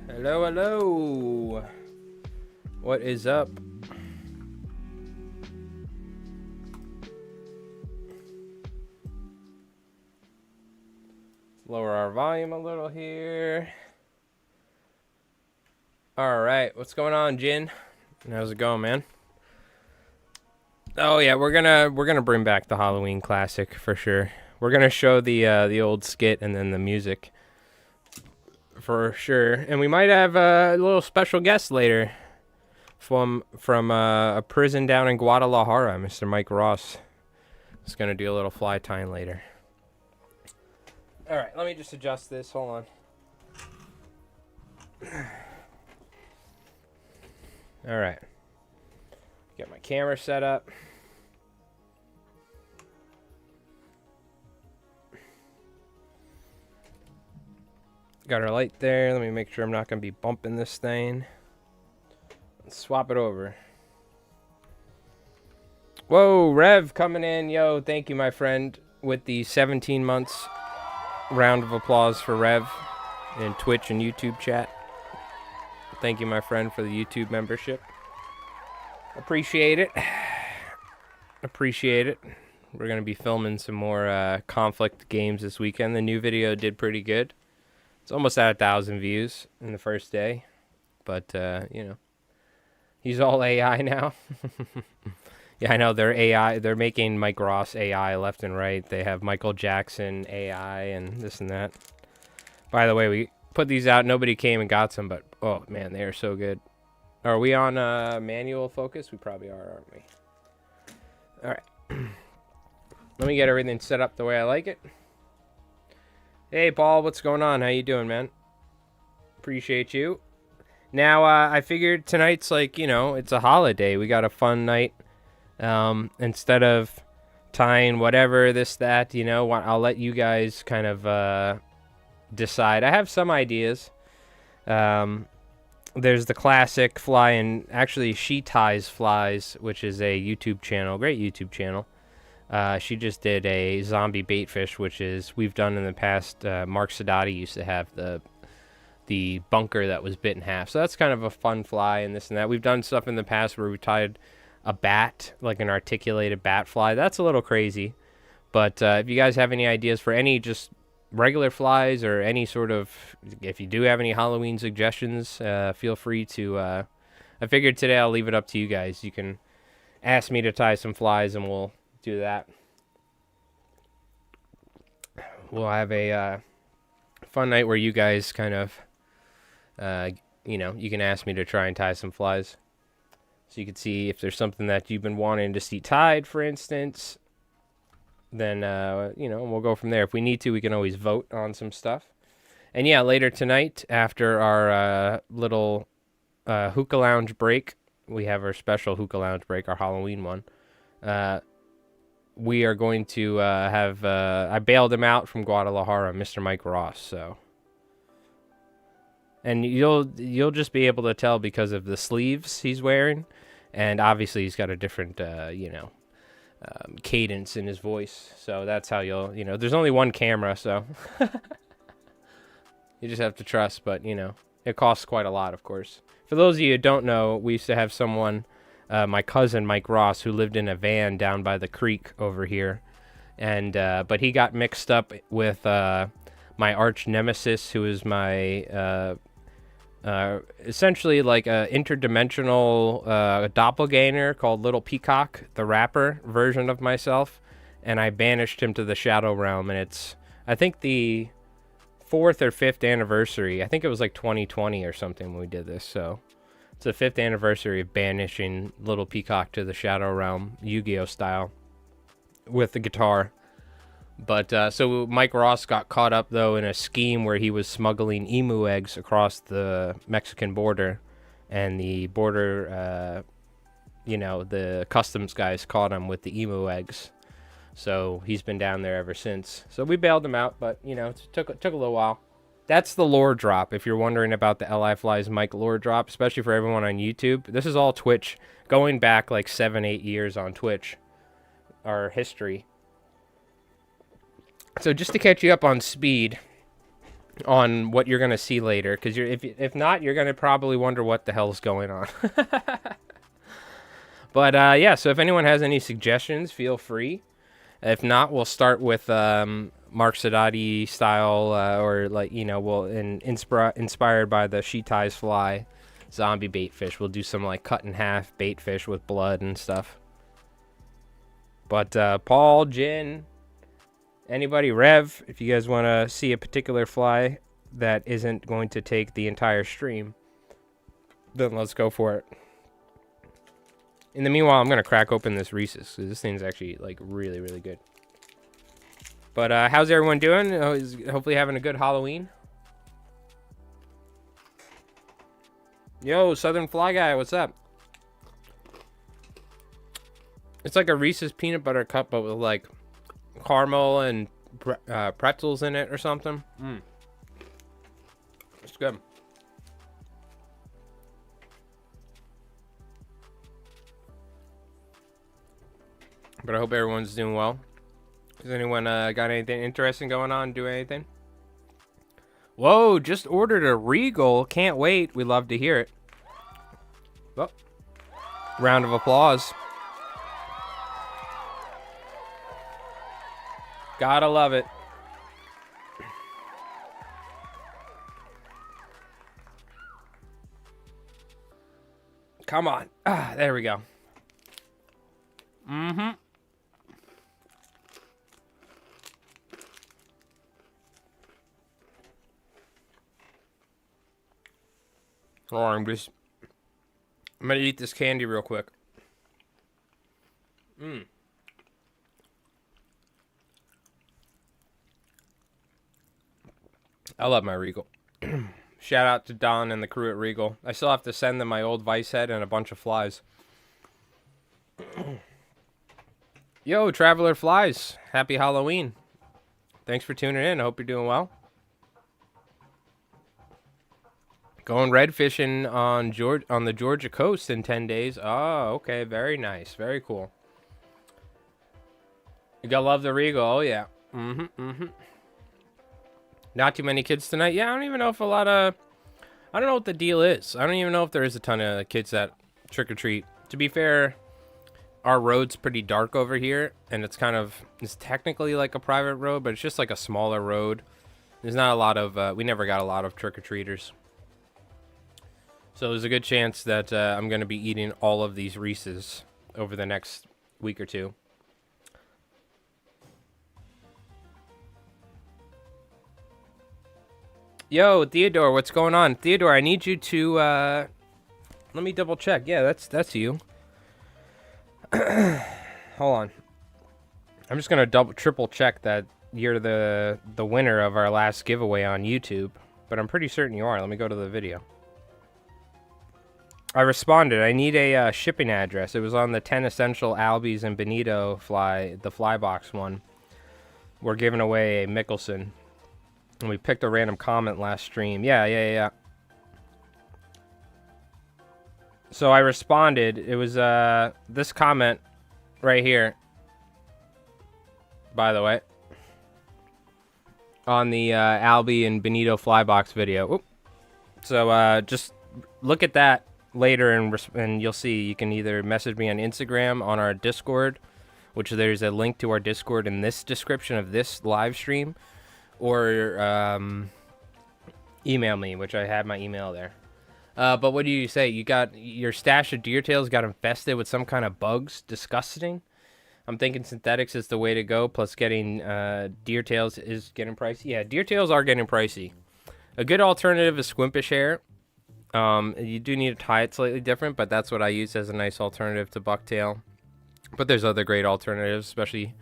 Hello, hello. What is up? Lower our volume a little here. All right, what's going on, Jin? How's it going, man? Oh yeah, we're gonna bring back the Halloween classic for sure. We're gonna show the old skit and then the music for sure, and we might have a little special guest later from a prison down in Guadalajara, Mr. Mike Ross. Is gonna do a little fly tying later. All right, let me just adjust this. Hold on. All right. Get my camera set up. Got our light there. Let me make sure I'm not going to be bumping this thing. Let's swap it over. Whoa, Rev coming in. Yo, thank you, my friend, with the 17 months. Round of applause for Rev in Twitch and YouTube chat. Thank you, my friend, for the YouTube membership. Appreciate it. Appreciate it. We're going to be filming some more conflict games this weekend. The new video did pretty good. It's almost at 1,000 views in the first day. But, you know, he's all AI now. Yeah, I know. They're AI. They're making Mike Ross AI left and right. They have Michael Jackson AI and this and that. By the way, we put these out. Nobody came and got some, but, oh, man, they are so good. Are we on manual focus? We probably are, aren't we? All right. Let me get everything set up the way I like it. Hey, Paul, what's going on? How you doing, man? Appreciate you. Now, I figured tonight's like, you know, it's a holiday. We got a fun night. Instead of tying whatever, this, that, you know, I'll let you guys kind of decide. I have some ideas. There's the classic fly, and actually She Ties Flies, which is a YouTube channel, great YouTube channel. She just did a zombie baitfish, which is we've done in the past. Mark Sadati used to have the bunker that was bit in half, so that's kind of a fun fly and this and that. We've done stuff in the past where we tied a bat, like an articulated bat fly. That's a little crazy, but if you guys have any ideas for any just regular flies or any sort of, if you do have any Halloween suggestions, feel free to. I figured today I'll leave it up to you guys. You can ask me to tie some flies, and we'll do that. We'll have a fun night where you guys kind of, you know, you can ask me to try and tie some flies. So you can see if there's something that you've been wanting to see tied, for instance. Then, you know, we'll go from there. If we need to, we can always vote on some stuff. And yeah, later tonight, after our little hookah lounge break, we have our special hookah lounge break, our Halloween one. We are going to have, I bailed him out from Guadalajara, Mr. Mike Ross, so. And you'll just be able to tell because of the sleeves he's wearing. And obviously he's got a different, you know, cadence in his voice. So that's how you'll, you know, there's only one camera, so. You just have to trust, but, you know, it costs quite a lot, of course. For those of you who don't know, we used to have someone, my cousin Mike Ross, who lived in a van down by the creek over here. And, but he got mixed up with my arch nemesis, who is my, essentially like a interdimensional doppelganger called Little Peacock, the rapper version of myself, and I banished him to the Shadow Realm. And it's, I think, the 4th or 5th anniversary. I think it was like 2020 or something when we did this. So it's the 5th anniversary of banishing Little Peacock to the Shadow Realm, Yu-Gi-Oh style, with the guitar. But so Mike Ross got caught up, though, in a scheme where he was smuggling emu eggs across the Mexican border. And the border, you know, the customs guys caught him with the emu eggs. So he's been down there ever since. So we bailed him out, but, you know, it took a little while. That's the lore drop, if you're wondering about the Li Flies Mike lore drop, especially for everyone on YouTube. This is all Twitch, going back like 7-8 years on Twitch, our history. So just to catch you up on speed, on what you're gonna see later, because if not, you're gonna probably wonder what the hell's going on. But yeah, so if anyone has any suggestions, feel free. If not, we'll start with Mark Sadati style, or like, you know, inspired by the She Ties Fly zombie bait fish. We'll do some like cut in half bait fish with blood and stuff. But Paul, Jin, anybody, Rev, if you guys want to see a particular fly that isn't going to take the entire stream, then let's go for it. In the meanwhile, I'm going to crack open this Reese's, because this thing's actually, like, really, really good. But how's everyone doing? Hopefully having a good Halloween. Yo, Southern Fly Guy, what's up? It's like a Reese's peanut butter cup, but with, like, caramel and pretzels in it or something. It's good. But I hope everyone's doing well. Has anyone got anything interesting going on? Do anything? Whoa, just ordered a Regal. Can't wait. We love to hear it. Well, round of applause. Gotta love it. Come on. Ah, there we go. Oh, I'm gonna eat this candy real quick. I love my Regal. Shout out to Don and the crew at Regal. I still have to send them my old Vice head and a bunch of flies. Yo, Traveler Flies. Happy Halloween. Thanks for tuning in. I hope you're doing well. Going red fishing on the Georgia coast in 10 days. Oh, okay. Very nice. Very cool. You gotta love the Regal. Oh, yeah. Not too many kids tonight. Yeah, I don't even know if I don't know what the deal is. I don't even know if there is a ton of kids that trick-or-treat. To be fair, our road's pretty dark over here, and it's technically like a private road, but it's just like a smaller road. There's not a lot of, we never got a lot of trick-or-treaters. So there's a good chance that I'm going to be eating all of these Reese's over the next week or two. Yo, Theodore, what's going on? Theodore, I need you to, let me double check. Yeah, that's you. Hold on. I'm just going to triple check that you're the winner of our last giveaway on YouTube, but I'm pretty certain you are. Let me go to the video. I responded. I need a shipping address. It was on the 10 Essential Albies and Bonito fly, the fly box one. We're giving away a Mickelson. And we picked a random comment last stream. Yeah. So I responded. It was this comment right here, by the way, on the Albie and Bonito fly box video. Oop. So just look at that later, and you'll see. You can either message me on Instagram, on our Discord, which there's a link to our Discord in this description of this live stream, or email me, which I have my email there. But what do you say? You got your stash of deer tails got infested with some kind of bugs. Disgusting. I'm thinking synthetics is the way to go. Plus, getting deer tails is getting pricey. Yeah, deer tails are getting pricey. A good alternative is Squimpish hair. You do need to tie it slightly different, but that's what I use as a nice alternative to bucktail. But there's other great alternatives, especially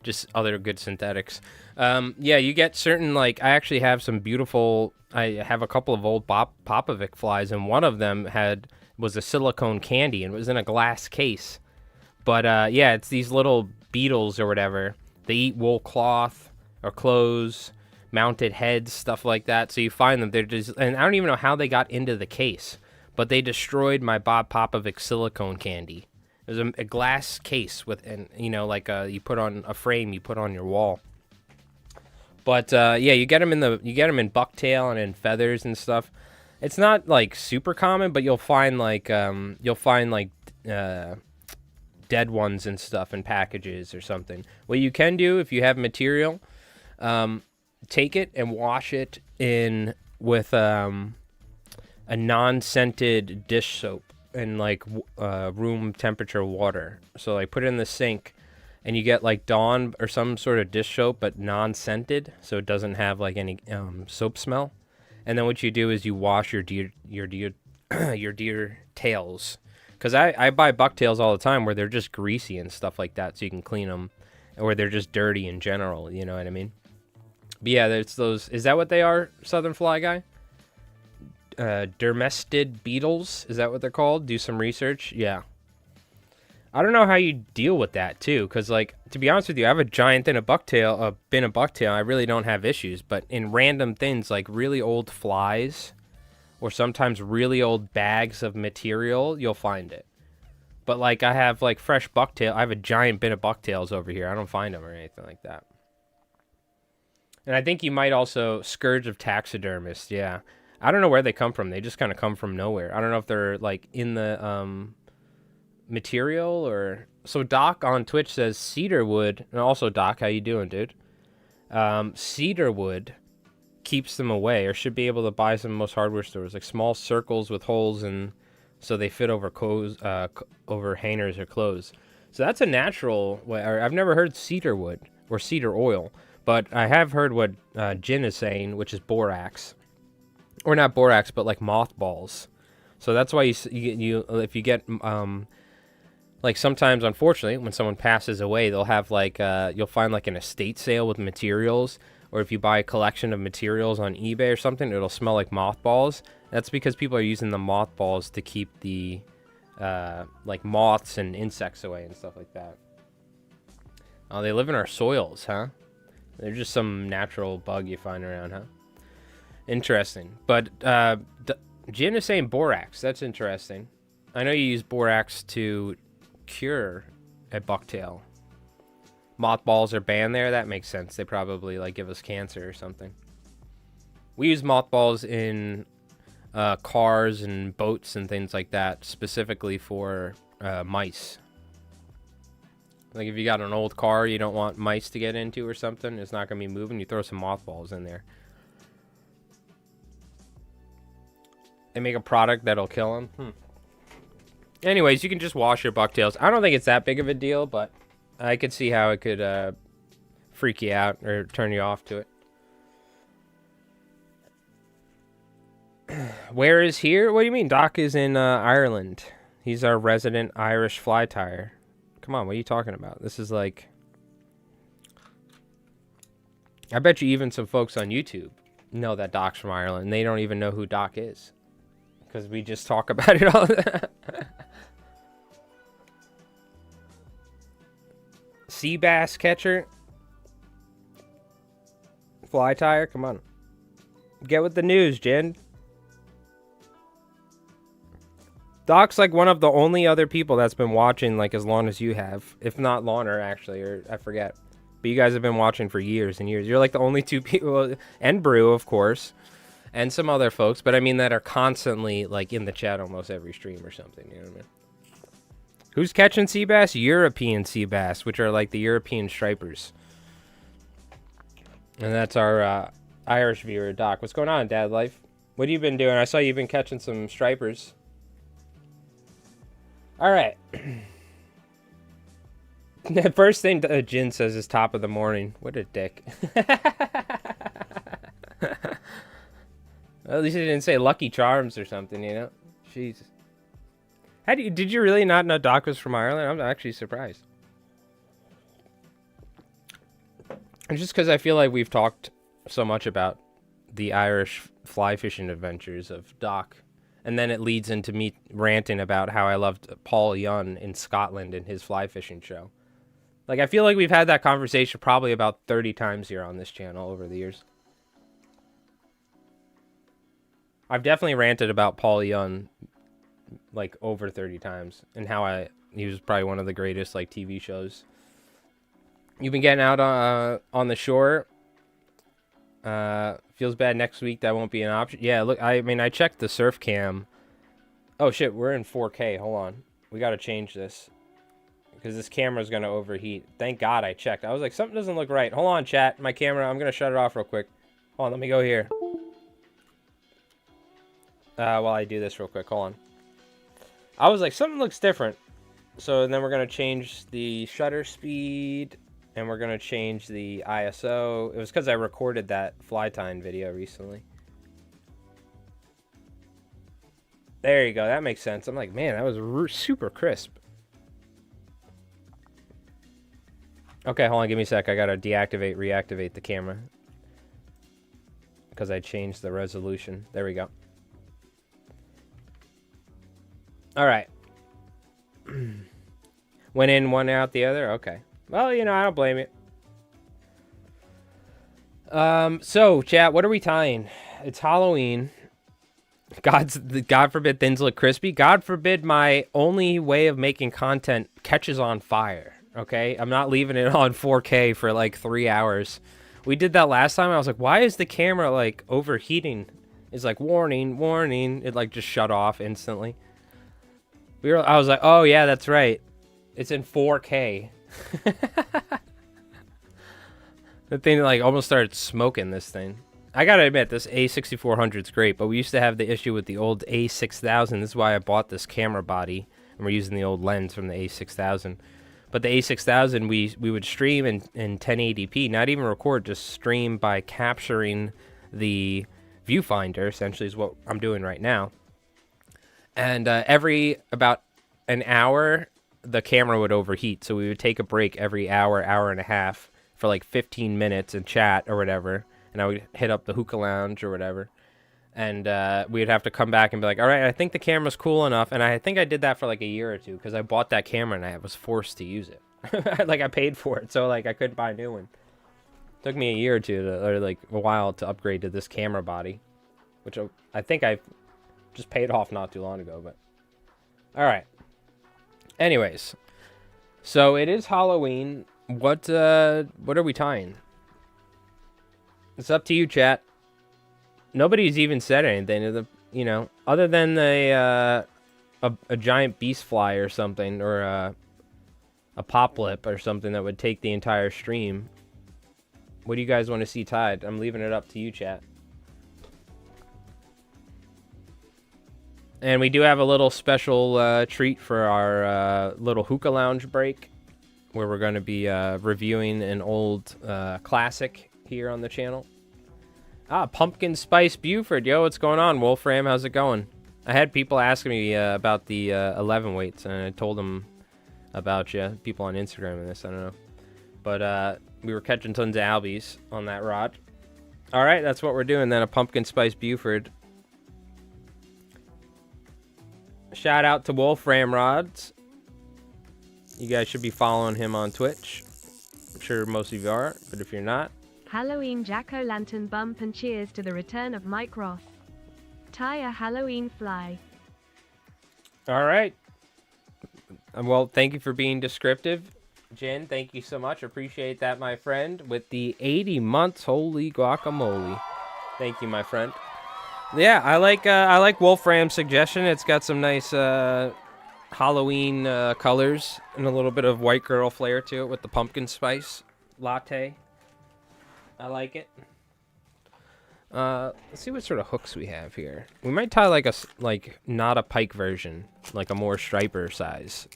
just other good synthetics. Yeah, you get certain, like, I actually have some beautiful, I have a couple of old Popovic flies, and one of them was a silicone candy, and it was in a glass case. But yeah, it's these little beetles or whatever. They eat wool cloth or clothes, mounted heads, stuff like that. So you find them, they're just, and I don't even know how they got into the case, but they destroyed my Bob Popovic silicone candy. It was a glass case with, and you know, like you put on a frame, you put on your wall. But yeah, you get them in bucktail and in feathers and stuff. It's not like super common, but you'll find like uh, dead ones and stuff in packages or something. What you can do if you have material, take it and wash it in with a non-scented dish soap and like room temperature water. So like put it in the sink, and you get like Dawn or some sort of dish soap, but non-scented, so it doesn't have like any soap smell. And then what you do is you wash your deer your deer tails, because I buy bucktails all the time where they're just greasy and stuff like that, so you can clean them, or they're just dirty in general. You know what I mean? But yeah, there's those. Is that what they are, Southern Fly Guy? Dermestid beetles. Is that what they're called? Do some research. Yeah. I don't know how you deal with that too, because like, to be honest with you, I have a giant bin of bucktail. I really don't have issues, but in random things like really old flies, or sometimes really old bags of material, you'll find it. But like, I have like fresh bucktail. I have a giant bin of bucktails over here. I don't find them or anything like that. And I think you might also scourge of taxidermists. Yeah, I don't know where they come from. They just kind of come from nowhere. I don't know if they're like in the material or so. Doc on Twitch says cedarwood, and also Doc, how you doing, dude? Cedarwood keeps them away, or should be able to buy some most hardware stores, like small circles with holes, and so they fit over over hangers or clothes. So that's a natural way. I've never heard cedarwood or cedar oil, but I have heard what Jin is saying, which is borax, or not borax, but like mothballs. So that's why you if you get like sometimes, unfortunately, when someone passes away, they'll have like you'll find like an estate sale with materials, or if you buy a collection of materials on eBay or something, it'll smell like mothballs. That's because people are using the mothballs to keep the like moths and insects away and stuff like that. Oh, they live in our soils, huh? They're just some natural bug you find around, huh? Interesting. But Jin is saying borax. That's interesting. I know you use borax to cure a bucktail. Mothballs are banned there. That makes sense. They probably like give us cancer or something. We use mothballs in cars and boats and things like that, specifically for mice. Like if you got an old car you don't want mice to get into or something, it's not going to be moving, you throw some mothballs in there. They make a product that'll kill them. Anyways, you can just wash your bucktails. I don't think it's that big of a deal, but I could see how it could freak you out or turn you off to it. Where is here? What do you mean? Doc is in Ireland. He's our resident Irish fly tire. Come on, what are you talking about? This is like... I bet you even some folks on YouTube know that Doc's from Ireland, and they don't even know who Doc is, because we just talk about it all the time. Sea bass catcher? Fly tire? Come on. Get with the news, Jen. Doc's like one of the only other people that's been watching like as long as you have. If not longer, actually, or I forget. But you guys have been watching for years and years. You're like the only two people, and Brew, of course, and some other folks, but I mean that are constantly like in the chat almost every stream or something, you know what I mean? Who's catching sea bass? European sea bass, which are like the European stripers. And that's our Irish viewer, Doc. What's going on, Dad Life? What have you been doing? I saw you've been catching some stripers. All right. The first thing Jin says is top of the morning. What a dick. Well, at least he didn't say Lucky Charms or something, you know? Jesus. Did you really not know Doc was from Ireland? I'm actually surprised. It's just because I feel like we've talked so much about the Irish fly fishing adventures of Doc. And then it leads into me ranting about how I loved Paul Young in Scotland in his fly fishing show. Like, I feel like we've had that conversation probably about 30 times here on this channel over the years. I've definitely ranted about Paul Young like over 30 times, and how he was probably one of the greatest like TV shows. You've been getting out on the shore Feels bad next week. That won't be an option. Yeah, look, I mean, I checked the surf cam. Oh, shit, we're in 4K. Hold on. We got to change this. Because this camera's going to overheat. Thank God I checked. I was like, something doesn't look right. Hold on, chat. My camera, I'm going to shut it off real quick. Hold on, let me go here. While I do this real quick. Hold on. I was like, something looks different. So then we're going to change the shutter speed. And we're going to change the ISO. It was because I recorded that Flytime video recently. There you go. That makes sense. I'm like, man, that was super crisp. Okay, hold on. Give me a sec. I got to deactivate, reactivate the camera. Because I changed the resolution. There we go. All right. Went in, one out the other? Okay. Well, you know, I don't blame you. So, chat, what are we tying? It's Halloween. God forbid things look crispy. God forbid my only way of making content catches on fire. Okay? I'm not leaving it on 4K for like 3 hours. We did that last time. I was like, why is the camera like overheating? It's like, warning, warning. It like just shut off instantly. I was like, oh yeah, that's right. It's in 4K. The thing like almost started smoking this thing. I gotta admit, this A6400 is great, but we used to have the issue with the old A6000. This is why I bought this camera body, and we're using the old lens from the A6000. But the A6000, we would stream in 1080p, not even record, just stream by capturing the viewfinder, essentially is what I'm doing right now. And every about an hour, the camera would overheat, so we would take a break every hour, hour and a half for like 15 minutes and chat or whatever. And I would hit up the hookah lounge or whatever. And we'd have to come back and be like, all right, I think the camera's cool enough. And I think I did that for like a year or two because I bought that camera and I was forced to use it. Like I paid for it, so like I couldn't buy a new one. It took me a year or two, or like a while to upgrade to this camera body. Which I think I just paid off not too long ago, but... All right. Anyways. So it is Halloween. What are we tying? It's up to you, chat. Nobody's even said anything, you know, other than a giant beast fly or something, or a pop lip or something that would take the entire stream. What do you guys want to see tied? I'm leaving it up to you, chat. And we do have a little special treat for our little hookah lounge break, where we're going to be reviewing an old classic here on the channel. Pumpkin Spice Buford. Yo, what's going on, Wolfram? How's it going? I had people asking me about the 11 weights, and I told them about you. People on Instagram and this, I don't know. But we were catching tons of albies on that rod. All right, that's what we're doing then, a Pumpkin Spice Buford. Shout out to Wolfram Rods. You guys should be following him on Twitch. I'm sure most of you are, but if you're not... Halloween jack-o'-lantern bump and cheers to the return of Mike Ross. Tie a Halloween fly. All right. Well, thank you for being descriptive. Jen, thank you so much. Appreciate that, my friend. With the 80 months, holy guacamole. Thank you, my friend. Yeah, I like Wolfram's suggestion. It's got some nice Halloween colors and a little bit of white girl flair to it with the pumpkin spice latte. I like it. Let's see what sort of hooks we have here. We might tie like not a pike version, like a more striper size.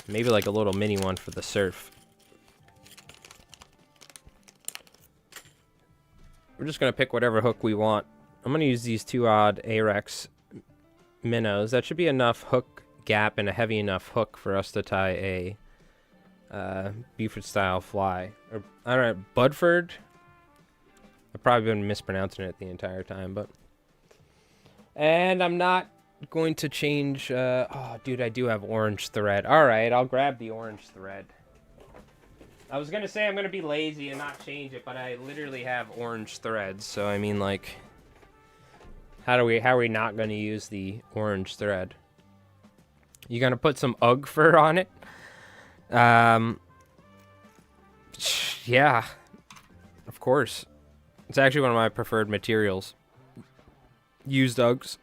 Maybe like a little mini one for the surf. We're just gonna pick whatever hook we want. I'm gonna use these 2-odd Ahrex minnows. That should be enough hook gap and a heavy enough hook for us to tie a Buford style fly. Or I don't know, Budford. I've probably been mispronouncing it the entire time, but. And I'm not going to change. Oh, dude, I do have orange thread. All right, I'll grab the orange thread. I was gonna say I'm gonna be lazy and not change it, but I literally have orange threads. So I mean, like, how are we not gonna use the orange thread? You gonna put some UGG fur on it? Yeah, of course. It's actually one of my preferred materials. Used Uggs.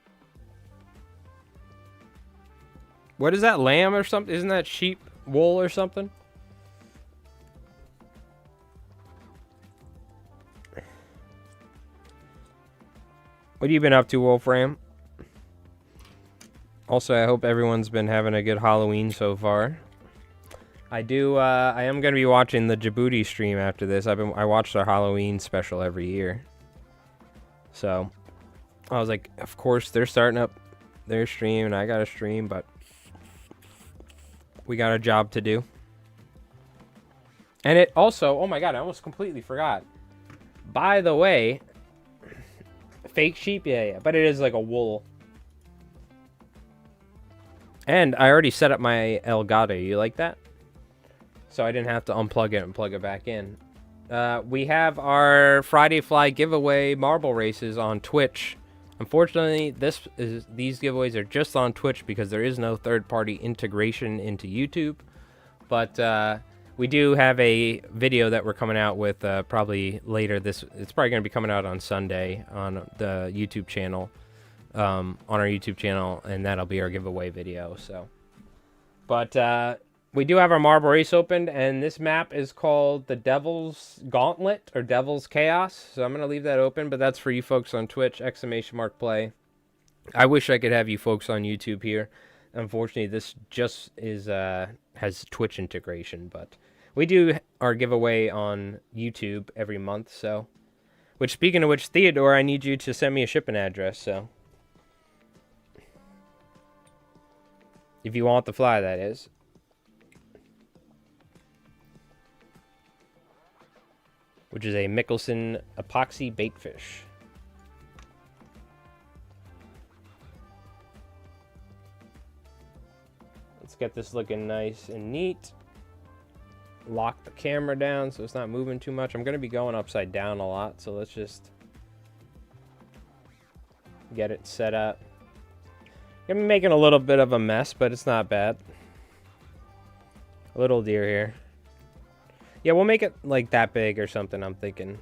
What is that, lamb or something? Isn't that sheep wool or something? What have you been up to, Wolfram? Also, I hope everyone's been having a good Halloween so far. I am going to be watching the Djibouti stream after this. I watched our Halloween special every year. So, I was like, of course, they're starting up their stream, and I got a stream, but we got a job to do. And it also, oh my god, I almost completely forgot. By the way, fake sheep, yeah, but it is like a wool. And I already set up my Elgato. You like that? So I didn't have to unplug it and plug it back in. We have our Friday Fly giveaway marble races on Twitch. Unfortunately, these giveaways are just on Twitch because there is no third-party integration into YouTube. But we do have a video that we're coming out with probably later this. It's probably going to be coming out on Sunday on the YouTube channel. On our YouTube channel, and that'll be our giveaway video. So, but we do have our marble race opened, and this map is called the Devil's Gauntlet or Devil's Chaos. So I'm gonna leave that open, but that's for you folks on Twitch! !Play. I wish I could have you folks on YouTube here. Unfortunately, this just is has Twitch integration, but we do our giveaway on YouTube every month. So, which, speaking of which, Theodore, I need you to send me a shipping address. So. If you want the fly, that is. Which is a Mickelson epoxy baitfish. Let's get this looking nice and neat. Lock the camera down so it's not moving too much. I'm going to be going upside down a lot, so let's just get it set up. I'm making a little bit of a mess, but it's not bad. A little deer here. Yeah, we'll make it like that big or something, I'm thinking.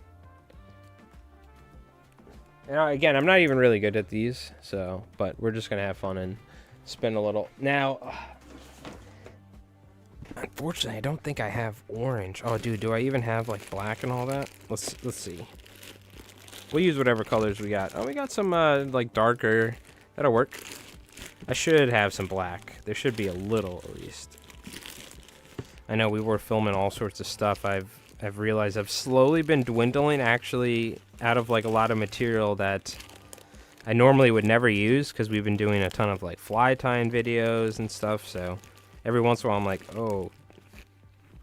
Now, again, I'm not even really good at these, so, but we're just going to have fun and spin a little. Now, unfortunately, I don't think I have orange. Oh, dude, do I even have like black and all that? Let's see. We'll use whatever colors we got. Oh, we got some like darker. That'll work. I should have some black. There should be a little, at least. I know we were filming all sorts of stuff. I've realized I've slowly been dwindling, actually, out of like a lot of material that I normally would never use, because we've been doing a ton of like fly tying videos and stuff. So every once in a while, I'm like, oh,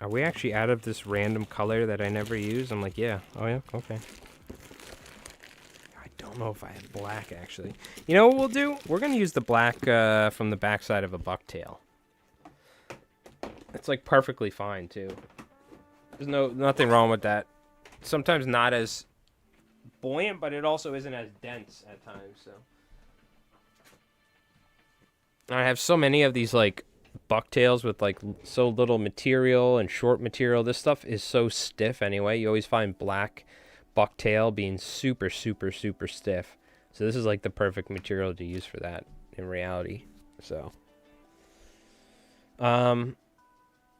are we actually out of this random color that I never use? I'm like, yeah. Oh yeah, okay. I don't know if I have black, actually. You know what we'll do? We're going to use the black from the backside of a bucktail. It's like perfectly fine, too. There's nothing wrong with that. Sometimes not as buoyant, but it also isn't as dense at times, so. And I have so many of these, like, bucktails with, like, so little material and short material. This stuff is so stiff anyway. You always find black bucktail being super, super, super stiff. So this is like the perfect material to use for that in reality. So,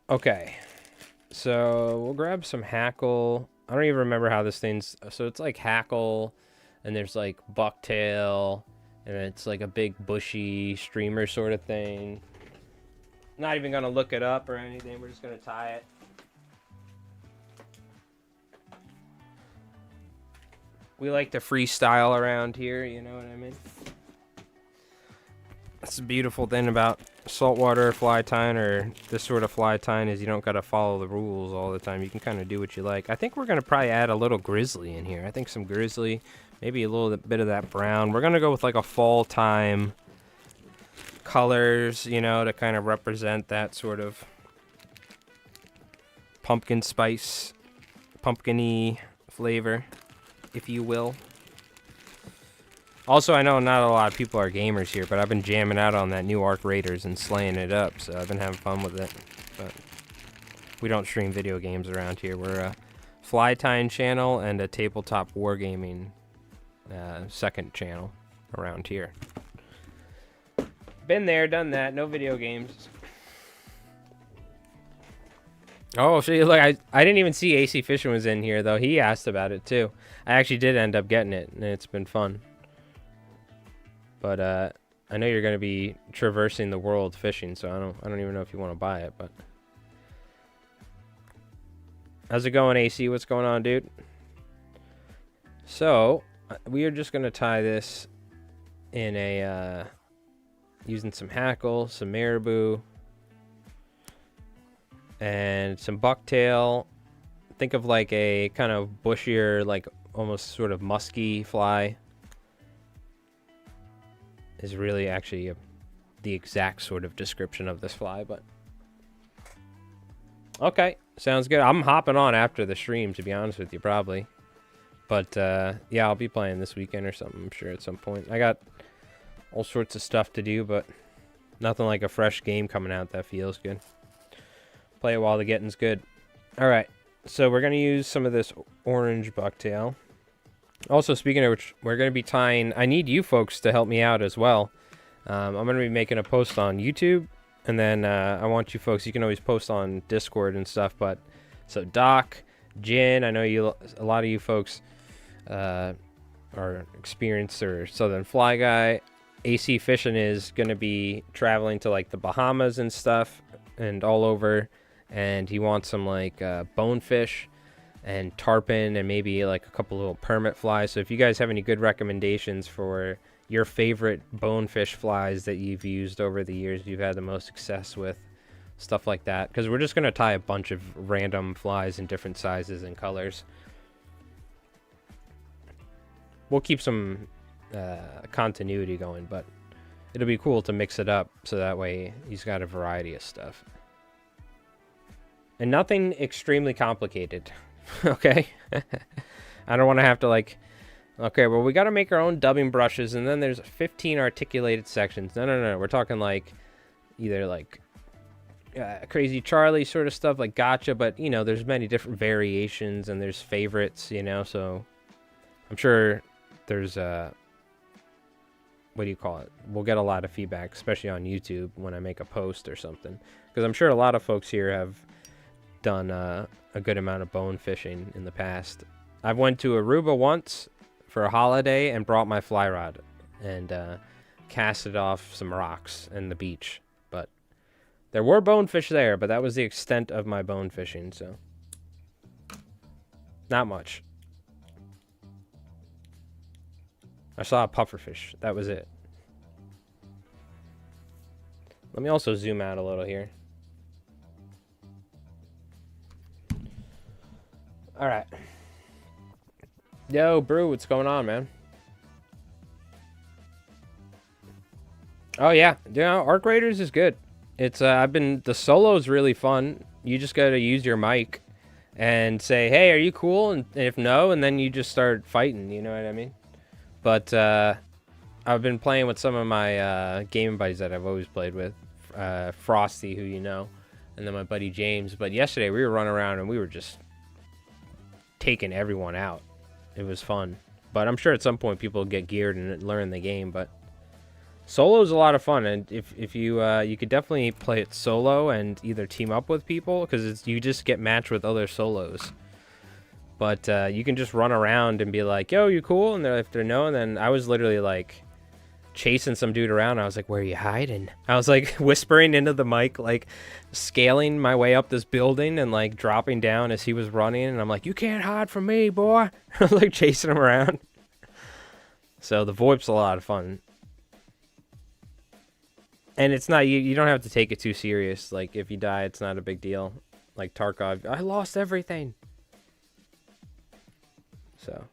okay. So we'll grab some hackle. I don't even remember how this thing's, so it's like hackle, and there's like bucktail, and it's like a big bushy streamer sort of thing. Not even gonna look it up or anything. We're just gonna tie it. We like to freestyle around here, you know what I mean? That's the beautiful thing about saltwater fly tying, or this sort of fly tying, is you don't gotta follow the rules all the time. You can kind of do what you like. I think we're gonna probably add a little grizzly in here. I think some grizzly, maybe a little bit of that brown. We're gonna go with like a fall time colors, you know, to kind of represent that sort of pumpkin spice, pumpkin-y flavor, if you will. Also, I know not a lot of people are gamers here, but I've been jamming out on that new Arc Raiders and slaying it up, so I've been having fun with it. But we don't stream video games around here. We're fly tying channel and a tabletop wargaming second channel around here. Been there, done that. No video games. Oh, see, look, I didn't even see AC Fishing was in here, though. He asked about it, too. I actually did end up getting it, and it's been fun. But, I know you're going to be traversing the world fishing, so I don't even know if you want to buy it, but... How's it going, AC? What's going on, dude? So, we are just going to tie this in a, using some hackle, some marabou, and some bucktail. Think of like a kind of bushier, like almost sort of musky fly. Is really actually the exact sort of description of this fly, but... Okay, sounds good. I'm hopping on after the stream, to be honest with you, probably. But, yeah, I'll be playing this weekend or something, I'm sure, at some point. I got all sorts of stuff to do, but nothing like a fresh game coming out that feels good. Play it while the getting's good. Alright, so we're going to use some of this orange bucktail. Also, speaking of which, we're going to be tying... I need you folks to help me out as well. I'm going to be making a post on YouTube. And then I want you folks, you can always post on Discord and stuff, but so Doc, Jin, I know a lot of you folks are experienced or Southern Fly Guy. AC Fishing is going to be traveling to like the Bahamas and stuff and all over, and he wants some like bonefish and tarpon and maybe like a couple little permit flies. So if you guys have any good recommendations for your favorite bonefish flies that you've used over the years, you've had the most success with, stuff like that, because we're just going to tie a bunch of random flies in different sizes and colors. We'll keep some continuity going, but it'll be cool to mix it up so that way he's got a variety of stuff. And nothing extremely complicated. Okay? I don't want to have to like... Okay, well, we got to make our own dubbing brushes, and then there's 15 articulated sections. No. We're talking like either like Crazy Charlie sort of stuff, like gotcha, but, you know, there's many different variations, and there's favorites, you know, so I'm sure there's, what do you call it? We'll get a lot of feedback, especially on YouTube when I make a post or something, because I'm sure a lot of folks here have done a good amount of bone fishing in the past. I've went to Aruba once for a holiday and brought my fly rod and casted off some rocks in the beach. But there were bonefish there, but that was the extent of my bone fishing, so not much. I saw a pufferfish. That was it. Let me also zoom out a little here. All right. Yo, Brew, what's going on, man? Oh, yeah. You know, Arc Raiders is good. It's, the solo is really fun. You just gotta use your mic and say, hey, are you cool? And if no, and then you just start fighting, you know what I mean? But, I've been playing with some of my, gaming buddies that I've always played with. Frosty, who you know, and then my buddy James. But yesterday, we were running around and we were just taking everyone out. It was fun, but I'm sure at some point people get geared and learn the game. But solo is a lot of fun, and if you you could definitely play it solo and either team up with people, because you just get matched with other solos. But you can just run around and be like, "Yo, you cool?" And if they're no, and then I was literally like chasing some dude around. I was like, "Where are you hiding?" I was like whispering into the mic, like scaling my way up this building and like dropping down as he was running, and I'm like, "You can't hide from me, boy." I was like chasing him around. So the VoIP's a lot of fun, and it's not you don't have to take it too serious. Like if you die, it's not a big deal. Like Tarkov, I lost everything. So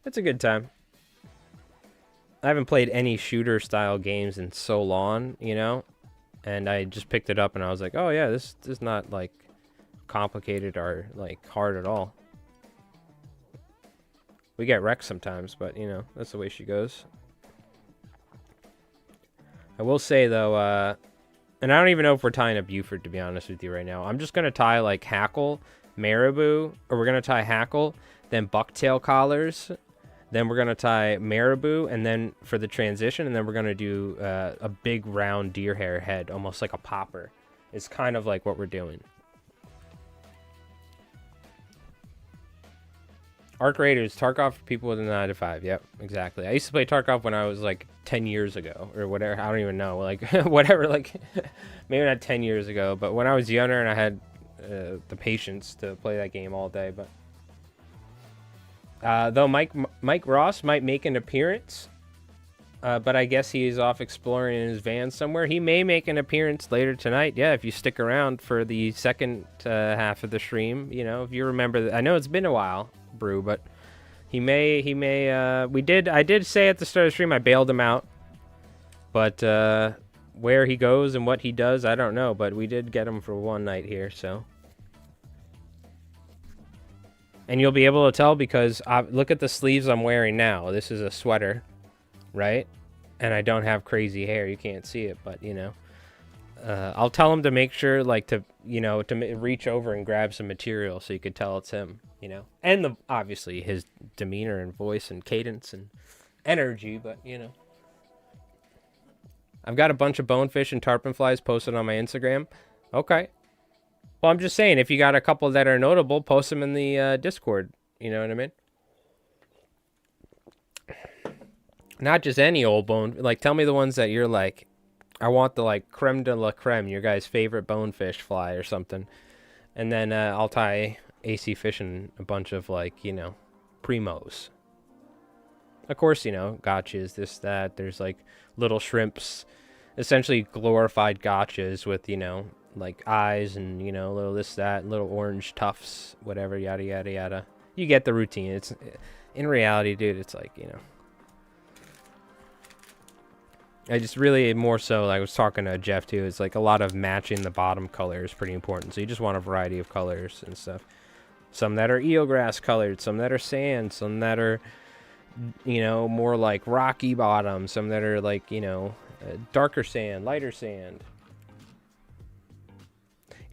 it's a good time. I haven't played any shooter style games in so long, you know, and I just picked it up and I was like, oh yeah, this is not like complicated or like hard at all. We get wrecked sometimes, but you know, that's the way she goes. I will say though, and I don't even know if we're tying a Buford, to be honest with you right now. I'm just going to tie like hackle marabou, or we're going to tie hackle, then bucktail collars, then we're going to tie marabou, and then for the transition, and then we're going to do a big round deer hair head, almost like a popper. It's kind of like what we're doing. Arc Raiders, Tarkov for people with a 9 to 5. Yep, exactly. I used to play Tarkov when I was like 10 years ago or whatever. I don't even know. Like, whatever, like, maybe not 10 years ago, but when I was younger and I had the patience to play that game all day. But though Mike Ross might make an appearance, but I guess he's off exploring in his van somewhere. He may make an appearance later tonight. Yeah, if you stick around for the second half of the stream, you know, if you remember. I know it's been a while, Brew, but he may. I did say at the start of the stream I bailed him out, but where he goes and what he does, I don't know. But we did get him for one night here, so. And you'll be able to tell because look at the sleeves I'm wearing now. This is a sweater, right? And I don't have crazy hair. You can't see it, but you know, I'll tell him to make sure, like, to reach over and grab some material so you could tell it's him, you know. And obviously his demeanor and voice and cadence and energy, but you know. I've got a bunch of bonefish and tarpon flies posted on my Instagram. Okay. Well, I'm just saying, if you got a couple that are notable, post them in the Discord. You know what I mean? Not just any old bone. Like, tell me the ones that you're like, I want the, like, creme de la creme, your guys' favorite bonefish fly or something. And then I'll tie AC Fishing a bunch of, like, you know, primos. Of course, you know, gotchas, this, that. There's, like, little shrimps. Essentially glorified gotchas with, you know, like eyes and, you know, little this, that, little orange tufts, whatever, yada, yada, yada. You get the routine. It's, in reality, dude, it's like, you know. I just really, more so, I was talking to Jeff, too, it's like a lot of matching the bottom color is pretty important. So you just want a variety of colors and stuff. Some that are eelgrass colored, some that are sand, some that are, you know, more like rocky bottom, some that are like, you know, darker sand, lighter sand.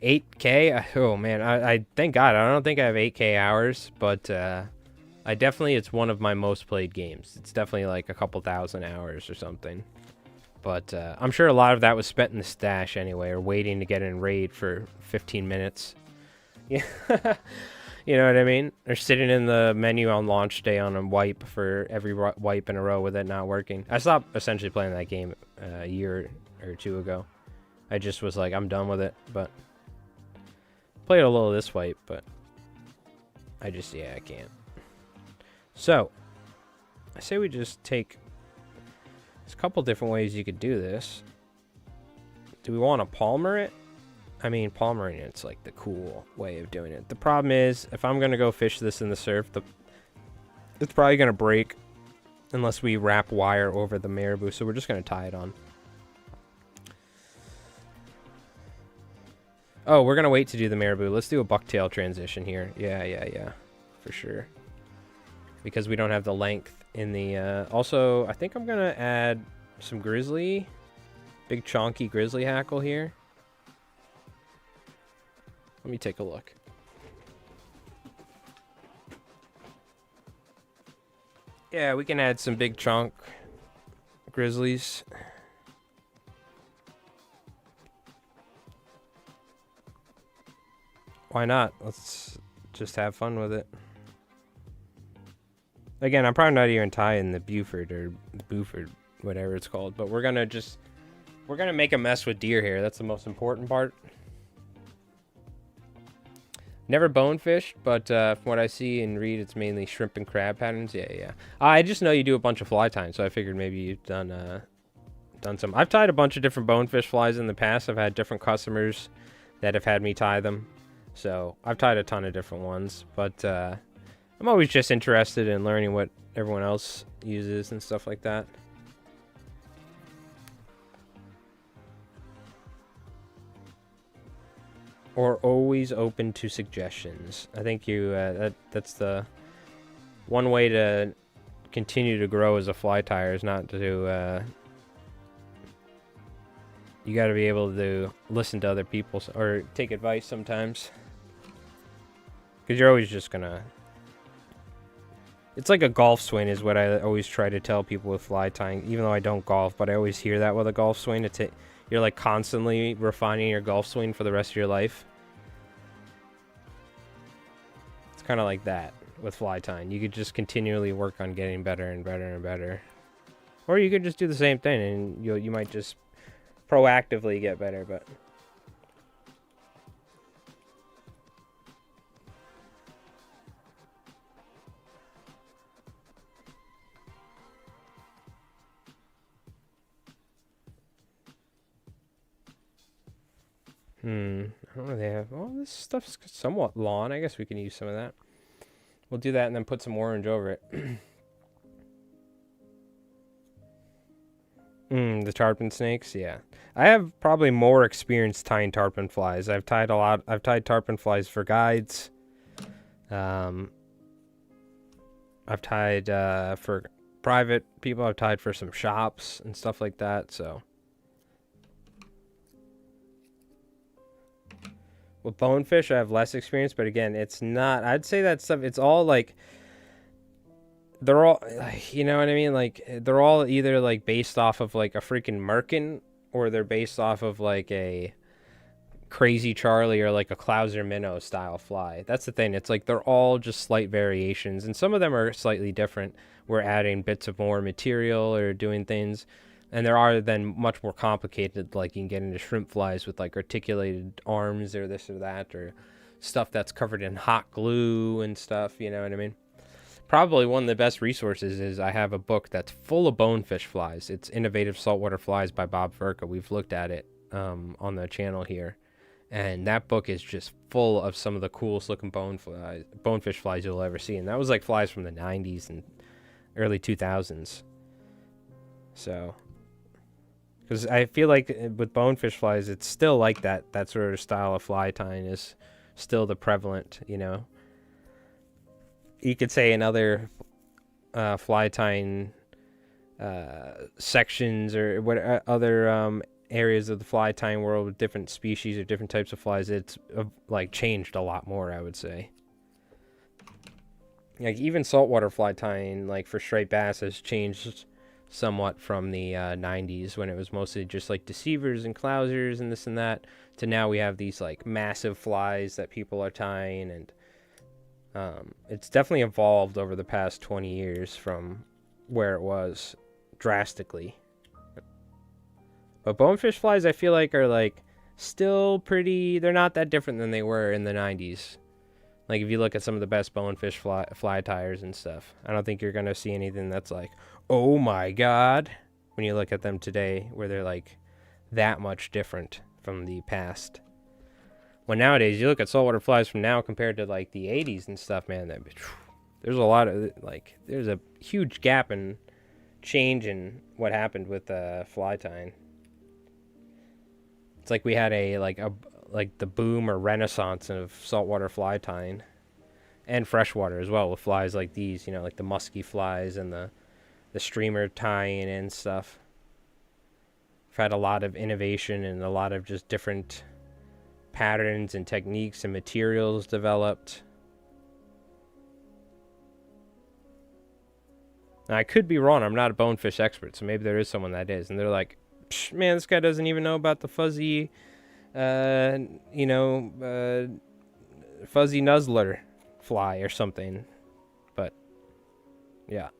8K? Oh, man, I thank God. I don't think I have 8K hours, but I definitely, it's one of my most played games. It's definitely like a couple thousand hours or something. But I'm sure a lot of that was spent in the stash anyway, or waiting to get in raid for 15 minutes. Yeah. You know what I mean? Or sitting in the menu on launch day on a wipe for every wipe in a row with it not working. I stopped essentially playing that game a year or two ago. I just was like, I'm done with it, but... Played a little of this wipe, but I just, yeah, I can't. So, I say we just take... There's a couple different ways you could do this. Do we want to palmer it? I mean, palmering it's like the cool way of doing it. The problem is, if I'm going to go fish this in the surf, it's probably going to break unless we wrap wire over the marabou, so we're just going to tie it on. Oh, we're going to wait to do the marabou. Let's do a bucktail transition here. Yeah. For sure. Because we don't have the length in the... also, I think I'm going to add some grizzly. Big chonky grizzly hackle here. Let me take a look. Yeah, we can add some big chunk grizzlies. Why not? Let's just have fun with it. Again, I'm probably not even tying the Buford or Buford, whatever it's called, but we're gonna make a mess with deer hair. That's the most important part. Never bonefish, but from what I see and read, it's mainly shrimp and crab patterns. Yeah. I just know you do a bunch of fly tying, so I figured maybe you've done some. I've tied a bunch of different bonefish flies in the past. I've had different customers that have had me tie them. So I've tied a ton of different ones, but I'm always just interested in learning what everyone else uses and stuff like that. Or always open to suggestions. I think you that's the one way to continue to grow as a fly tyer is not to you got to be able to listen to other people or take advice sometimes. Because you're always just gonna... It's like a golf swing is what I always try to tell people with fly tying. Even though I don't golf, but I always hear that with a golf swing. You're like constantly refining your golf swing for the rest of your life. It's kind of like that with fly tying. You could just continually work on getting better and better and better. Or you could just do the same thing and you might just proactively get better, but... I don't really have... Oh, this stuff's somewhat lawn. I guess we can use some of that. We'll do that and then put some orange over it. The tarpon snakes, yeah. I have probably more experience tying tarpon flies. I've tied tarpon flies for guides. I've tied for private people. I've tied for some shops and stuff like that, so... With bonefish, I have less experience, but again, it's not... I'd say that stuff, it's all like... They're all... You know what I mean? Like, they're all either, like, based off of, like, a freaking merkin, or they're based off of, like, a Crazy Charlie or, like, a Clouser Minnow style fly. That's the thing. It's like they're all just slight variations, and some of them are slightly different. We're adding bits of more material or doing things... And there are then much more complicated, like you can get into shrimp flies with like articulated arms or this or that, or stuff that's covered in hot glue and stuff, you know what I mean? Probably one of the best resources is I have a book that's full of bonefish flies. It's Innovative Saltwater Flies by Bob Verka. We've looked at it on the channel here. And that book is just full of some of the coolest looking bonefish flies you'll ever see. And that was like flies from the 90s and early 2000s. So... Because I feel like with bonefish flies, it's still like that sort of style of fly tying is still the prevalent, you know. You could say in other fly tying sections or what other areas of the fly tying world with different species or different types of flies, it's like changed a lot more, I would say. Like even saltwater fly tying, like for striped bass, has changed somewhat from the 90s when it was mostly just like deceivers and clousers and this and that, to now we have these like massive flies that people are tying, and it's definitely evolved over the past 20 years from where it was drastically. But bonefish flies I feel like are like still pretty, they're not that different than they were in the 90s. Like if you look at some of the best bonefish fly tires and stuff, I don't think you're gonna see anything that's like, oh my god, when you look at them today, where they're like that much different from the past. When nowadays you look at saltwater flies from now compared to like the 80s and stuff, man, there's a lot of like, there's a huge gap in change in what happened with fly tying. It's like we had like the boom or renaissance of saltwater fly tying, and freshwater as well, with flies like these, you know, like the musky flies and the streamer tying and stuff. We've had a lot of innovation and a lot of just different patterns and techniques and materials developed. Now, I could be wrong. I'm not a bonefish expert, so maybe there is someone that is, and they're like, man, this guy doesn't even know about the fuzzy fuzzy nuzzler fly or something. But yeah,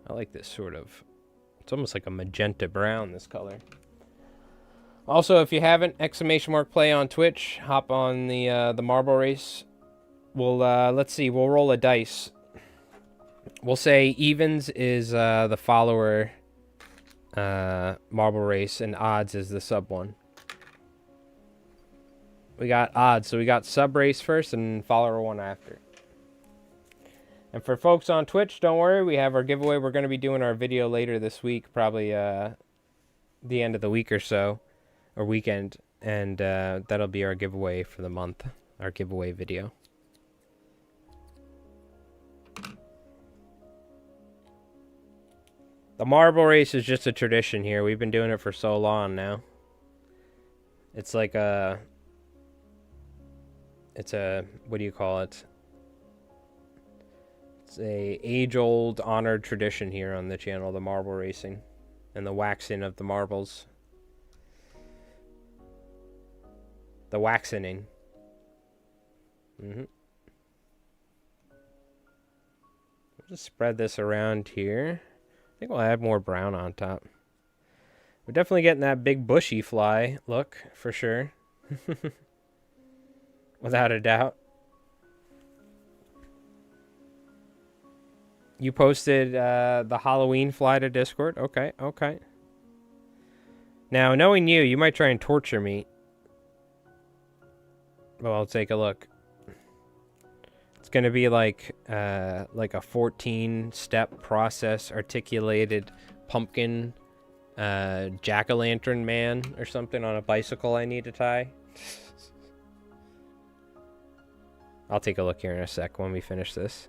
I like this sort of, it's almost like a magenta brown, this color. Also, if you haven't, !play on Twitch, hop on the marble race. We'll let's see, we'll roll a dice. We'll say evens is the follower marble race, and odds is the sub one. We got odds, so we got sub race first and follower one after. And for folks on Twitch, don't worry, we have our giveaway. We're going to be doing our video later this week, probably the end of the week or so, or weekend, and that'll be our giveaway for the month, our giveaway video. The marble race is just a tradition here. We've been doing it for so long now. It's like It's a, what do you call it? It's a age-old honored tradition here on the channel, the marble racing and the waxing of the marbles. The waxening. Just spread this around here. I think we'll add more brown on top. We're definitely getting that big bushy fly look for sure. Without a doubt. You posted the Halloween fly to Discord? Okay, okay. Now, knowing you, you might try and torture me. Well, I'll take a look. It's going to be like a 14-step process, articulated pumpkin jack-o'-lantern man or something on a bicycle I need to tie. I'll take a look here in a sec when we finish this.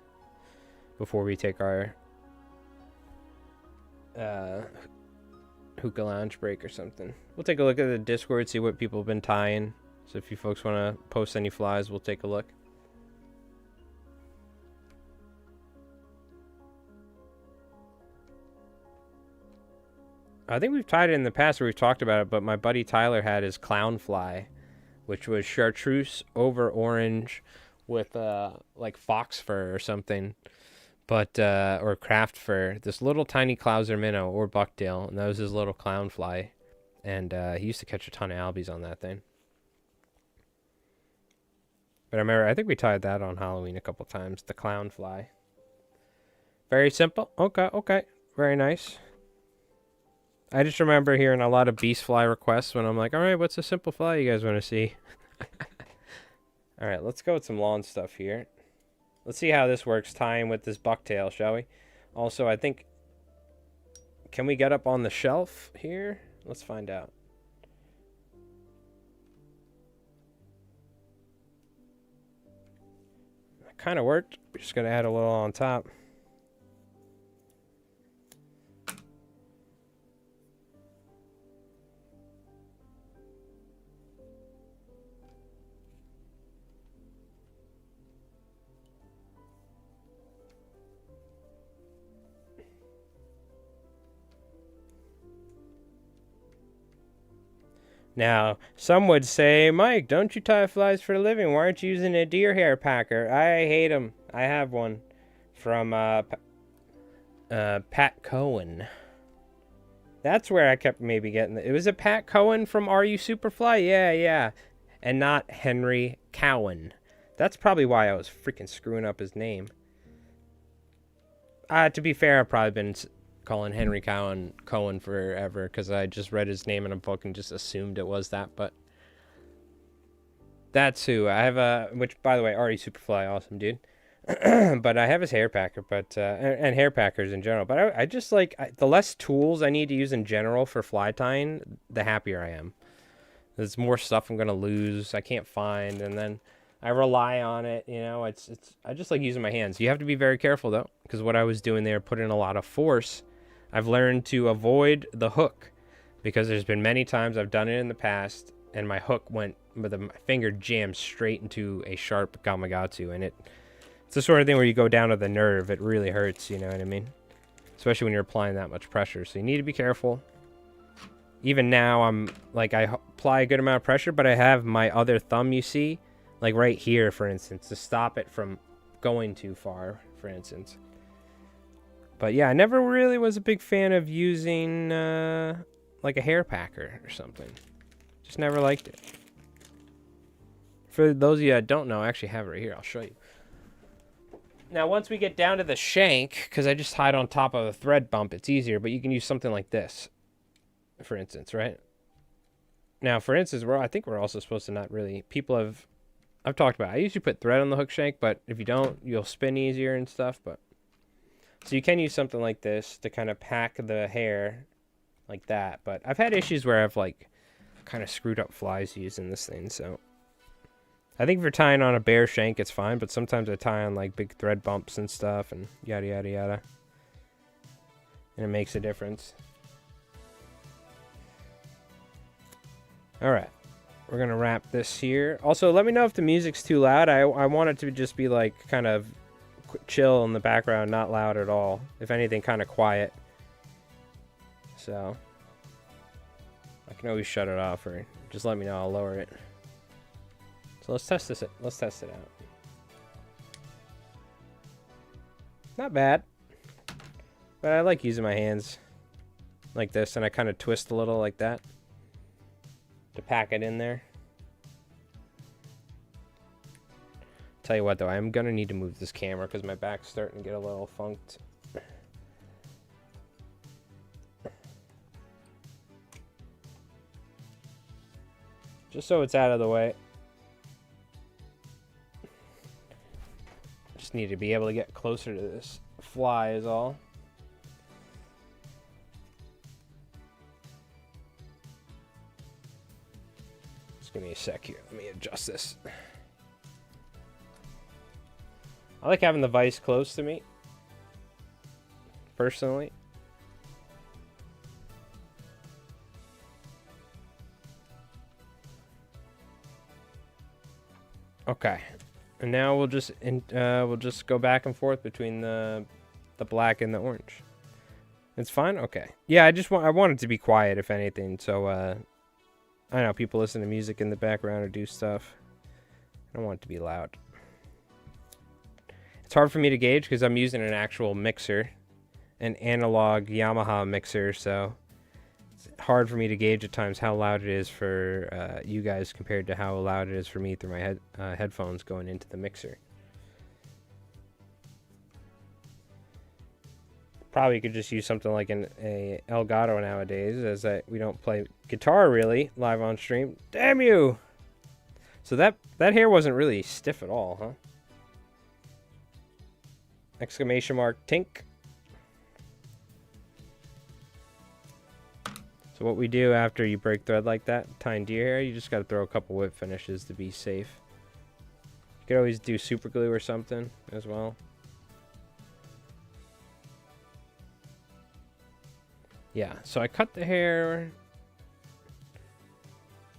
Before we take our hookah lounge break or something. We'll take a look at the Discord, see what people have been tying. So if you folks want to post any flies, we'll take a look. I think we've tied it in the past where we've talked about it, but my buddy Tyler had his clown fly, which was chartreuse over orange with like fox fur or something, but or craft fur. This little tiny Clouser minnow or bucktail, and that was his little clown fly, and he used to catch a ton of albies on that thing. But I remember, I think we tied that on Halloween a couple times, the clown fly. Very simple. Okay, okay, very nice. I just remember hearing a lot of beast fly requests when I'm like, all right, what's a simple fly you guys want to see? All right, let's go with some lawn stuff here. Let's see how this works tying with this bucktail, shall we? Also, I think, can we get up on the shelf here? Let's find out. That kind of worked. We're just going to add a little on top. Now, some would say, Mike, don't you tie flies for a living? Why aren't you using a deer hair packer? I hate them. I have one from Pat Cohen. That's where I kept maybe getting it. Was it Pat Cohen from Are You Superfly? Yeah, yeah. And not Henry Cowan. That's probably why I was freaking screwing up his name. To be fair, I've probably been calling Henry Cowan forever because I just read his name in a book and just assumed it was that, but that's who I have. Which, by the way, Ari Superfly, awesome dude. But I have his hair packer, but and hair packers in general. But I just like the less tools I need to use in general for fly tying, the happier I am. There's more stuff I'm gonna lose, I can't find, and then I rely on it. You know, I just like using my hands. You have to be very careful though, because what I was doing there, put in a lot of force. I've learned to avoid the hook because there's been many times I've done it in the past and my hook went with my finger jammed straight into a sharp Gamakatsu, and it's the sort of thing where you go down to the nerve. It really hurts, you know what I mean? Especially when you're applying that much pressure. So you need to be careful. Even now I'm like, I apply a good amount of pressure, but I have my other thumb, you see, like right here, for instance, to stop it from going too far, for instance. But yeah, I never really was a big fan of using like a hair packer or something. Just never liked it. For those of you that don't know, I actually have it right here. I'll show you. Now, once we get down to the shank, because I just tied on top of a thread bump, it's easier, but you can use something like this, for instance, right? Now, for instance, I think we're also supposed to not really... I've talked about it. I usually put thread on the hook shank, but if you don't, you'll spin easier and stuff, but... So you can use something like this to kind of pack the hair like that. But I've had issues where I've like kind of screwed up flies using this thing. So I think if you're tying on a bare shank, it's fine. But sometimes I tie on like big thread bumps and stuff and yada, yada, yada. And it makes a difference. All right. we're gonna wrap this here. Also, let me know if the music's too loud. I want it to just be like kind of chill in the background, not loud at all. If anything, kind of quiet. So I can always shut it off, or just let me know. I'll lower it. So let's test this. Let's test it out. Not bad, but I like using my hands like this, and I kind of twist a little like that to pack it in there. Tell you what though, I'm gonna need to move this camera because my back's starting to get a little funked. Just so it's out of the way. Just need to be able to get closer to this fly is all. Just give me a sec here. Let me adjust this. I like having the vise close to me, personally. Okay, and now we'll just go back and forth between the black and the orange. It's fine. Okay. Yeah, I want it to be quiet, if anything. So I don't know, people listen to music in the background or do stuff. I don't want it to be loud. It's hard for me to gauge because I'm using an actual mixer, an analog Yamaha mixer, so it's hard for me to gauge at times how loud it is for you guys compared to how loud it is for me through my headphones going into the mixer. Probably could just use something like a Elgato nowadays, as we don't play guitar really live on stream. Damn you! So that hair wasn't really stiff at all, huh? Exclamation mark tink. So what we do after you break thread like that, tying deer hair, you just got to throw a couple whip finishes to be safe. You could always do super glue or something as well. Yeah, so I cut the hair.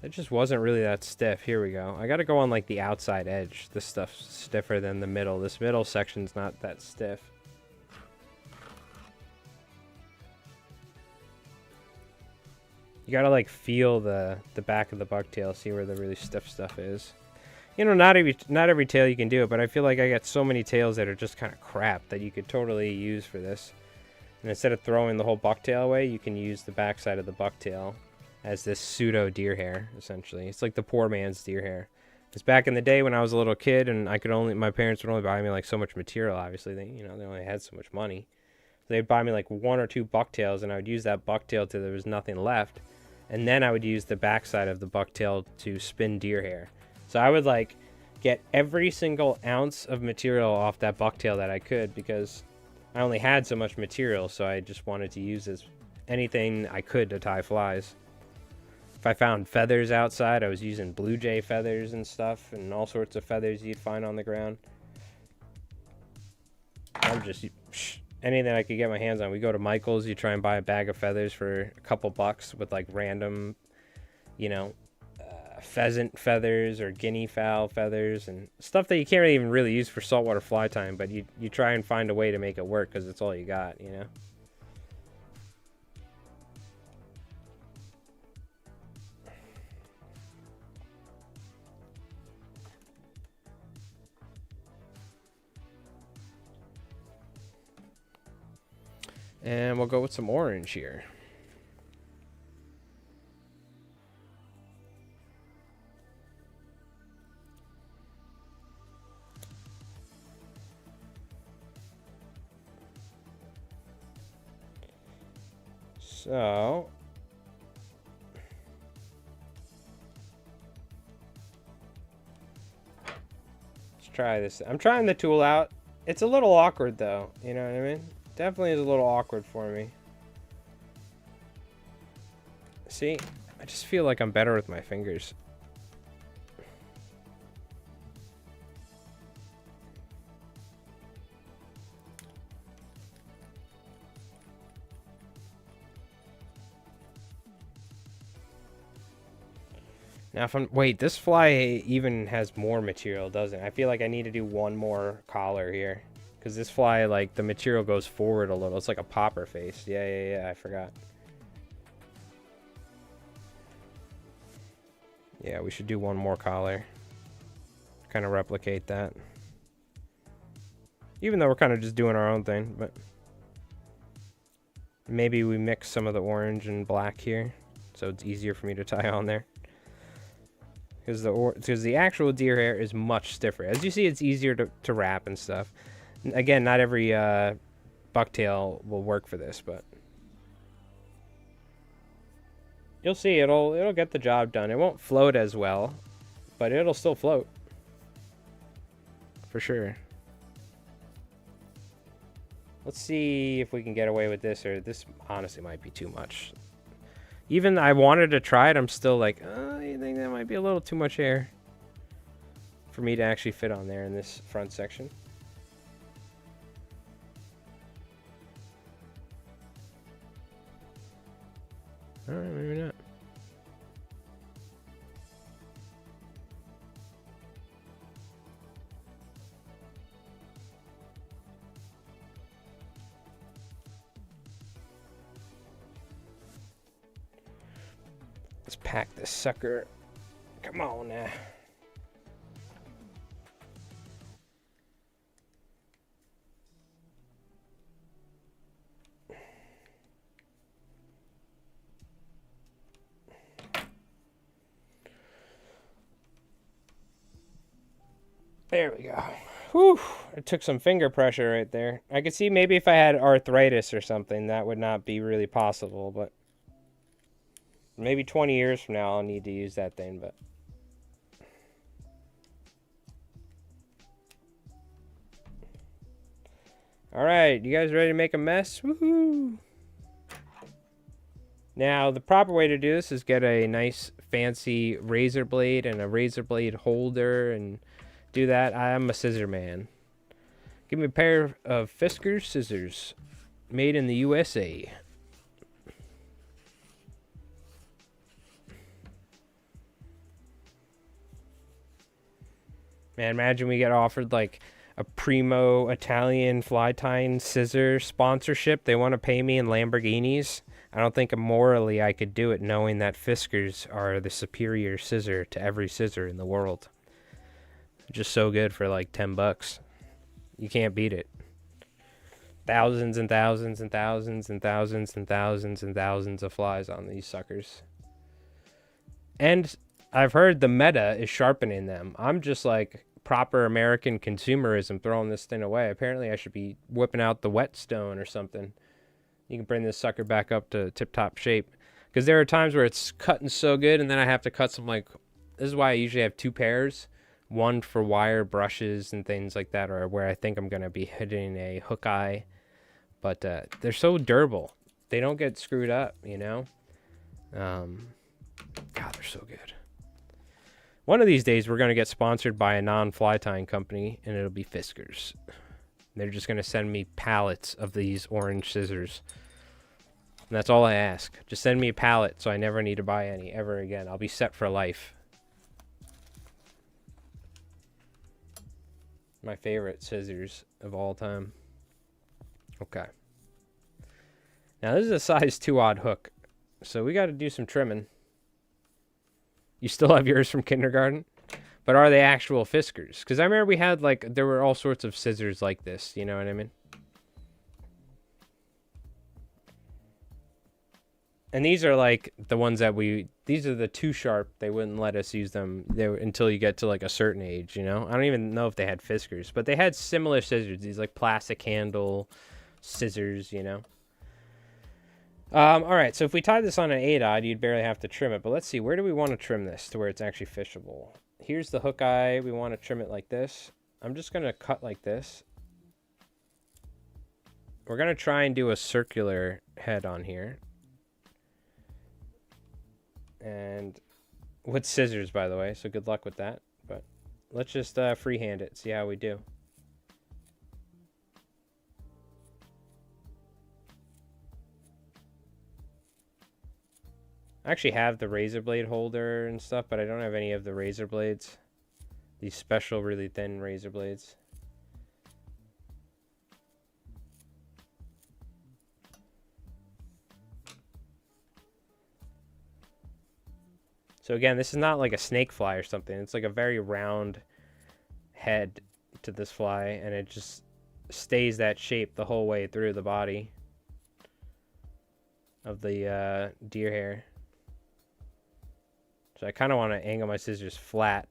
It just wasn't really that stiff. Here we go. I got to go on like the outside edge. This stuff's stiffer than the middle. This middle section's not that stiff. You got to like feel the back of the bucktail, see where the really stiff stuff is. You know, not every tail you can do it, but I feel like I got so many tails that are just kind of crap that you could totally use for this. And instead of throwing the whole bucktail away, you can use the backside of the bucktail as this pseudo deer hair, essentially. It's like the poor man's deer hair. Because back in the day when I was a little kid and my parents would only buy me like so much material, obviously, they only had so much money. So they'd buy me like 1 or 2 bucktails, and I would use that bucktail till there was nothing left. And then I would use the backside of the bucktail to spin deer hair. So I would like get every single ounce of material off that bucktail that I could, because I only had so much material, so I just wanted to use anything I could to tie flies. If I found feathers outside, I was using blue jay feathers and stuff, and all sorts of feathers you'd find on the ground. I'm just anything I could get my hands on. We go to Michael's, you try and buy a bag of feathers for a couple bucks with like random, pheasant feathers or guinea fowl feathers and stuff that you can't even really use for saltwater fly time, but you try and find a way to make it work because it's all you got, you know? And we'll go with some orange here. So let's try this. I'm trying the tool out. It's a little awkward though, you know what I mean? Definitely is a little awkward for me. See, I just feel like I'm better with my fingers. Now if I'm, wait, this fly even has more material, doesn't it? I feel like I need to do one more collar here. Because this fly, like, the material goes forward a little. It's like a popper face. Yeah, I forgot. Yeah, we should do one more collar. Kind of replicate that. Even though we're kind of just doing our own thing, but... Maybe we mix some of the orange and black here, so it's easier for me to tie on there. Because the actual deer hair is much stiffer. As you see, it's easier to wrap and stuff. Again, not every bucktail will work for this, but you'll see it'll get the job done. It won't float as well, but it'll still float for sure. Let's see if we can get away with this, or this honestly might be too much. Even I wanted to try it, I'm still like, I think that might be a little too much hair for me to actually fit on there in this front section. Alright, maybe not. Let's pack this sucker. Come on now. There we go. Whew. It took some finger pressure right there. I could see maybe if I had arthritis or something, that would not be really possible, but maybe 20 years from now I'll need to use that thing, but alright, you guys ready to make a mess? Woohoo! Now, the proper way to do this is get a nice fancy razor blade and a razor blade holder and do that. I'm a scissor man. Give me a pair of Fiskars scissors made in the USA. Man, imagine we get offered like a primo Italian fly tying scissor sponsorship. They want to pay me in Lamborghinis. I don't think morally I could do it, knowing that Fiskars are the superior scissor to every scissor in the world. Just so good for like $10. You can't beat it. Thousands and thousands and thousands and thousands and thousands and thousands of flies on these suckers. And I've heard the meta is sharpening them. I'm just like proper American consumerism throwing this thing away. Apparently I should be whipping out the whetstone or something. You can bring this sucker back up to tip-top shape. Because there are times where it's cutting so good, and then I have to cut some, like... This is why I usually have two pairs. One for wire brushes and things like that, or where I think I'm going to be hitting a hook eye. But they're so durable. They don't get screwed up, you know? God, they're so good. One of these days, we're going to get sponsored by a non-fly tying company, and it'll be Fiskars. They're just going to send me pallets of these orange scissors. And that's all I ask. Just send me a pallet so I never need to buy any ever again. I'll be set for life. My favorite scissors of all time. Okay. Now this is a size 2 odd hook. So we got to do some trimming. You still have yours from kindergarten? But are they actual Fiskars? Because I remember we had like, there were all sorts of scissors like this. You know what I mean? And these are like the ones that these are the too sharp. They wouldn't let us use them until you get to like a certain age, you know? I don't even know if they had Fiskars, but they had similar scissors. These like plastic handle scissors, you know? All right, so if we tie this on an 8-odd, you'd barely have to trim it. But let's see, where do we want to trim this to where it's actually fishable? Here's the hook eye. We want to trim it like this. I'm just going to cut like this. We're going to try and do a circular head on here. And with scissors, by the way, so good luck with that. But let's just freehand it, see how we do. I actually have the razor blade holder and stuff, but I don't have any of the razor blades. These special, really thin razor blades. So again, this is not like a snake fly or something. It's like a very round head to this fly, and it just stays that shape the whole way through the body of the deer hair. So I kind of want to angle my scissors flat.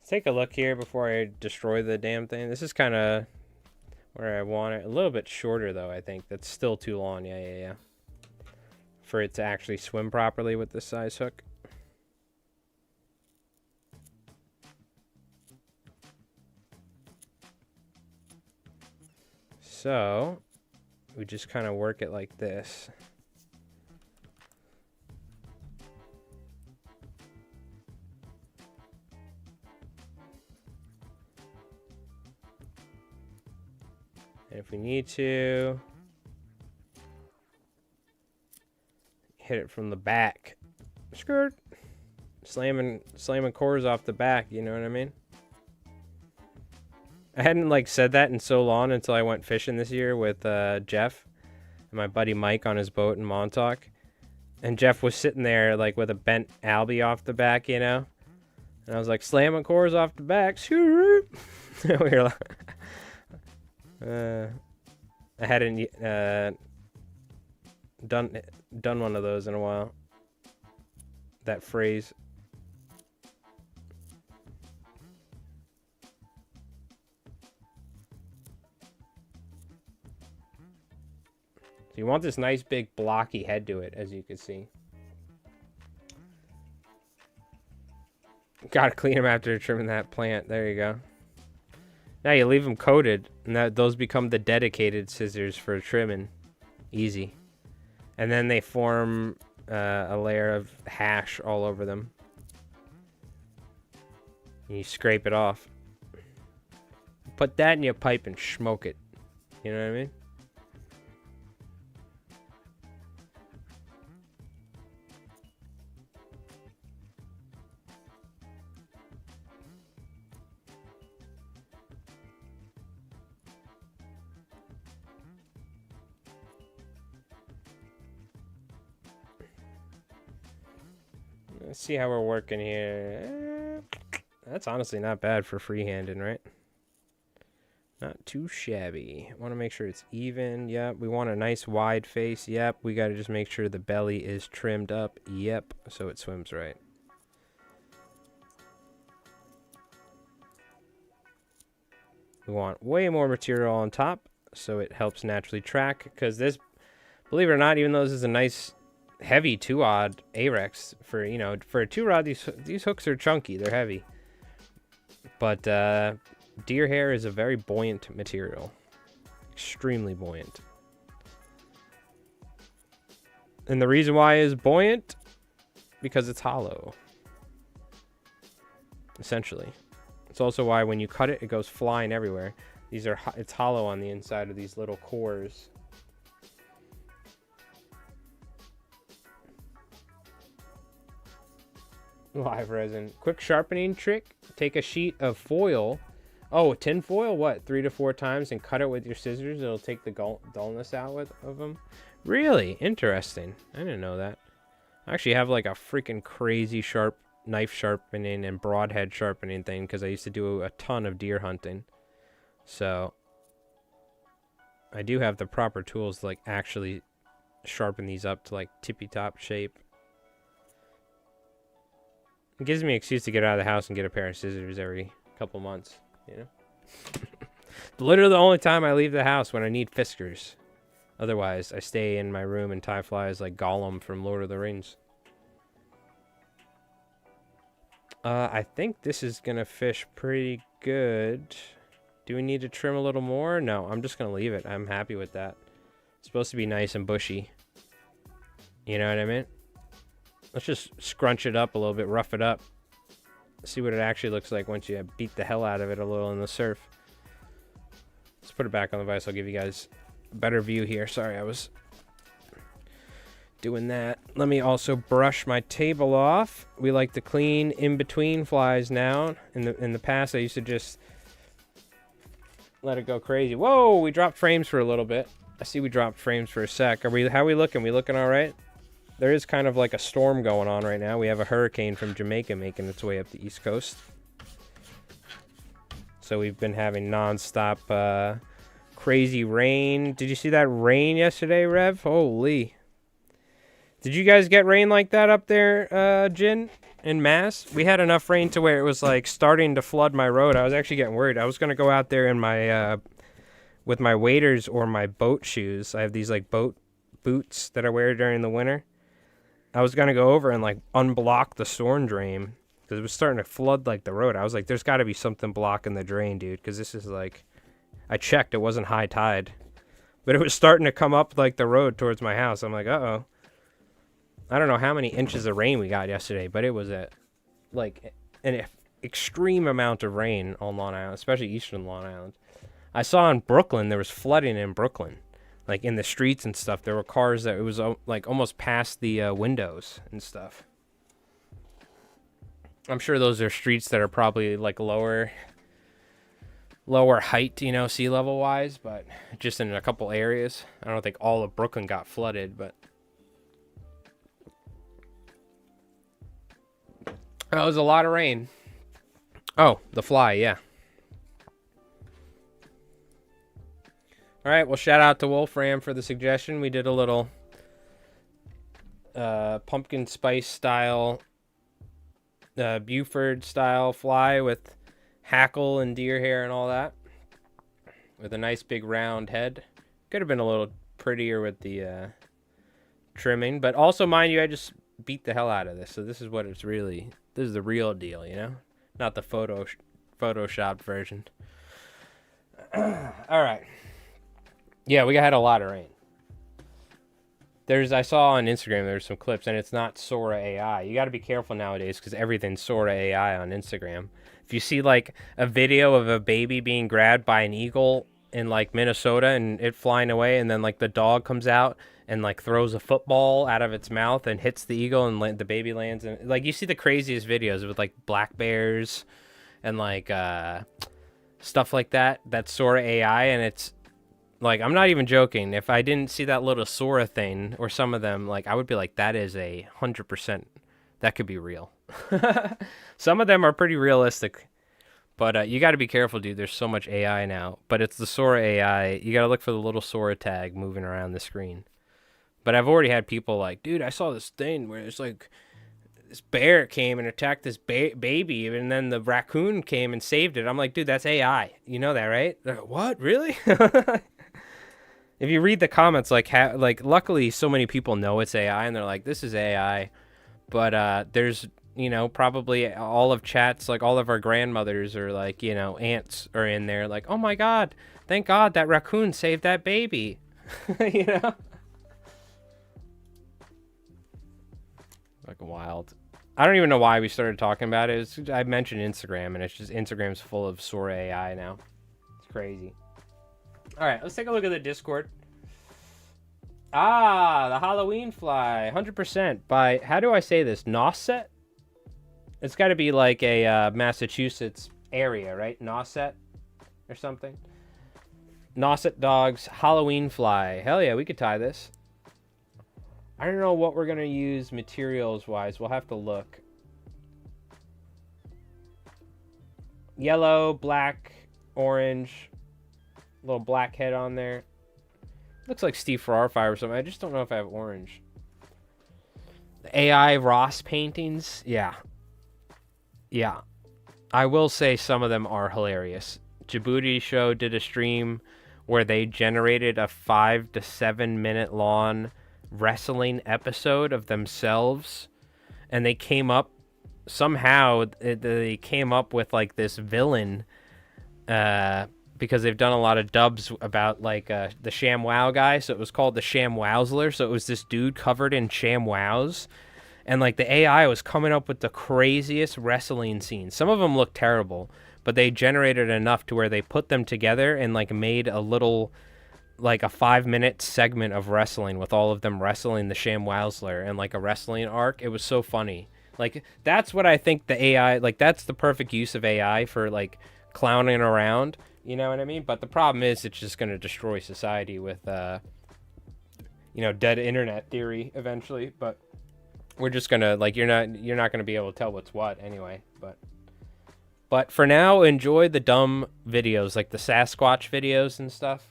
Let's take a look here before I destroy the damn thing. This is kind of where I want it. A little bit shorter, though, I think. That's still too long. Yeah. For it to actually swim properly with this size hook. So, we just kind of work it like this. And if we need to, hit it from the back. Skirt. Slamming cores off the back, you know what I mean? I hadn't like said that in so long until I went fishing this year with Jeff and my buddy Mike on his boat in Montauk. And Jeff was sitting there like with a bent albie off the back, you know? And I was like, slamming cores off the back. We were like, I hadn't done one of those in a while. That phrase. So you want this nice big blocky head to it, as you can see. Gotta clean them after trimming that plant. There you go. Now you leave them coated, and those become the dedicated scissors for trimming. Easy. And then they form a layer of hash all over them. And you scrape it off. Put that in your pipe and smoke it. You know what I mean? Let's see how we're working here. That's honestly not bad for freehanding, right? Not too shabby. Want to make sure it's even. Yep. We want a nice wide face. Yep. We got to just make sure the belly is trimmed up. Yep. So it swims right. We want way more material on top so it helps naturally track. Because this, believe it or not, even though this is a nice heavy 2-aught Ahrex, for a 2-rod, these hooks are chunky. They're heavy. But deer hair is a very buoyant material. Extremely buoyant. And the reason why is buoyant, because it's hollow. Essentially. It's also why when you cut it, it goes flying everywhere. It's hollow on the inside of these little cores. Live resin. Quick sharpening trick. Take a sheet of foil. Oh, tin foil? What? 3 to 4 times and cut it with your scissors. It'll take the dullness out of them. Really? Interesting. I didn't know that. I actually have like a freaking crazy sharp knife sharpening and broadhead sharpening thing because I used to do a ton of deer hunting. So I do have the proper tools to like actually sharpen these up to like tippy top shape. It gives me an excuse to get out of the house and get a pair of scissors every couple months, you know? Literally the only time I leave the house when I need fiskars. Otherwise, I stay in my room and tie flies like Gollum from Lord of the Rings. I think this is going to fish pretty good. Do we need to trim a little more? No, I'm just going to leave it. I'm happy with that. It's supposed to be nice and bushy. You know what I mean? Let's just scrunch it up a little bit, rough it up. See what it actually looks like once you beat the hell out of it a little in the surf. Let's put it back on the vise. I'll give you guys a better view here. Sorry, I was doing that. Let me also brush my table off. We like to clean in between flies now. In the past, I used to just let it go crazy. Whoa, we dropped frames for a little bit. I see we dropped frames for a sec. How are we looking? We looking all right? There is kind of like a storm going on right now. We have a hurricane from Jamaica making its way up the East Coast. So we've been having nonstop crazy rain. Did you see that rain yesterday, Rev? Holy. Did you guys get rain like that up there, Jin, in Mass? We had enough rain to where it was like starting to flood my road. I was actually getting worried. I was going to go out there in my with my waders or my boat shoes. I have these like boat boots that I wear during the winter. I was going to go over and like unblock the storm drain because it was starting to flood like the road. I was like, there's got to be something blocking the drain, dude, because this is like, I checked, it wasn't high tide, but it was starting to come up like the road towards my house. I'm like, uh-oh. I don't know how many inches of rain we got yesterday, but it was like an extreme amount of rain on Long Island, especially eastern Long Island. I saw in Brooklyn, there was flooding in Brooklyn. Like in the streets and stuff, there were cars that it was like almost past the windows and stuff. I'm sure those are streets that are probably like lower height, you know, sea level wise, but just in a couple areas. I don't think all of Brooklyn got flooded, but that was a lot of rain. Oh, the fly, yeah. All right, well, shout out to Wolfram for the suggestion. We did a little pumpkin spice style, Buford style fly with hackle and deer hair and all that, with a nice big round head. Could have been a little prettier with the trimming, but also, mind you, I just beat the hell out of this. So this is what it's really, this is the real deal, you know? Not the photoshopped version. All right. Yeah, we had a lot of rain. I saw on Instagram, there's some clips, and it's not Sora AI. You got to be careful nowadays because everything's Sora AI on Instagram. If you see like a video of a baby being grabbed by an eagle in like Minnesota and it flying away, and then like the dog comes out and like throws a football out of its mouth and hits the eagle and the baby lands, and like you see the craziest videos with like black bears and like stuff like that. That's Sora AI, and it's like, I'm not even joking. If I didn't see that little Sora thing or some of them, like, I would be like, that is 100%. That could be real. Some of them are pretty realistic. But you got to be careful, dude. There's so much AI now. But it's the Sora AI. You got to look for the little Sora tag moving around the screen. But I've already had people like, dude, I saw this thing where it's like, this bear came and attacked this baby, and then the raccoon came and saved it. I'm like, dude, that's AI. You know that, right? They're like, what? Really? If you read the comments, like luckily so many people know it's AI, and they're like, this is AI. But there's, you know, probably all of chats, like all of our grandmothers or like, you know, aunts are in there like, oh my God, thank God that raccoon saved that baby. You know? Like wild. I don't even know why we started talking about it. I mentioned Instagram, and it's just Instagram's full of Sora AI now. It's crazy. All right, let's take a look at the Discord. Ah, the Halloween fly, 100% by, how do I say this? Nauset? It's got to be like a Massachusetts area, right? Nauset or something. Nauset Dogs Halloween fly. Hell yeah, we could tie this. I don't know what we're going to use materials-wise. We'll have to look. Yellow, black, orange. Little black head on there. Looks like Steve Farrar or something. I just don't know if I have orange. The AI Ross paintings. Yeah. Yeah. I will say some of them are hilarious. Djibouti Show did a stream where they generated a 5 to 7 minute long wrestling episode of themselves, and they came up somehow they came up with like this villain because they've done a lot of dubs about like the ShamWow guy. So it was called the ShamWowsler. So it was this dude covered in ShamWows. And like the AI was coming up with the craziest wrestling scenes. Some of them looked terrible, but they generated enough to where they put them together and like made a little, like a 5-minute segment of wrestling with all of them wrestling the ShamWowsler and like a wrestling arc. It was so funny. Like that's what I think the AI, like that's the perfect use of AI for like clowning around. You know what I mean? But the problem is it's just going to destroy society with, dead internet theory eventually. But we're just gonna like you're not gonna be able to tell what's what anyway. But for now, enjoy the dumb videos like the Sasquatch videos and stuff.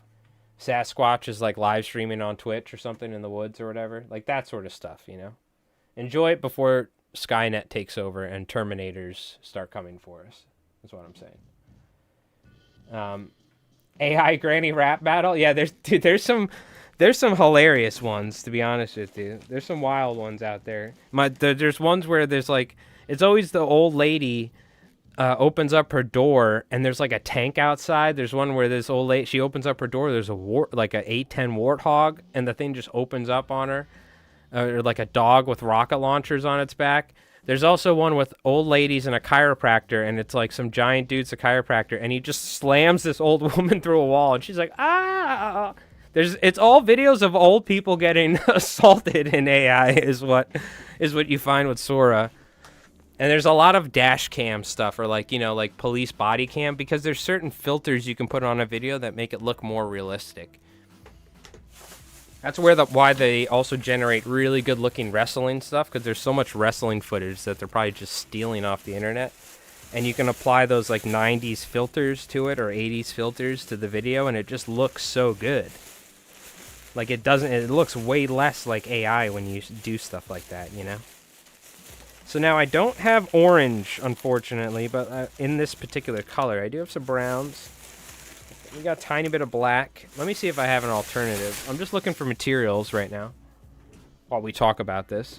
Sasquatch is like live streaming on Twitch or something in the woods or whatever, like that sort of stuff. Enjoy it before Skynet takes over and Terminators start coming for us. That's what I'm saying. AI granny rap battle. Yeah, there's some hilarious ones, to be honest with you. There's some wild ones out there. There's ones where there's like, it's always the old lady opens up her door and there's like a tank outside. There's one where this old lady, she opens up her door. There's like a 810 warthog and the thing just opens up on her. Or like a dog with rocket launchers on its back. There's also one with old ladies and a chiropractor, and it's like some giant dude's a chiropractor, and he just slams this old woman through a wall, and she's like, ah. It's all videos of old people getting assaulted in AI is what you find with Sora. And there's a lot of dash cam stuff or like police body cam because there's certain filters you can put on a video that make it look more realistic. That's why they also generate really good looking wrestling stuff because there's so much wrestling footage that they're probably just stealing off the internet. And you can apply those like 90s filters to it or 80s filters to the video and it just looks so good. Like it looks way less like AI when you do stuff like that, So now I don't have orange, unfortunately, but in this particular color, I do have some browns. We got a tiny bit of black. Let me see if I have an alternative. I'm just looking for materials right now while we talk about this.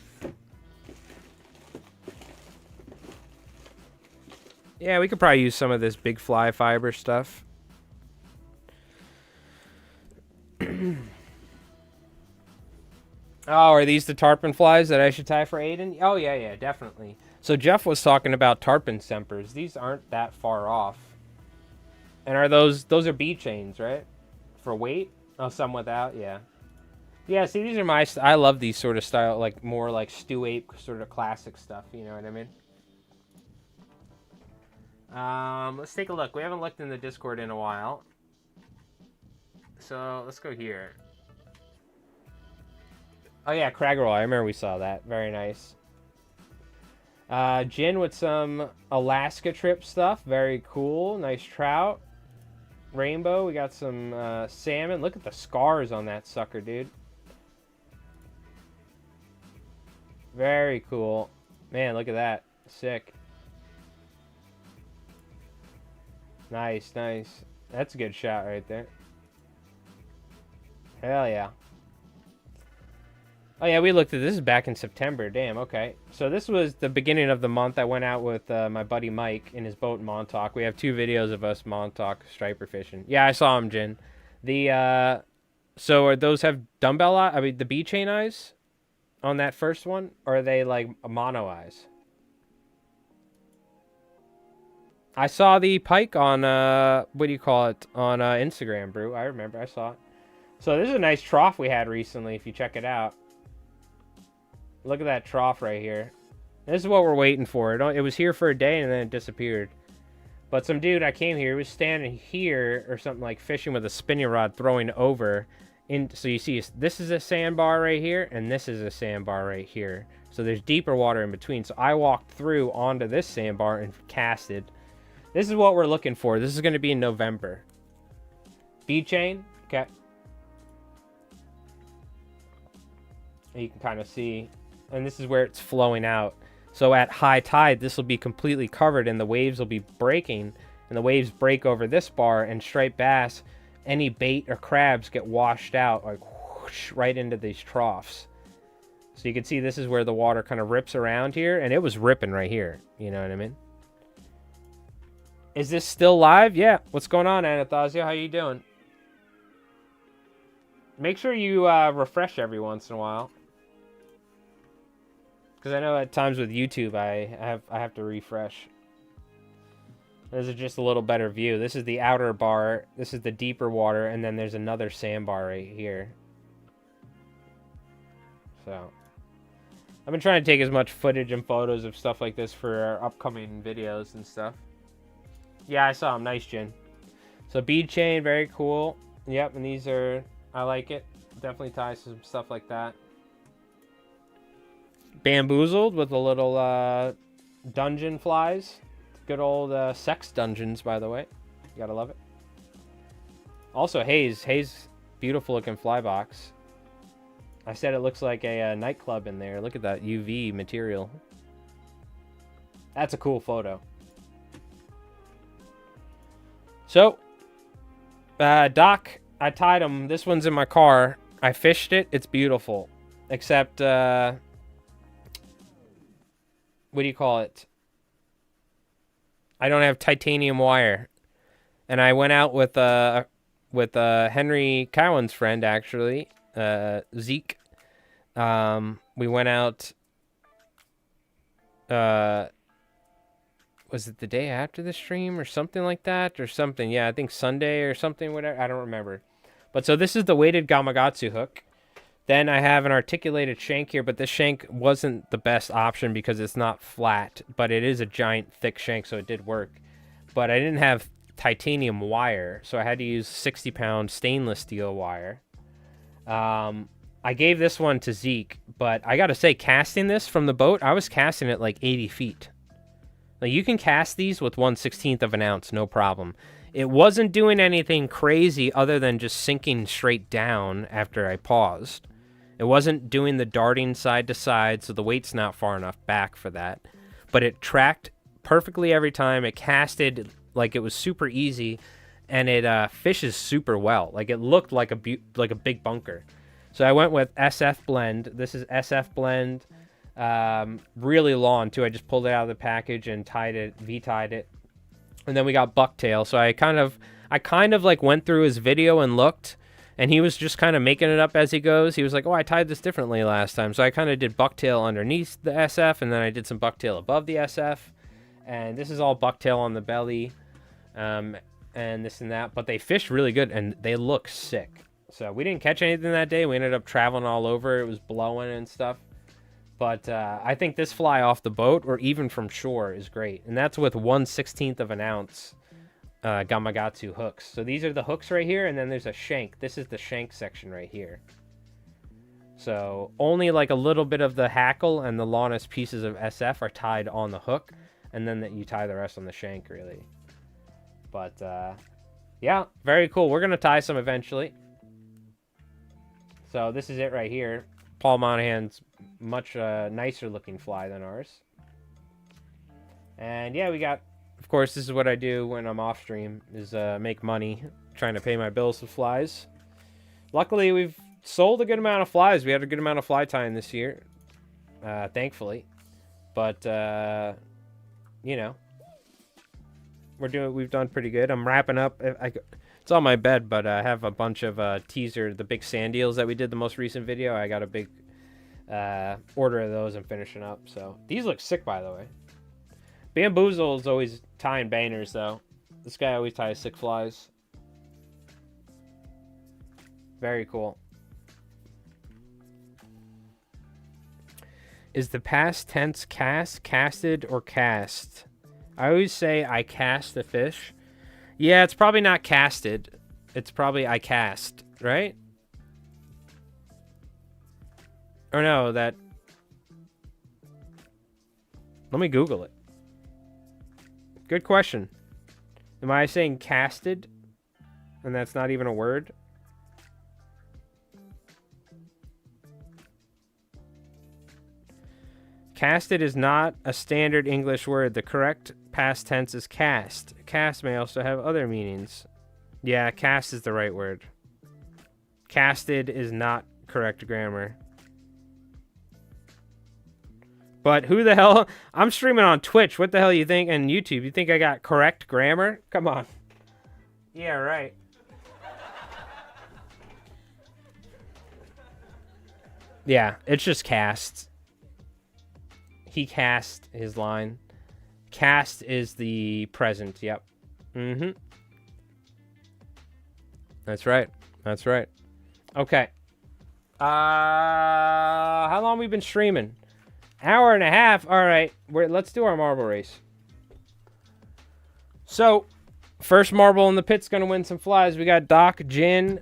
Yeah, we could probably use some of this big fly fiber stuff. Oh, are these the tarpon flies that I should tie for Aiden? Oh, yeah, definitely. So Jeff was talking about tarpon sempers. These aren't that far off. And are those are bee chains, right? For weight? Oh, some without, yeah. Yeah, see, these are I love these sort of style, like more like Stu Ape sort of classic stuff, you know what I mean? Let's take a look. We haven't looked in the Discord in a while. So let's go here. Oh yeah, Craggerroll. I remember we saw that. Very nice. Gin with some Alaska trip stuff. Very cool. Nice trout. Rainbow. We got some salmon. Look at the scars on that sucker, dude. Very cool. Man, look at that. Sick. Nice. That's a good shot right there. Hell yeah. Oh yeah, we looked at this back in September. Damn, okay. So this was the beginning of the month. I went out with my buddy Mike in his boat in Montauk. We have 2 videos of us Montauk striper fishing. Yeah, I saw him, Jin. So are those have dumbbell eye? I mean, the bee chain eyes on that first one, or are they like mono eyes? I saw the pike on what do you call it on Instagram, Brew. I remember, I saw it. So this is a nice trough we had recently. If you check it out. Look at that trough right here. This is what we're waiting for. It was here for a day and then it disappeared. But some dude, I came here, he was standing here or something like fishing with a spinning rod throwing over. So you see, this is a sandbar right here and this is a sandbar right here. So there's deeper water in between. So I walked through onto this sandbar and casted. This is what we're looking for. This is going to be in November. Bee chain. Okay. You can kind of see. And this is where it's flowing out. So at high tide, this will be completely covered and the waves will be breaking. And the waves break over this bar and striped bass, any bait or crabs get washed out like whoosh, right into these troughs. So you can see this is where the water kind of rips around here. And it was ripping right here. You know what I mean? Is this still live? Yeah. What's going on, Anastasia? How you doing? Make sure you refresh every once in a while. Because I know at times with YouTube I have to refresh. This is just a little better view. This is the outer bar. This is the deeper water, and then there's another sandbar right here. So I've been trying to take as much footage and photos of stuff like this for our upcoming videos and stuff. Yeah, I saw him. Nice, Jin. So bead chain, very cool. Yep, and these are, I like it. Definitely ties some stuff like that. Bamboozled with a little dungeon flies. Good old sex dungeons, by the way. You gotta love it. Also, Haze, beautiful looking fly box. I said it looks like a nightclub in there. Look at that UV material. That's a cool photo. So, Doc, I tied him. This one's in my car. I fished it. It's beautiful. Except, what do you call it? I don't have titanium wire. And I went out with Henry Cowan's friend, actually, Zeke. We went out, was it the day after the stream or something like that or something? Yeah, I think Sunday or something, whatever. I don't remember. But so this is the weighted Gamakatsu hook. Then I have an articulated shank here, but this shank wasn't the best option because it's not flat, but it is a giant thick shank, so it did work. But I didn't have titanium wire, so I had to use 60-pound stainless steel wire. I gave this one to Zeke, but I gotta say, casting this from the boat, I was casting it like 80 feet. Like, you can cast these with 1/16 of an ounce, no problem. It wasn't doing anything crazy other than just sinking straight down after I paused. It wasn't doing the darting side to side, so the weight's not far enough back for that. But it tracked perfectly every time. It casted like it was super easy, and it fishes super well. Like, it looked like a big bunker. So I went with SF Blend. This is SF Blend. Really long, too. I just pulled it out of the package and V-tied it. And then we got bucktail. So I kind of like went through his video and looked, and he was just kind of making it up as he goes. He was like, oh, I tied this differently last time. So I kind of did bucktail underneath the SF, and then I did some bucktail above the SF. And this is all bucktail on the belly, and this and that. But they fish really good, and they look sick. So we didn't catch anything that day. We ended up traveling all over. It was blowing and stuff. But I think this fly off the boat or even from shore is great. And that's with 1/16 of an ounce Gamakatsu hooks. So these are the hooks right here, and then there's a shank. This is the shank section right here. So only like a little bit of the hackle and the longest pieces of SF are tied on the hook, and then you tie the rest on the shank, really. But yeah, very cool. We're going to tie some eventually. So this is it right here. Paul Monahan's much nicer looking fly than ours. And yeah, we got, of course, this is what I do when I'm off stream, is make money trying to pay my bills with flies. Luckily, we've sold a good amount of flies. We had a good amount of fly tying this year, thankfully. But you know, we've done pretty good. I'm wrapping up. It's on my bed, but I have a bunch of the big sand eels that we did the most recent video. I got a big order of those I'm finishing up. So these look sick, by the way. Bamboozle is always tying bangers, though. This guy always ties sick flies. Very cool. Is the past tense casted, or cast? I always say I cast the fish. Yeah, it's probably not casted. It's probably I cast, right? Or no, that... Let me Google it. Good question. Am I saying casted? And that's not even a word? Casted is not a standard English word. The correct past tense is cast. Cast may also have other meanings. Yeah, cast is the right word. Casted is not correct grammar. But who the hell? I'm streaming on Twitch. What the hell you think? And YouTube. You think I got correct grammar? Come on. Yeah, right. Yeah, it's just cast. He cast his line. Cast is the present. Yep. Mm-hmm. That's right. That's right. Okay. How long we been streaming? Hour and a half. All right. Let's do our marble race. So, first marble in the pit's gonna win some flies. We got Doc, Jin,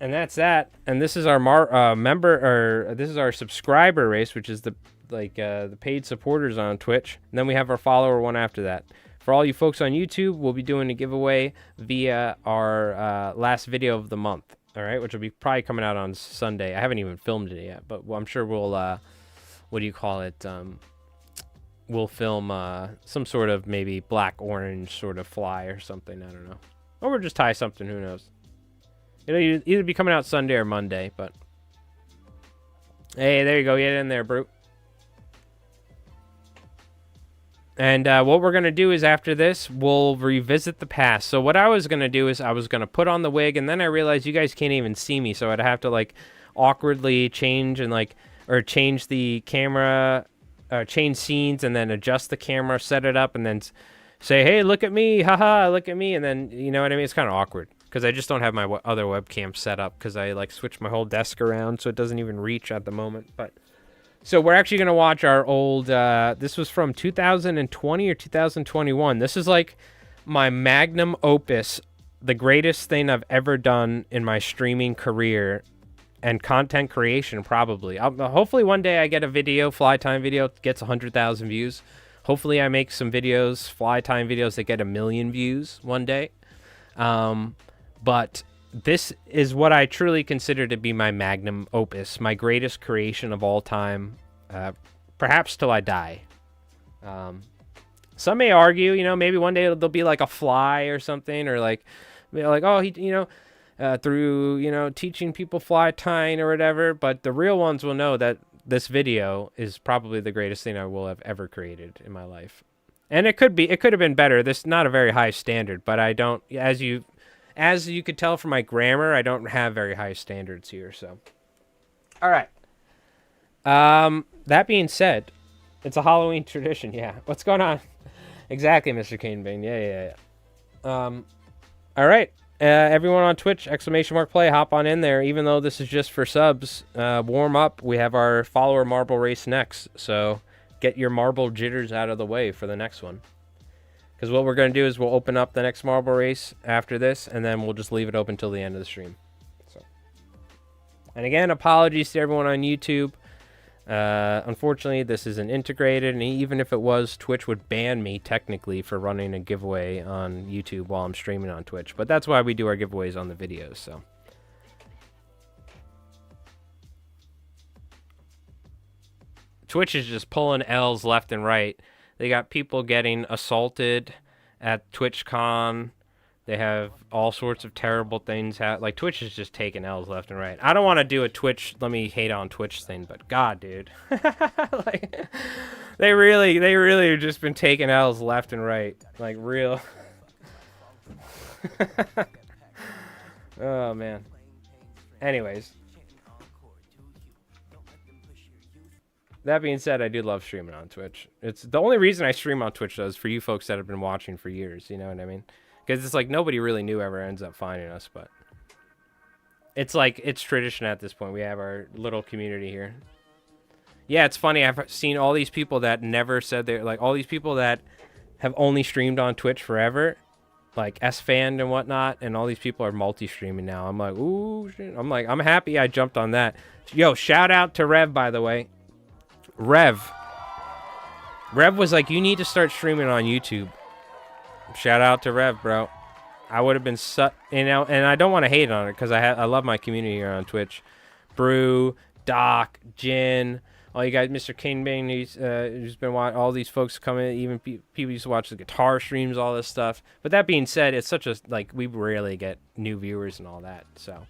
and that's that. And this is our this is our subscriber race, which is the paid supporters on Twitch. And then we have our follower one after that. For all you folks on YouTube, we'll be doing a giveaway via our last video of the month. All right, which will be probably coming out on Sunday. I haven't even filmed it yet, but I'm sure we'll what do you call it? We'll film some sort of maybe black-orange sort of fly or something. I don't know. Or we'll just tie something. Who knows? It'll either be coming out Sunday or Monday, but... Hey, there you go. Get in there, Brute. And what we're going to do is after this, we'll revisit the past. So what I was going to do is I was going to put on the wig, and then I realized you guys can't even see me, so I'd have to, like, awkwardly change and, like, or change the camera, change scenes, and then adjust the camera, set it up, and then say, hey, look at me, haha, look at me, and then, you know what I mean? It's kind of awkward, because I just don't have my other webcam set up, because I, like, switched my whole desk around, so it doesn't even reach at the moment, but... So we're actually going to watch our old, this was from 2020 or 2021. This is like my magnum opus, the greatest thing I've ever done in my streaming career and content creation, probably. Hopefully one day I get a video, fly time video, gets 100,000 views. Hopefully I make some videos, fly time videos that get 1 million views one day. But... this is what I truly consider to be my magnum opus, my greatest creation of all time, perhaps till I die. Some may argue, you know, maybe one day there'll be like a fly or something, or like oh, he, you know, through, you know, teaching people fly tying or whatever. But the real ones will know that this video is probably the greatest thing I will have ever created in my life. And it could have been better. This is not a very high standard, but I don't, as you could tell from my grammar, I don't have very high standards here, so. All right. That being said, it's a Halloween tradition, yeah. What's going on? Exactly, Mr. Canebane. Yeah. All right. Everyone on Twitch, !play, hop on in there. Even though this is just for subs, warm up. We have our follower marble race next, so get your marble jitters out of the way for the next one. Because what we're going to do is we'll open up the next marble race after this, and then we'll just leave it open till the end of the stream. So, and again, apologies to everyone on YouTube. Unfortunately, this isn't integrated, and even if it was, Twitch would ban me technically for running a giveaway on YouTube while I'm streaming on Twitch. But that's why we do our giveaways on the videos, so. Twitch is just pulling L's left and right. They got people getting assaulted at TwitchCon. They have all sorts of terrible things. Like, Twitch is just taking L's left and right. I don't want to do a Twitch, let me hate on Twitch thing, but God, dude. Like, they really have just been taking L's left and right. Like, real. Oh, man. Anyways. That being said, I do love streaming on Twitch. It's the only reason I stream on Twitch, though, is for you folks that have been watching for years. You know what I mean? Because it's like nobody really knew ever ends up finding us, but it's like it's tradition at this point. We have our little community here. Yeah, it's funny. I've seen all these people that never said they're like all these people that have only streamed on Twitch forever, like S-Fan and whatnot, and all these people are multi-streaming now. I'm like, ooh, shit. I'm like, I'm happy I jumped on that. Yo, shout out to Rev, by the way. Rev was like, you need to start streaming on YouTube. Shout out to Rev, bro. I would have been you know, and I don't want to hate on it because I love my community here on Twitch. Brew, Doc, Jin, all you guys, Mr. Kingbane, who's been watching, all these folks come in, even people used to watch the guitar streams, all this stuff. But that being said, it's such a, like, we rarely get new viewers and all that. So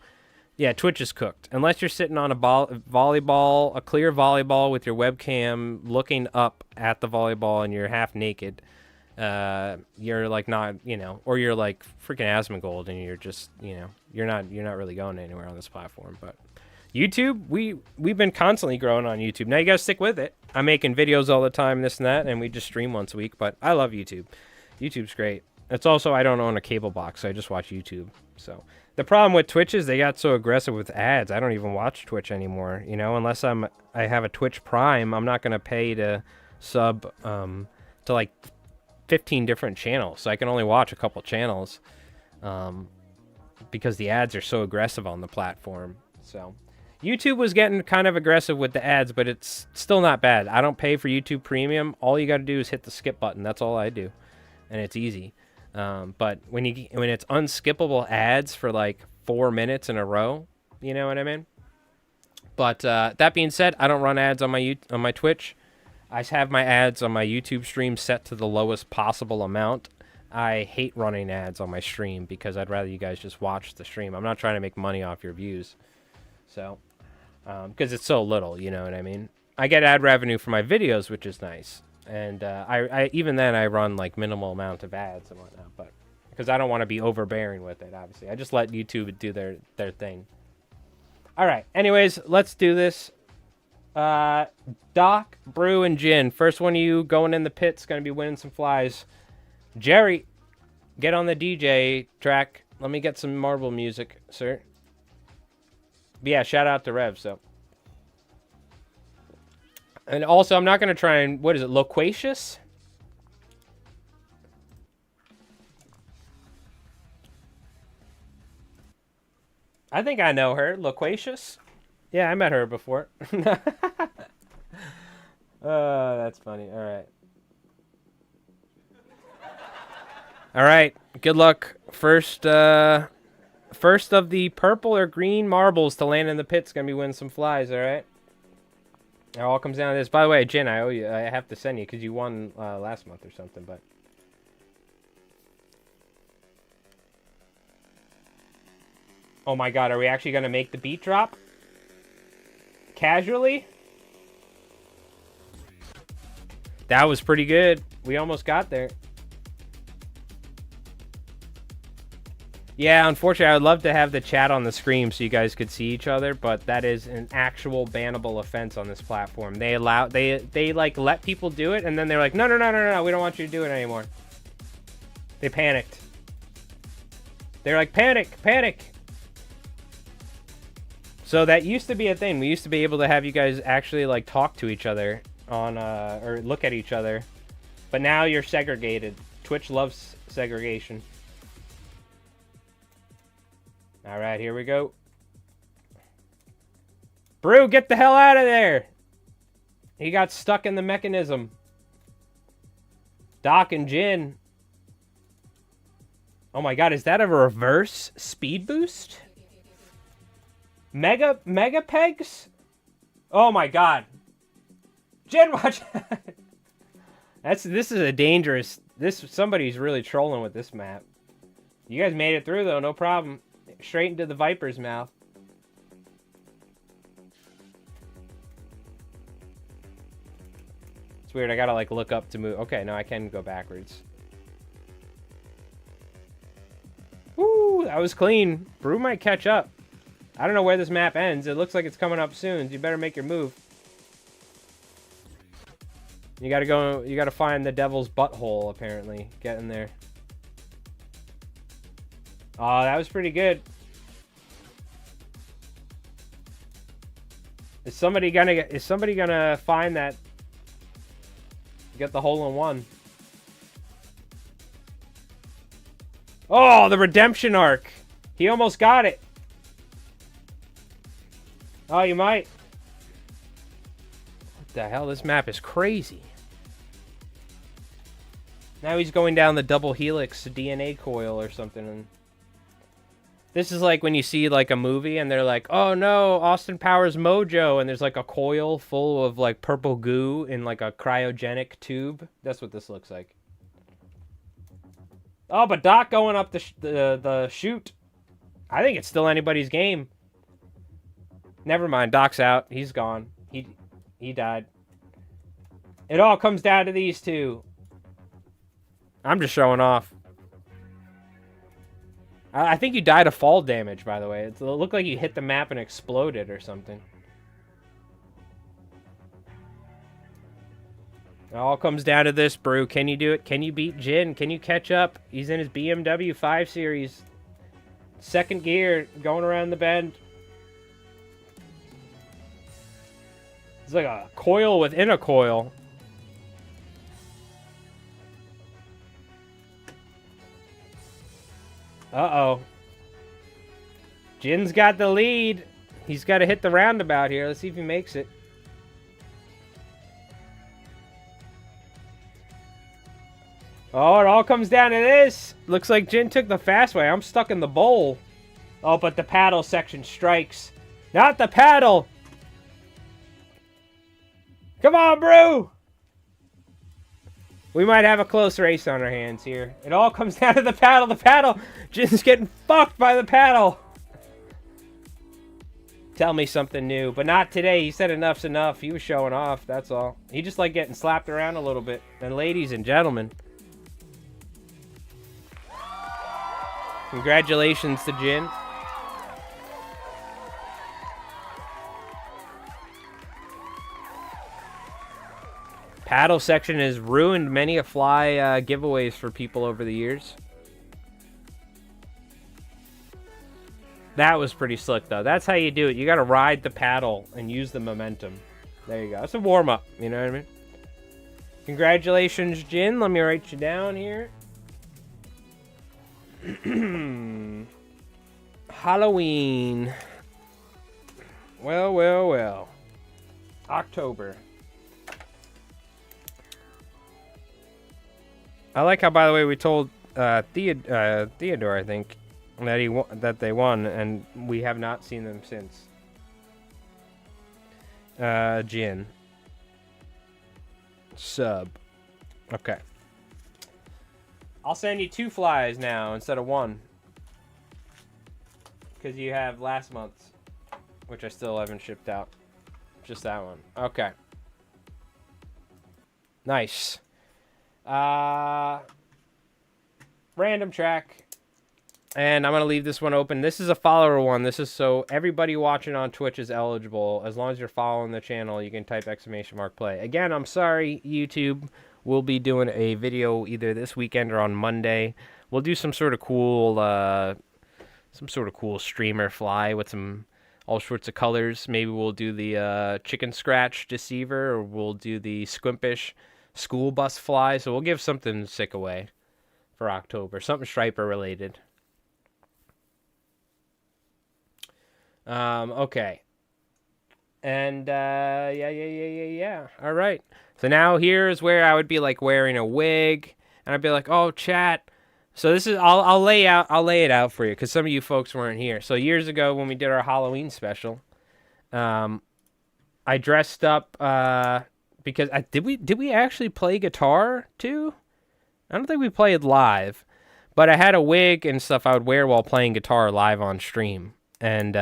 Yeah, Twitch is cooked. Unless you're sitting on a volleyball, a clear volleyball with your webcam looking up at the volleyball and you're half naked, you're like not, or you're like freaking Asmongold and you're just, you're not really going anywhere on this platform. But YouTube, we've been constantly growing on YouTube. Now you gotta stick with it. I'm making videos all the time, this and that, and we just stream once a week. But I love YouTube. YouTube's great. It's also, I don't own a cable box, so I just watch YouTube. So the problem with Twitch is they got so aggressive with ads. I don't even watch Twitch anymore, unless I have a Twitch Prime. I'm not gonna pay to sub to like 15 different channels, so I can only watch a couple channels because the ads are so aggressive on the platform. So YouTube was getting kind of aggressive with the ads, but it's still not bad. I don't pay for YouTube Premium. All you got to do is hit the skip button. That's all I do, and it's easy. But when it's unskippable ads for like 4 minutes in a row, you know what I mean? But that being said, I don't run ads on my Twitch. I have my ads on my YouTube stream set to the lowest possible amount. I hate running ads on my stream because I'd rather you guys just watch the stream. I'm not trying to make money off your views. So, because it's so little, you know what I mean? I get ad revenue for my videos, which is nice. And I even then I run like minimal amount of ads and whatnot, but because I don't want to be overbearing with it, obviously. I just let YouTube do their thing. All right. Anyways, let's do this. Doc, Brew, and Jin. First one of you going in the pit's going to be winning some flies. Jerry, get on the DJ track. Let me get some marble music, sir. But yeah, shout out to Rev, so. And also, I'm not going to try and, what is it, loquacious? I think I know her. Loquacious? Yeah, I met her before. That's funny. All right. All right. Good luck. First of the purple or green marbles to land in the pit's going to be winning some flies, all right? It all comes down to this. By the way, Jin, I owe you. I have to send you because you won last month or something, but... Oh my god, are we actually going to make the beat drop? Casually? That was pretty good. We almost got there. Yeah, unfortunately, I would love to have the chat on the screen so you guys could see each other, but that is an actual bannable offense on this platform. They like let people do it, and then they're like, no, we don't want you to do it anymore. They panicked. They're like, panic. So that used to be a thing. We used to be able to have you guys actually like talk to each other on or look at each other, but now you're segregated. Twitch loves segregation. All right, here we go. Brew, get the hell out of there. He got stuck in the mechanism. Doc and Jin. Oh my god, is that a reverse speed boost? Mega pegs? Oh my god. Jin, watch. This is a dangerous. Somebody's really trolling with this map. You guys made it through though, no problem. Straight into the Viper's mouth. It's weird, I gotta like look up to move. Okay, no, I can go backwards. Woo, that was clean. Brew might catch up. I don't know where this map ends. It looks like it's coming up soon. You better make your move. You gotta find the devil's butthole, apparently. Get in there. Oh, that was pretty good. Is somebody gonna find that? Get the hole in one. Oh, the redemption arc. He almost got it. Oh, you might. What the hell? This map is crazy. Now he's going down the double helix DNA coil or something. And this is like when you see like a movie and they're like, oh no, Austin Powers Mojo, and there's like a coil full of like purple goo in like a cryogenic tube. That's what this looks like. Oh, but Doc going up the chute. I think it's still anybody's game. Never mind. Doc's out. He's gone. He died. It all comes down to these two. I'm just showing off. I think you died of fall damage, by the way. It looked like you hit the map and exploded or something. It all comes down to this, Brew. Can you do it? Can you beat Jin? Can you catch up? He's in his BMW 5 Series. Second gear, going around the bend. It's like a coil within a coil. Uh-oh. Jin's got the lead. He's got to hit the roundabout here. Let's see if he makes it. Oh, it all comes down to this. Looks like Jin took the fast way. I'm stuck in the bowl. Oh, but the paddle section strikes. Not the paddle. Come on, Brew. We might have a close race on our hands here. It all comes down to the paddle. The paddle. Jin's getting fucked by the paddle. Tell me something new. But not today. He said enough's enough. He was showing off. That's all. He just liked getting slapped around a little bit. And ladies and gentlemen, congratulations to Jin. Paddle section has ruined many a fly giveaways for people over the years. That was pretty slick, though. That's how you do it. You got to ride the paddle and use the momentum. There you go. It's a warm-up. You know what I mean? Congratulations, Jin. Let me write you down here. Halloween. Well, well, well. October. I like how, by the way, we told Theodore, I think, that they won, and we have not seen them since. Jin. Sub. Okay. I'll send you 2 flies now instead of 1. Because you have last month's, which I still haven't shipped out. Just that one. Okay. Nice. Random track. And I'm going to leave this one open. This is a follower one. This is so everybody watching on Twitch is eligible. As long as you're following the channel, you can type !play. Again, I'm sorry, YouTube. We'll be doing a video either this weekend or on Monday. We'll do some sort of cool streamer fly with all sorts of colors. Maybe we'll do the chicken scratch deceiver, or we'll do the squimpish school bus fly. So we'll give something sick away for October, something Striper related. Okay. And yeah. All right. So now here's where I would be like wearing a wig, and I'd be like, "Oh, chat." So this is I'll lay it out for you because some of you folks weren't here. So years ago when we did our Halloween special, I dressed up because did we actually play guitar too? I don't think we played live, but I had a wig and stuff I would wear while playing guitar live on stream. And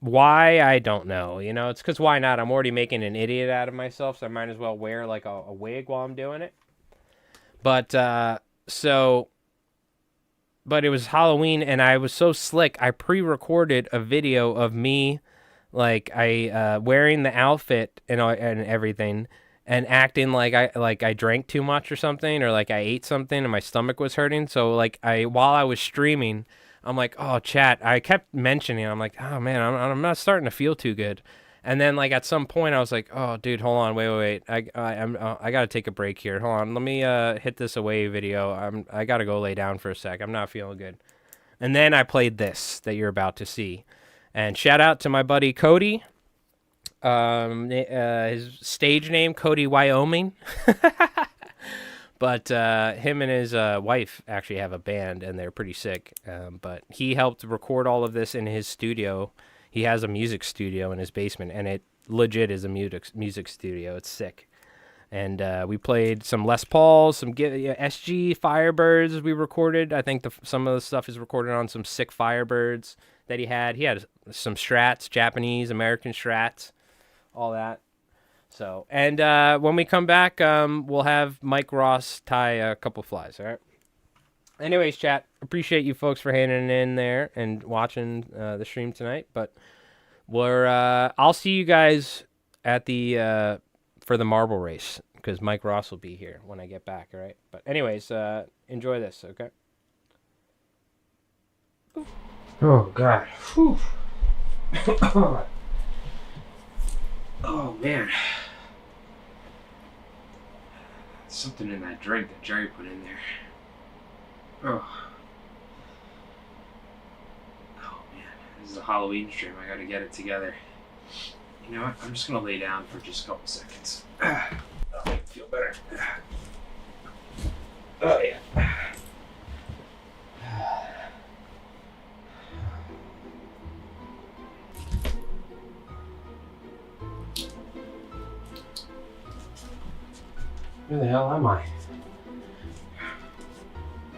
why, I don't know. You know, it's because why not? I'm already making an idiot out of myself, so I might as well wear like a wig while I'm doing it. But but it was Halloween, and I was so slick. I pre-recorded a video of me, like wearing the outfit and everything, and acting like I drank too much or something, or like I ate something and my stomach was hurting. So like while I was streaming, I'm like, oh, chat. I kept mentioning, I'm like, oh man, I'm not starting to feel too good. And then like at some point I was like, oh dude, hold on, wait. I gotta take a break here. Hold on, let me hit this away video. I gotta go lay down for a sec. I'm not feeling good. And then I played this that you're about to see. And shout out to my buddy Cody. His stage name Cody Wyoming. But him and his wife actually have a band, and they're pretty sick. But he helped record all of this in his studio. He has a music studio in his basement, and it legit is a music studio. It's sick. And we played some Les Pauls, some SG Firebirds we recorded. I think some of the stuff is recorded on some sick Firebirds that he had. He had some Strats, Japanese, American Strats, all that. So, and when we come back, we'll have Mike Ross tie a couple flies, all right? Anyways, chat, appreciate you folks for hanging in there and watching the stream tonight. But I'll see you guys at the for the marble race, because Mike Ross will be here when I get back, all right? But anyways, enjoy this, okay? Oh, God. Whew. Oh, man. Something in that drink that Jerry put in there. Oh. Oh, man. This is a Halloween stream. I gotta get it together. You know what? I'm just gonna lay down for just a couple seconds. That'll make me feel better. Oh, yeah. Where the hell am I?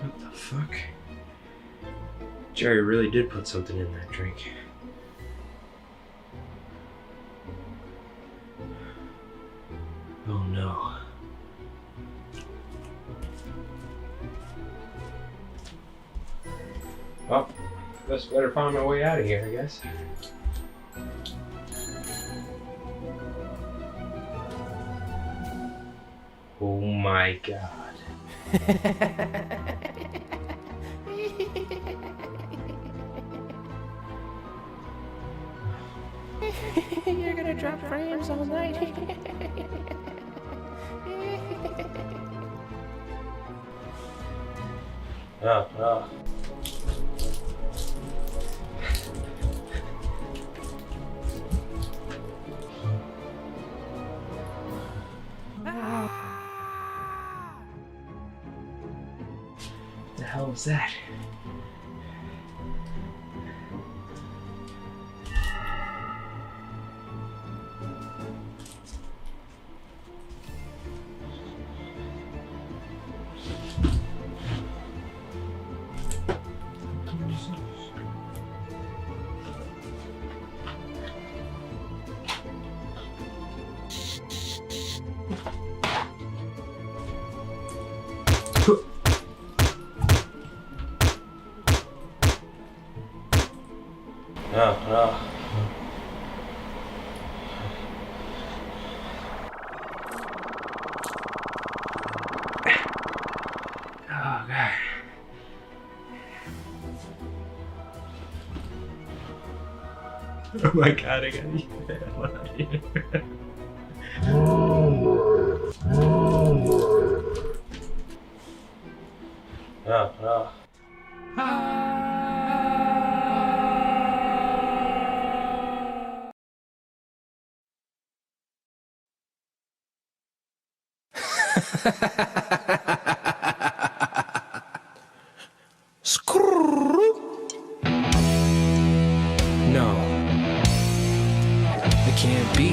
What the fuck? Jerry really did put something in that drink. Oh no. Well, just better find my way out of here, I guess. Oh my God. You're gonna drop frames all night. Oh. What the hell was that? Oh. Oh, God. Oh my God, I gotta get the hell out of here. Oh. No. It can't be.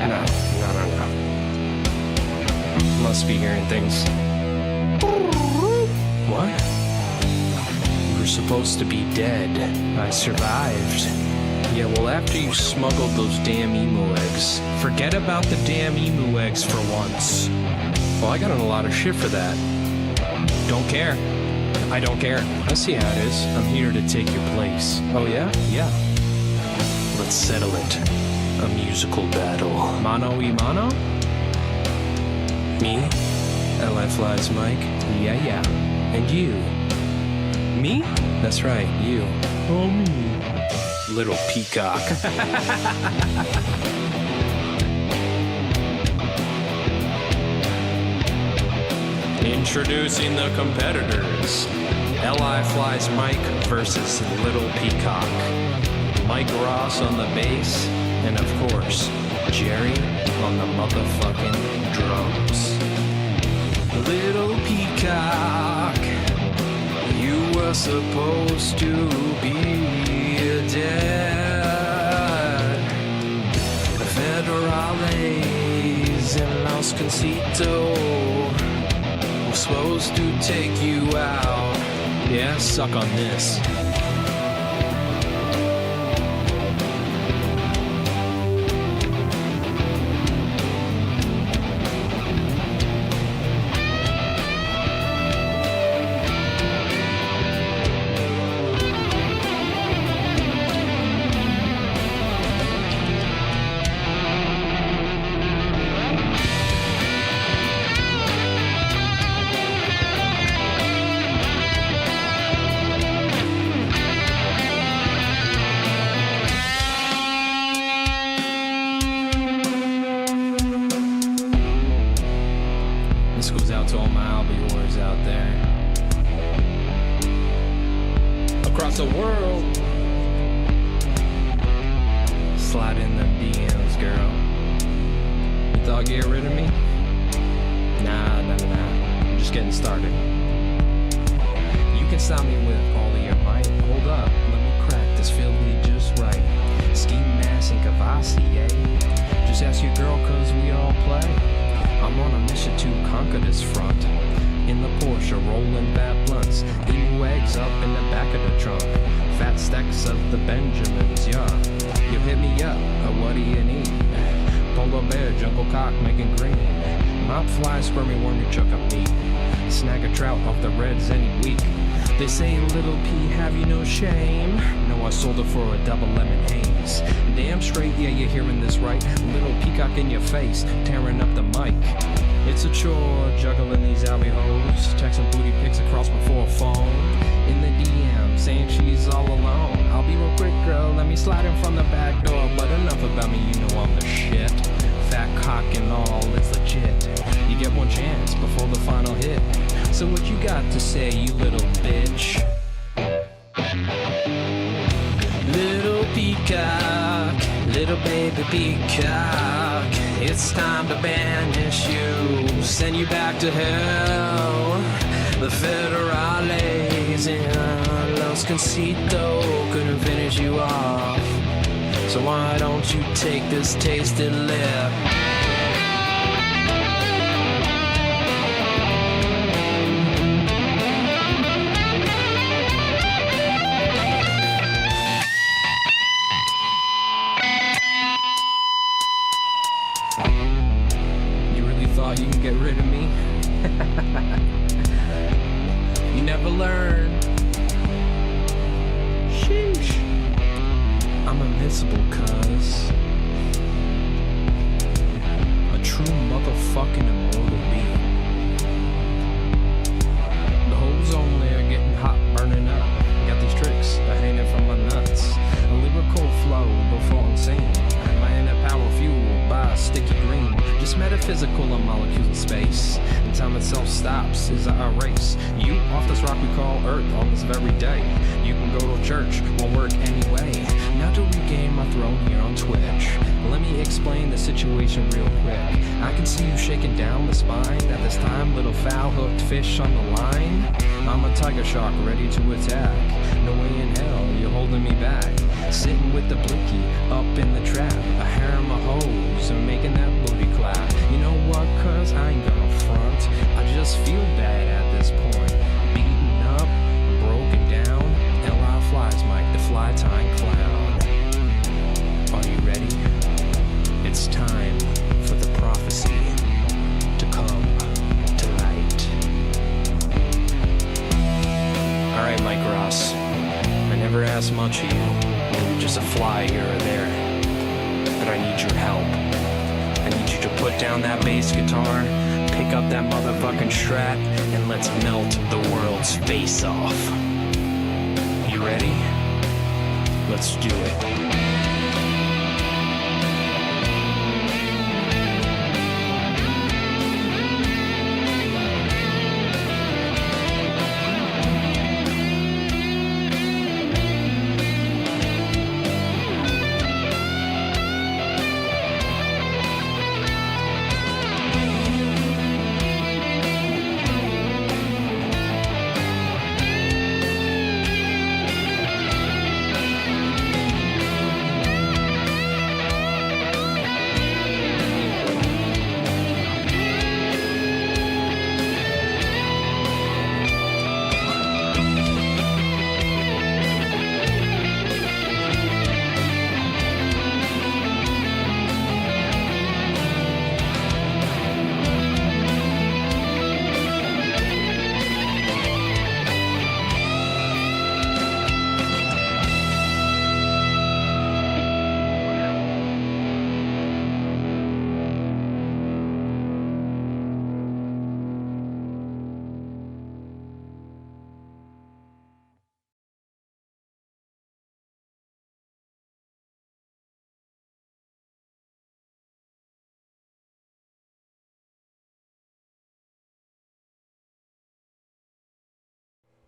No. Must be hearing things. What? You were supposed to be dead. I survived. Yeah, well, after you smuggled those damn emu eggs. Forget about the damn emu eggs for once. Well, I got in a lot of shit for that. Don't care. I don't care. I see how it is. I'm here to take your place. Oh, yeah? Yeah. Let's settle it. A musical battle. Mano y mano? Me? LI Flies Mike? Yeah. And you? Me? That's right, you. Oh, me. Little peacock. Introducing the competitors. LI Flies Mike versus Little Peacock. Mike Ross on the bass, and of course, Jerry on the motherfucking drums. Little Peacock, you were supposed to be dead. Federale. Los Concito was supposed to take you out. Yeah, suck on this. This goes out to all my albioers out there across the world. Slide in them DMs, girl. You thought get rid of me? Nah. I'm just getting started. You can stop me with all of your might. Hold up, let me crack this Philly just right. Ski mask and Cavassier. Just ask your girl, cause we all play. I'm on a mission to conquer this front. In the Porsche, rolling fat blunts. Emu eggs up in the back of the trunk. Fat stacks of the Benjamins, yeah. You hit me up, what do you need? Polar bear, jungle cock, making green. Mop fly, squirmy worm, you chuck up meat. Snag a trout off the reds any week. They say, little P, have you no shame? No, I sold it for a double lemon haze. Damn straight, yeah, you're hearing this right. Little peacock in your face, tearing up the mic. It's a chore, juggling these alley hoes. Texting booty pics across before a phone. In the DM, saying she's all alone. I'll be real quick, girl, let me slide in from the back door. But enough about me, you know I'm the shit. Fat cock and all, it's legit. You get one chance before the final hit. So what you got to say, you little bitch? Little peacock, little baby peacock, it's time to banish you, send you back to hell. The federales in Los Concito couldn't finish you off, so why don't you take this tasted lip? You can get rid of me. You never learn. Sheesh. I'm invincible, cuz a true motherfucking immortal being. The whole zone there getting hot, burning up. Got these tricks that hanging from my nuts. A lyrical flow before insane. My inner power fueled by sticky green. Just metaphysical and molecules in space. And time itself stops as I erase you off this rock we call Earth on this very day. You can go to church, won't work anyway. Now to regain my throne here on Twitch, let me explain the situation real quick. I can see you shaking down the spine. At this time, little foul-hooked fish on the line. I'm a tiger shark ready to attack. No way in hell, you're holding me back. Sitting with the blicky up in the trap. A harem of hoes and making that booty clap. You know what, cuz I ain't gonna front. I just feel bad at this point. Beaten up, broken down. L.I. flies Mike, the fly time clown. Are you ready? It's time for the prophecy to come to light. Alright, Mike Ross. I never asked much of you. Just a fly here or there. But I need your help. I need you to put down that bass guitar, pick up that motherfucking Strat, and let's melt the world's face off. You ready? Let's do it.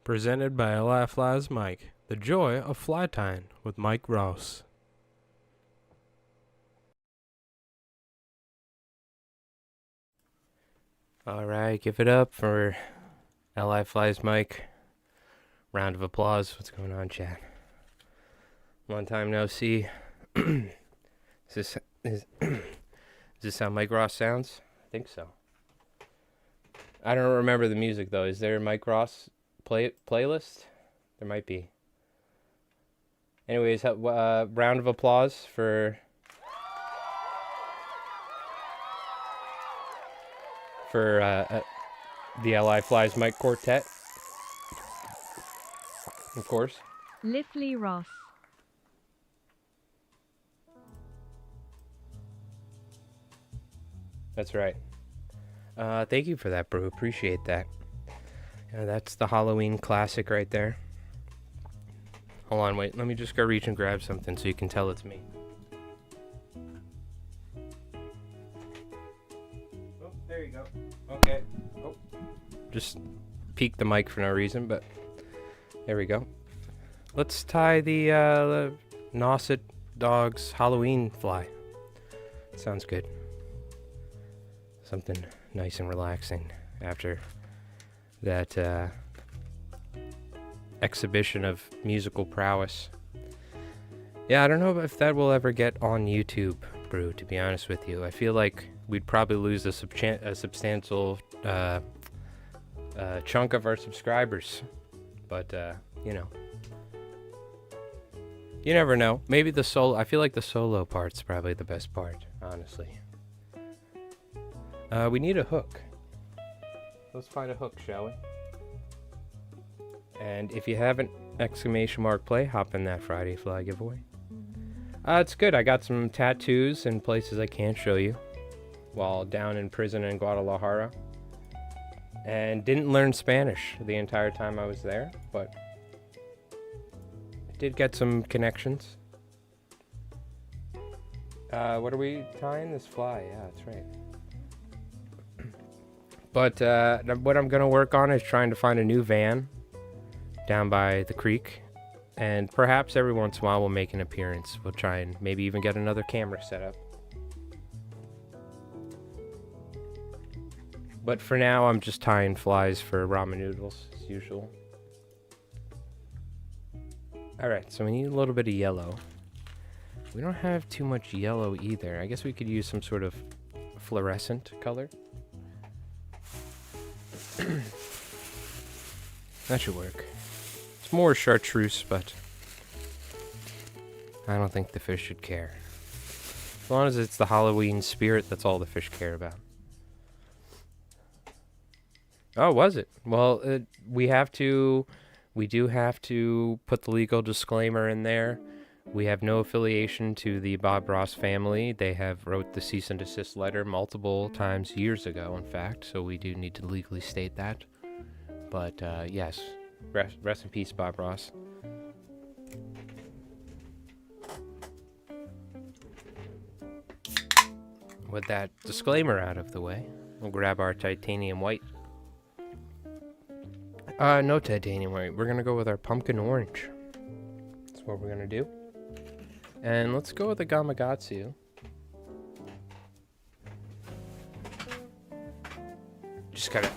Presented by Li Flies Mike. The joy of fly tying with Mike Ross. Alright, give it up for Li Flies Mike. Round of applause. What's going on, chat? Long time no see. Is this how Mike Ross sounds? I think so. I don't remember the music though. Is there a Mike Ross playlist? There might be. Anyways, round of applause for the Li Flies Mike Quartet. Of course. Lively Ross. That's right. Thank you for that, bro. Appreciate that. That's the Halloween classic right there. Hold on, wait. Let me just go reach and grab something so you can tell it's me. Oh, there you go. Okay. Oh, just peeked the mic for no reason, but there we go. Let's tie the Nauset Dog's Halloween fly. Sounds good. Something nice and relaxing after that exhibition of musical prowess. Yeah, I don't know if that will ever get on YouTube, Brew, to be honest with you. I feel like we'd probably lose a substantial chunk of our subscribers. But, you know. You never know. Maybe the solo... I feel like the solo part's probably the best part, honestly. We need a hook. Let's find a hook, shall we? And if you haven't, !play, hop in that Friday fly giveaway. It's good. I got some tattoos in places I can't show you while down in prison in Guadalajara. And didn't learn Spanish the entire time I was there, but I did get some connections. What are we tying? This fly. Yeah, that's right. But what I'm going to work on is trying to find a new van down by the creek. And perhaps every once in a while we'll make an appearance. We'll try and maybe even get another camera set up. But for now, I'm just tying flies for ramen noodles, as usual. Alright, so we need a little bit of yellow. We don't have too much yellow either. I guess we could use some sort of fluorescent color. That should work. It's more chartreuse, but I don't think the fish should care. As long as it's the Halloween spirit, that's all the fish care about. Oh, was it? Well, we do have to put the legal disclaimer in there. We have no affiliation to the Bob Ross family. They have wrote the cease and desist letter multiple times years ago, in fact, so we do need to legally state that. But, yes, rest in peace, Bob Ross. With that disclaimer out of the way, we'll grab our titanium white. No titanium white. We're going to go with our pumpkin orange. That's what we're going to do. And let's go with the Gamakatsu. Just gotta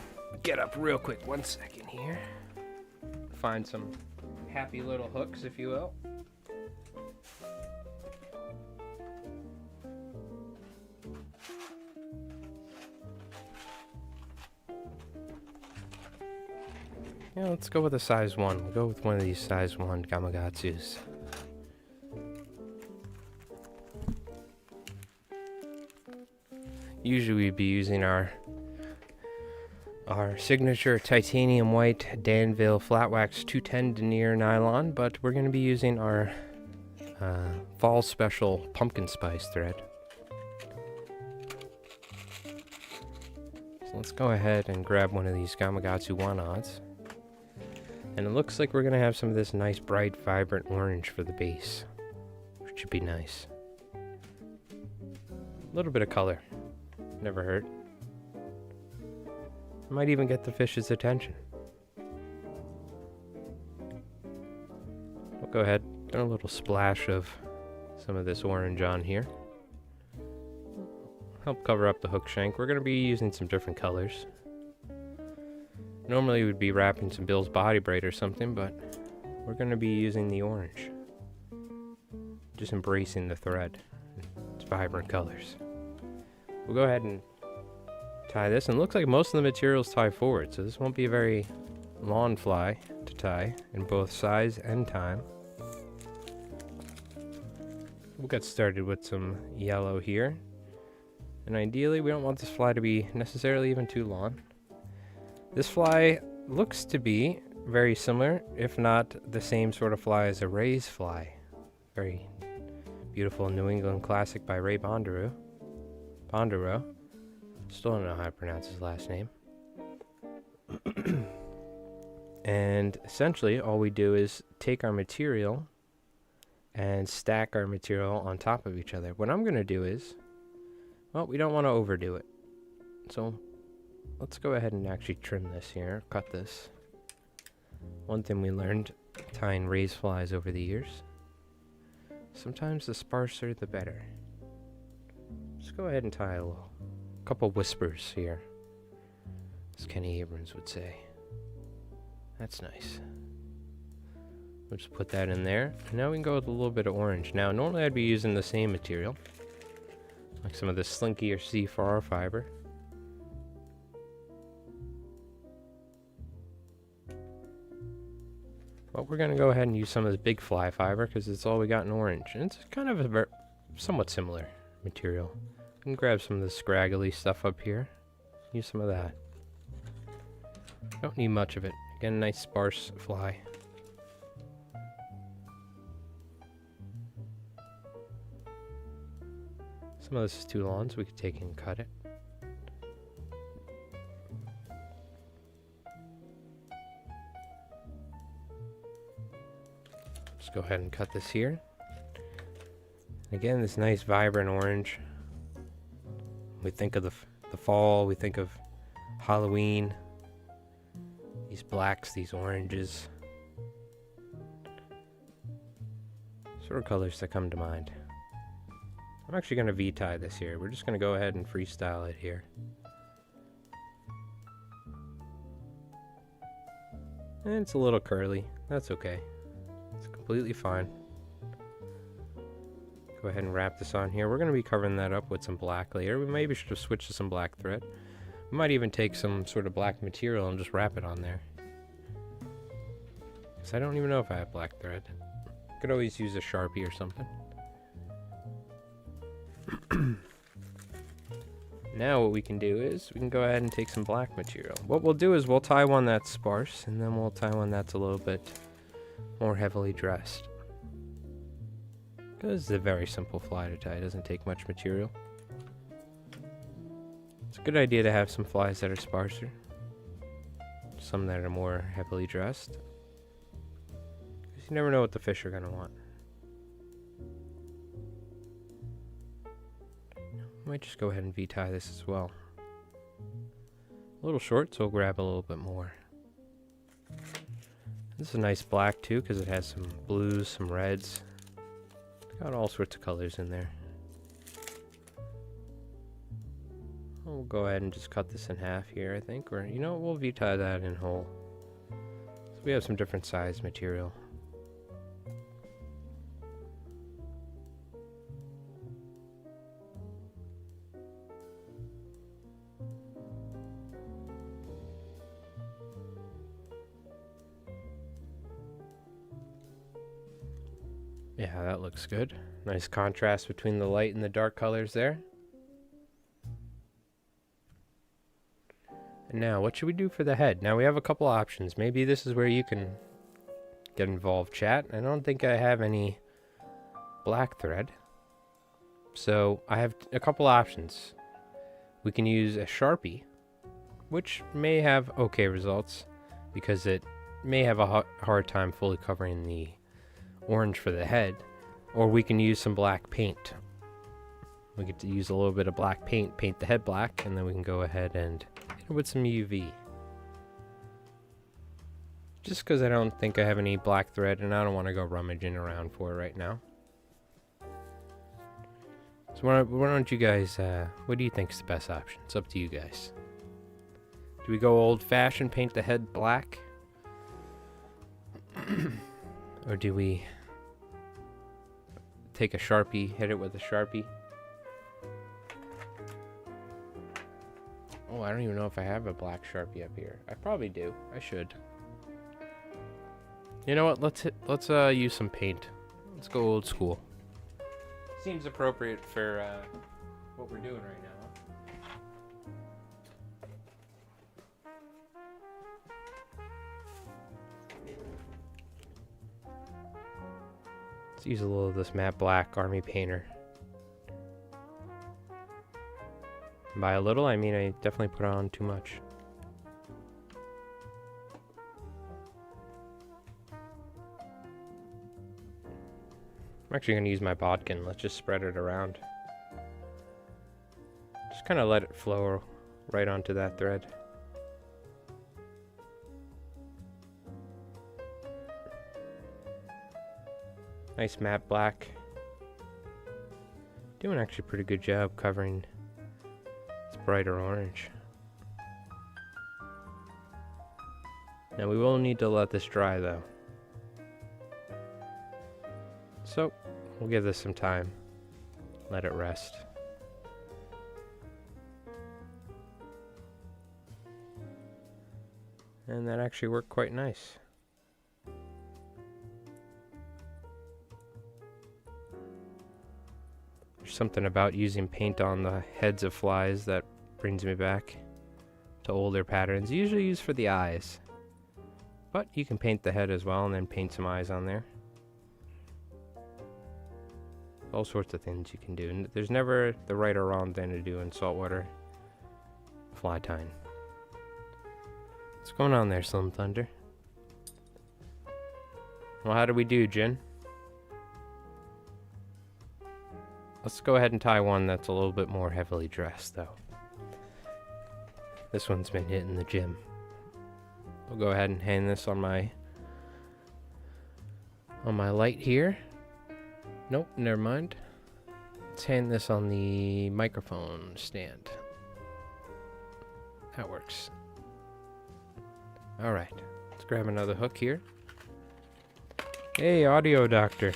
get up real quick. 1 second here. Find some happy little hooks, if you will. Yeah, let's go with a size 1. We'll go with one of these size 1 Gamakatsus. Usually we'd be using our signature titanium white Danville flat wax 210 denier nylon, but we're going to be using our fall special pumpkin spice thread. So let's go ahead and grab one of these Gamakatsu 1/0s. And it looks like we're going to have some of this nice bright vibrant orange for the base, which should be nice. A little bit of color. Never hurt. Might even get the fish's attention. go ahead, throw a little splash of some of this orange on here. Help cover up the hook shank. We're going to be using some different colors. Normally we'd be wrapping some Bill's body braid or something, but we're going to be using the orange. Just embracing the thread. Its vibrant colors. We'll go ahead and tie this, and it looks like most of the materials tie forward, so this won't be a very long fly to tie in both size and time. We'll get started with some yellow here. And ideally, we don't want this fly to be necessarily even too long. This fly looks to be very similar, if not the same sort of fly as a Ray's fly. Very beautiful New England classic by Ray Bondurant. Still don't know how to pronounce his last name. And essentially, all we do is take our material and stack our material on top of each other. What I'm going to do is, well, we don't want to overdo it. So let's go ahead and actually trim this here, cut this. One thing we learned tying Ray's flies over the years, sometimes the sparser the better. Let's go ahead and tie a couple whispers here, as Kenny Abrams would say. That's nice. We'll just put that in there. And now we can go with a little bit of orange. Now, normally I'd be using the same material, like some of the Slinky or C4R fiber. But we're going to go ahead and use some of the big fly fiber because it's all we got in orange. And it's kind of a somewhat similar material. We can grab some of the scraggly stuff up here. Use some of that. Don't need much of it. Again, a nice sparse fly. Some of this is too long, so we could take it and cut it. Just go ahead and cut this here. Again, this nice vibrant orange. We think of the fall, we think of Halloween. These blacks, these oranges. Sort of colors that come to mind. I'm actually going to V-tie this here. We're just going to go ahead and freestyle it here. And it's a little curly. That's okay. It's completely fine. Go ahead and wrap this on here. We're going to be covering that up with some black later. We maybe should have switched to some black thread. We might even take some sort of black material and just wrap it on there. Because I don't even know if I have black thread. Could always use a Sharpie or something. Now what we can do is we can go ahead and take some black material. What we'll do is we'll tie one that's sparse, and then we'll tie one that's a little bit more heavily dressed. Because it's a very simple fly to tie. It doesn't take much material. It's a good idea to have some flies that are sparser. Some that are more heavily dressed. Because you never know what the fish are going to want. I might just go ahead and V-tie this as well. A little short, so we'll grab a little bit more. This is a nice black too, because it has some blues, some reds. Got all sorts of colors in there. We'll go ahead and just cut this in half here, I think. Or, you know, we'll V-tie that in whole. So we have some different size material. Yeah, that looks good. Nice contrast between the light and the dark colors there. And now, what should we do for the head? Now we have a couple options. Maybe this is where you can get involved, chat. I don't think I have any black thread. So I have a couple options. We can use a Sharpie, which may have okay results because it may have a hard time fully covering the orange for the head, or we can use some black paint. We get to use a little bit of black paint, paint the head black, and then we can go ahead and hit it with some UV. Just because I don't think I have any black thread and I don't want to go rummaging around for it right now. So why don't you guys, what do you think is the best option? It's up to you guys. Do we go old-fashioned, paint the head black? Or do we take a Sharpie, hit it with a Sharpie? Oh, I don't even know if I have a black Sharpie up here. I probably do. I should. You know what? Let's use some paint. Let's go old school. Seems appropriate for what we're doing right now. Let's use a little of this matte black Army Painter. And by a little, I mean I definitely put on too much. I'm actually going to use my bodkin. Let's just spread it around. Just kind of let it flow right onto that thread. Nice matte black. Doing actually a pretty good job covering this brighter orange. Now we will need to let this dry though. So, we'll give this some time. Let it rest. And that actually worked quite nice. There's something about using paint on the heads of flies that brings me back to older patterns, usually used for the eyes. But you can paint the head as well and then paint some eyes on there. All sorts of things you can do. And there's never the right or wrong thing to do in saltwater fly tying. What's going on there, Slim Thunder? Well, how do we do, Jin? Let's go ahead and tie one that's a little bit more heavily dressed, though. This one's been hitting the gym. I'll go ahead and hang this on my light here. Nope, never mind. Let's hang this on the microphone stand. That works. Alright, let's grab another hook here. Hey, Audio Doctor.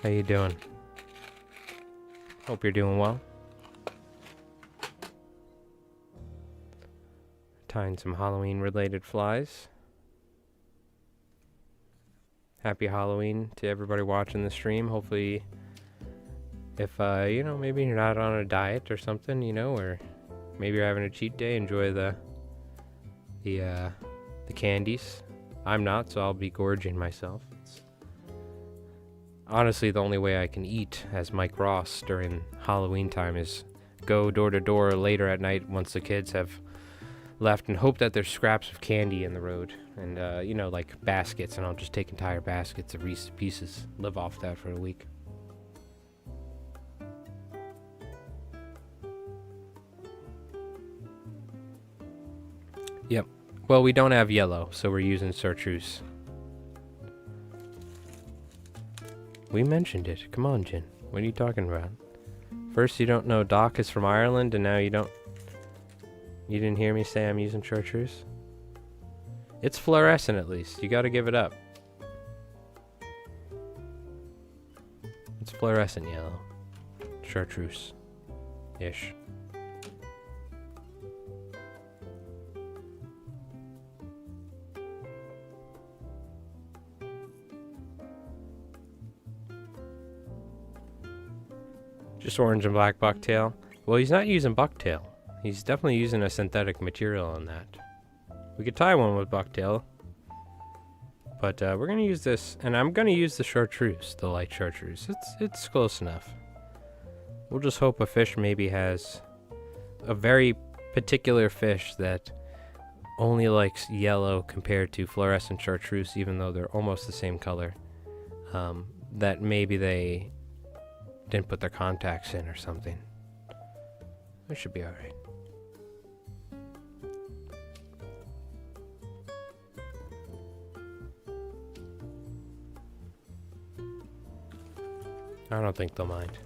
How you doing? Hope you're doing well. Tying some Halloween-related flies. Happy Halloween to everybody watching the stream. Hopefully, if, you know, maybe you're not on a diet or something, you know, or maybe you're having a cheat day, enjoy the candies. I'm not, so I'll be gorging myself. It's honestly the only way I can eat as Mike Ross during Halloween time is go door to door later at night once the kids have left and hope that there's scraps of candy in the road and you know, like baskets, and I'll just take entire baskets of Reese's Pieces, live off that for a week. Yep. Well, we don't have yellow, so we're using chartreuse. We mentioned it. Come on, Jin. What are you talking about? First you don't know Doc is from Ireland, and now you don't... You didn't hear me say I'm using chartreuse? It's fluorescent at least. You gotta give it up. It's fluorescent yellow. Chartreuse-ish. Just orange and black bucktail. Well, he's not using bucktail. He's definitely using a synthetic material on that. We could tie one with bucktail. But we're going to use this, and I'm going to use the chartreuse, the light chartreuse. It's close enough. We'll just hope a fish maybe has a very particular fish that only likes yellow compared to fluorescent chartreuse, even though they're almost the same color. That maybe they didn't put their contacts in or something. It should be alright. I don't think they'll mind.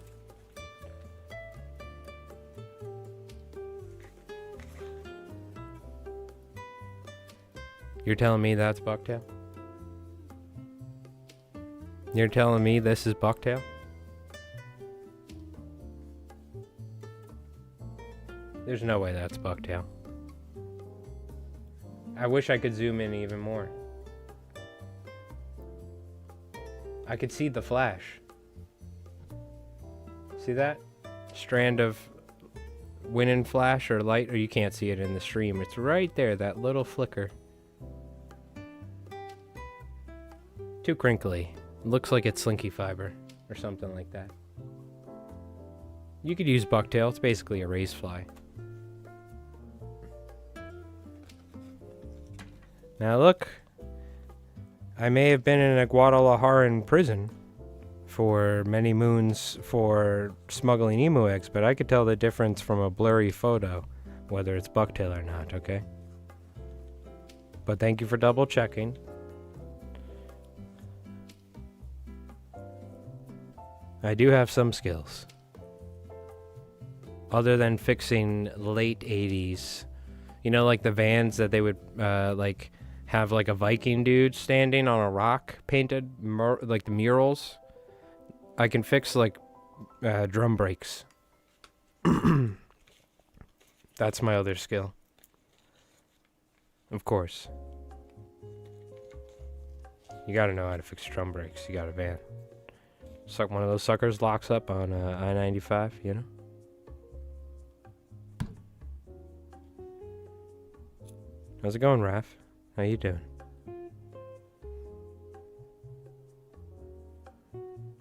You're telling me that's bucktail? You're telling me this is bucktail? There's no way that's bucktail. I wish I could zoom in even more. I could see the flash. See that? Strand of winning flash or light, or you can't see it in the stream. It's right there, that little flicker. Too crinkly. Looks like it's slinky fiber or something like that. You could use bucktail. It's basically a raised fly. Now look, I may have been in a Guadalajaran prison for many moons for smuggling emu eggs, but I could tell the difference from a blurry photo, whether it's bucktail or not, okay? But thank you for double checking. I do have some skills. Other than fixing late 80s, you know, like the vans that they would like have like a Viking dude standing on a rock painted, like the murals. I can fix like drum brakes. That's my other skill. Of course. You gotta know how to fix drum brakes. You got a van. Suck one of those suckers locks up on I-95, you know? How's it going, Raph? How you doing?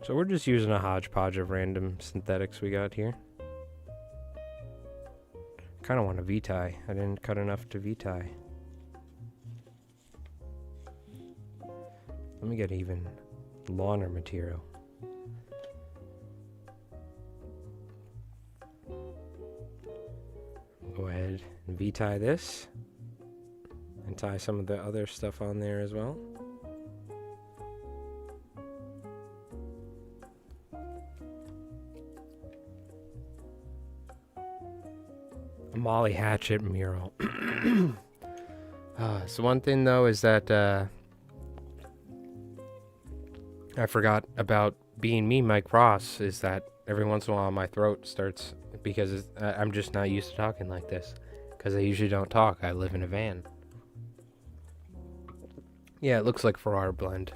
So we're just using a hodgepodge of random synthetics we got here. Kind of want a V-tie. I didn't cut enough to V-tie. Let me get even lawner material. Go ahead and V-tie this. And tie some of the other stuff on there as well. A Molly Hatchet mural. So one thing though is that I forgot about being me, Mike Ross, is that every once in a while my throat starts, because I'm just not used to talking like this. Because I usually don't talk. I live in a van. Yeah, it looks like Farrar blend.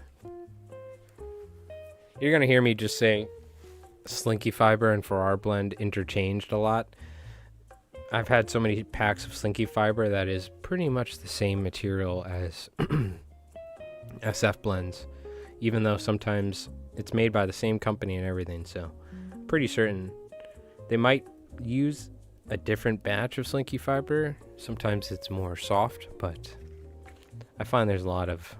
You're going to hear me just say Slinky Fiber and Farrar blend interchanged a lot. I've had so many packs of Slinky Fiber that is pretty much the same material as SF blends. Even though sometimes it's made by the same company and everything, so pretty certain they might use a different batch of Slinky Fiber. Sometimes it's more soft, but I find there's a lot of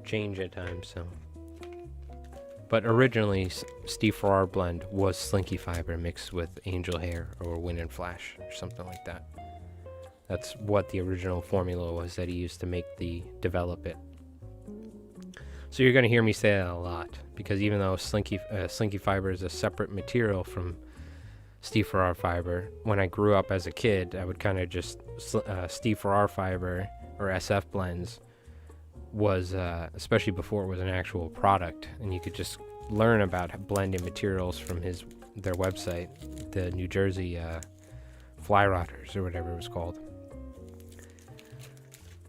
change at times. So, but originally Steve Farrar blend was Slinky Fiber mixed with Angel Hair or Wind and Flash or something like that. That's what the original formula was that he used to develop it. So you're going to hear me say that a lot, because even though Slinky Fiber is a separate material from Steve Farrar Fiber, when I grew up as a kid, I would kind of just Steve Farrar Fiber or SF blends was, especially before it was an actual product, and you could just learn about blending materials from their website, the New Jersey Fly Rotters or whatever it was called.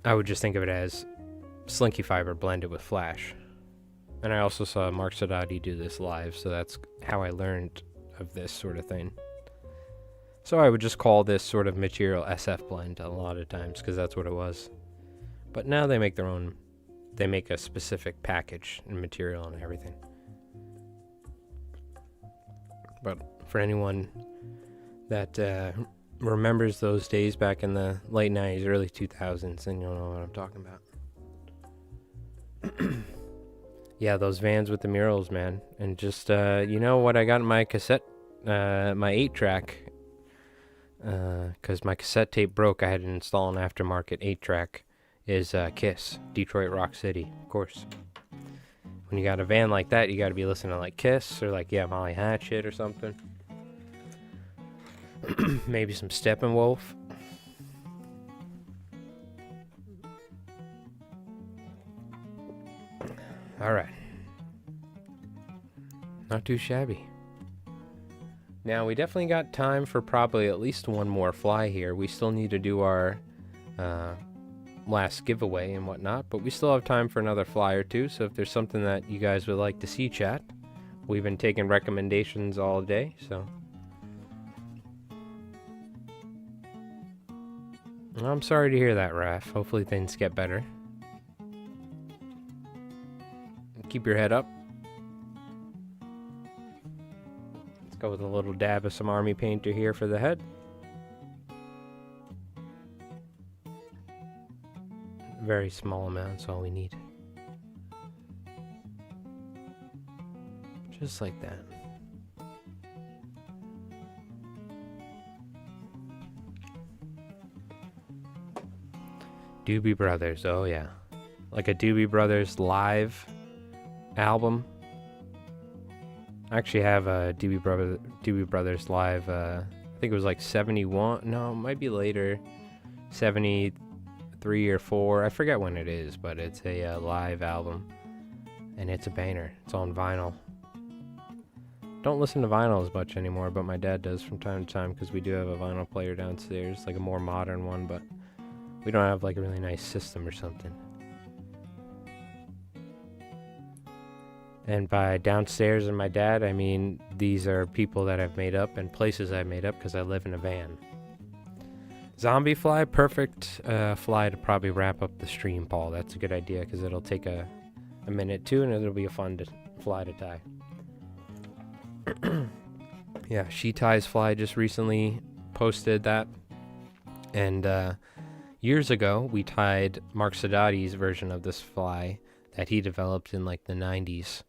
I would just think of it as Slinky Fiber blended with Flash. And I also saw Mark Sadati do this live, so that's how I learned of this sort of thing. So I would just call this sort of material SF blend a lot of times, because that's what it was. But now they make their own, they make a specific package and material and everything. But for anyone that remembers those days back in the late 90s, early 2000s, then you'll know what I'm talking about. Yeah, those vans with the murals, man. And just, you know what I got in my cassette, my 8-track, because my cassette tape broke, I had to install an aftermarket 8-track, is Kiss, Detroit Rock City, of course. When you got a van like that, you got to be listening to like Kiss or like, yeah, Molly Hatchet or something. Maybe some Steppenwolf. All right. Not too shabby. Now, we definitely got time for probably at least one more fly here. We still need to do our last giveaway and whatnot, but we still have time for another fly or two. So if there's something that you guys would like to see, chat, we've been taking recommendations all day, so. I'm sorry to hear that, Raph. Hopefully things get better. Keep your head up. Let's go with a little dab of some army painter here for the head. Very small amount's all we need. Just like that. Doobie Brothers, oh yeah. Like a Doobie Brothers live album. I actually have a Doobie Brothers live, I think it was like 71, no, it might be later, 73 or 4, I forget when it is, but it's a live album, and it's a banger. It's on vinyl. Don't listen to vinyl as much anymore, but my dad does from time to time, because we do have a vinyl player downstairs, like a more modern one, but we don't have like a really nice system or something. And by downstairs and my dad, I mean these are people that I've made up and places I've made up because I live in a van. Zombie fly, perfect fly to probably wrap up the stream, Paul. That's a good idea because it'll take a minute too, and it'll be a fun fly to tie. Yeah, She Ties Fly just recently posted that. And years ago, we tied Mark Sadati's version of this fly that he developed in like the 90s.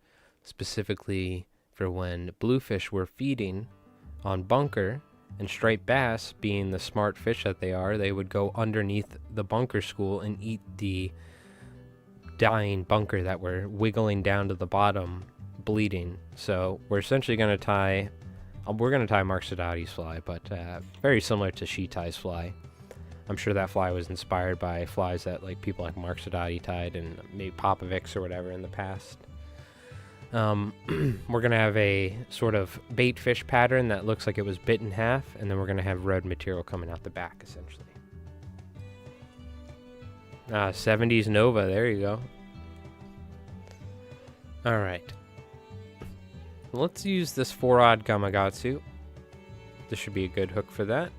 Specifically for when bluefish were feeding on bunker, and striped bass, being the smart fish that they are, they would go underneath the bunker school and eat the dying bunker that were wiggling down to the bottom, bleeding. So we're essentially going to tie, Mark Sadati's fly, but very similar to She Ties Fly. I'm sure that fly was inspired by flies that like people like Mark Sadati tied and maybe Popovic's or whatever in the past. We're going to have a sort of bait fish pattern that looks like it was bit in half, and then we're going to have red material coming out the back, essentially. 70s Nova, there you go. Alright. Let's use this 4-odd Gamakatsu. This should be a good hook for that.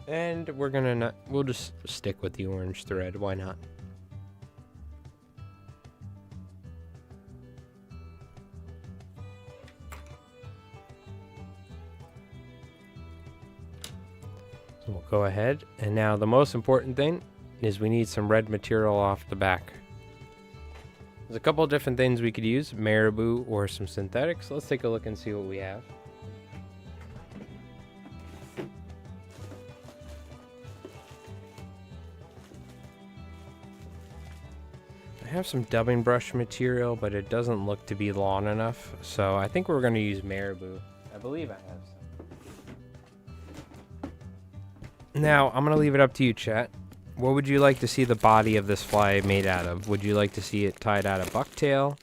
And we're gonna we'll just stick with the orange thread, why not? So we'll go ahead, and now the most important thing is we need some red material off the back. There's a couple of different things we could use, marabou or some synthetics. Let's take a look and see what we have. I have some dubbing brush material, but it doesn't look to be long enough, so I think we're going to use marabou. I believe I have some. Now, I'm going to leave it up to you, chat. What would you like to see the body of this fly made out of? Would you like to see it tied out of bucktail?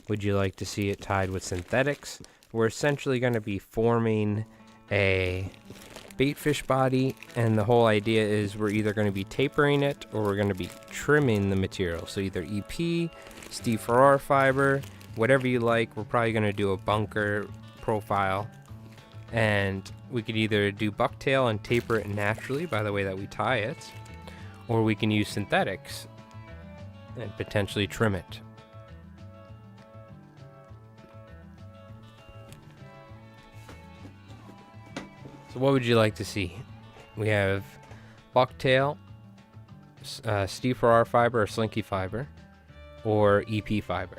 Would you like to see it tied with synthetics? We're essentially going to be forming a baitfish body, and the whole idea is we're either going to be tapering it or we're going to be trimming the material. So either EP, Steve Farrar fiber, whatever you like. We're probably going to do a bunker profile, and we could either do bucktail and taper it naturally by the way that we tie it, or we can use synthetics and potentially trim it. So what would you like to see? We have bucktail, Steve Farrar fiber or Slinky fiber, or EP fiber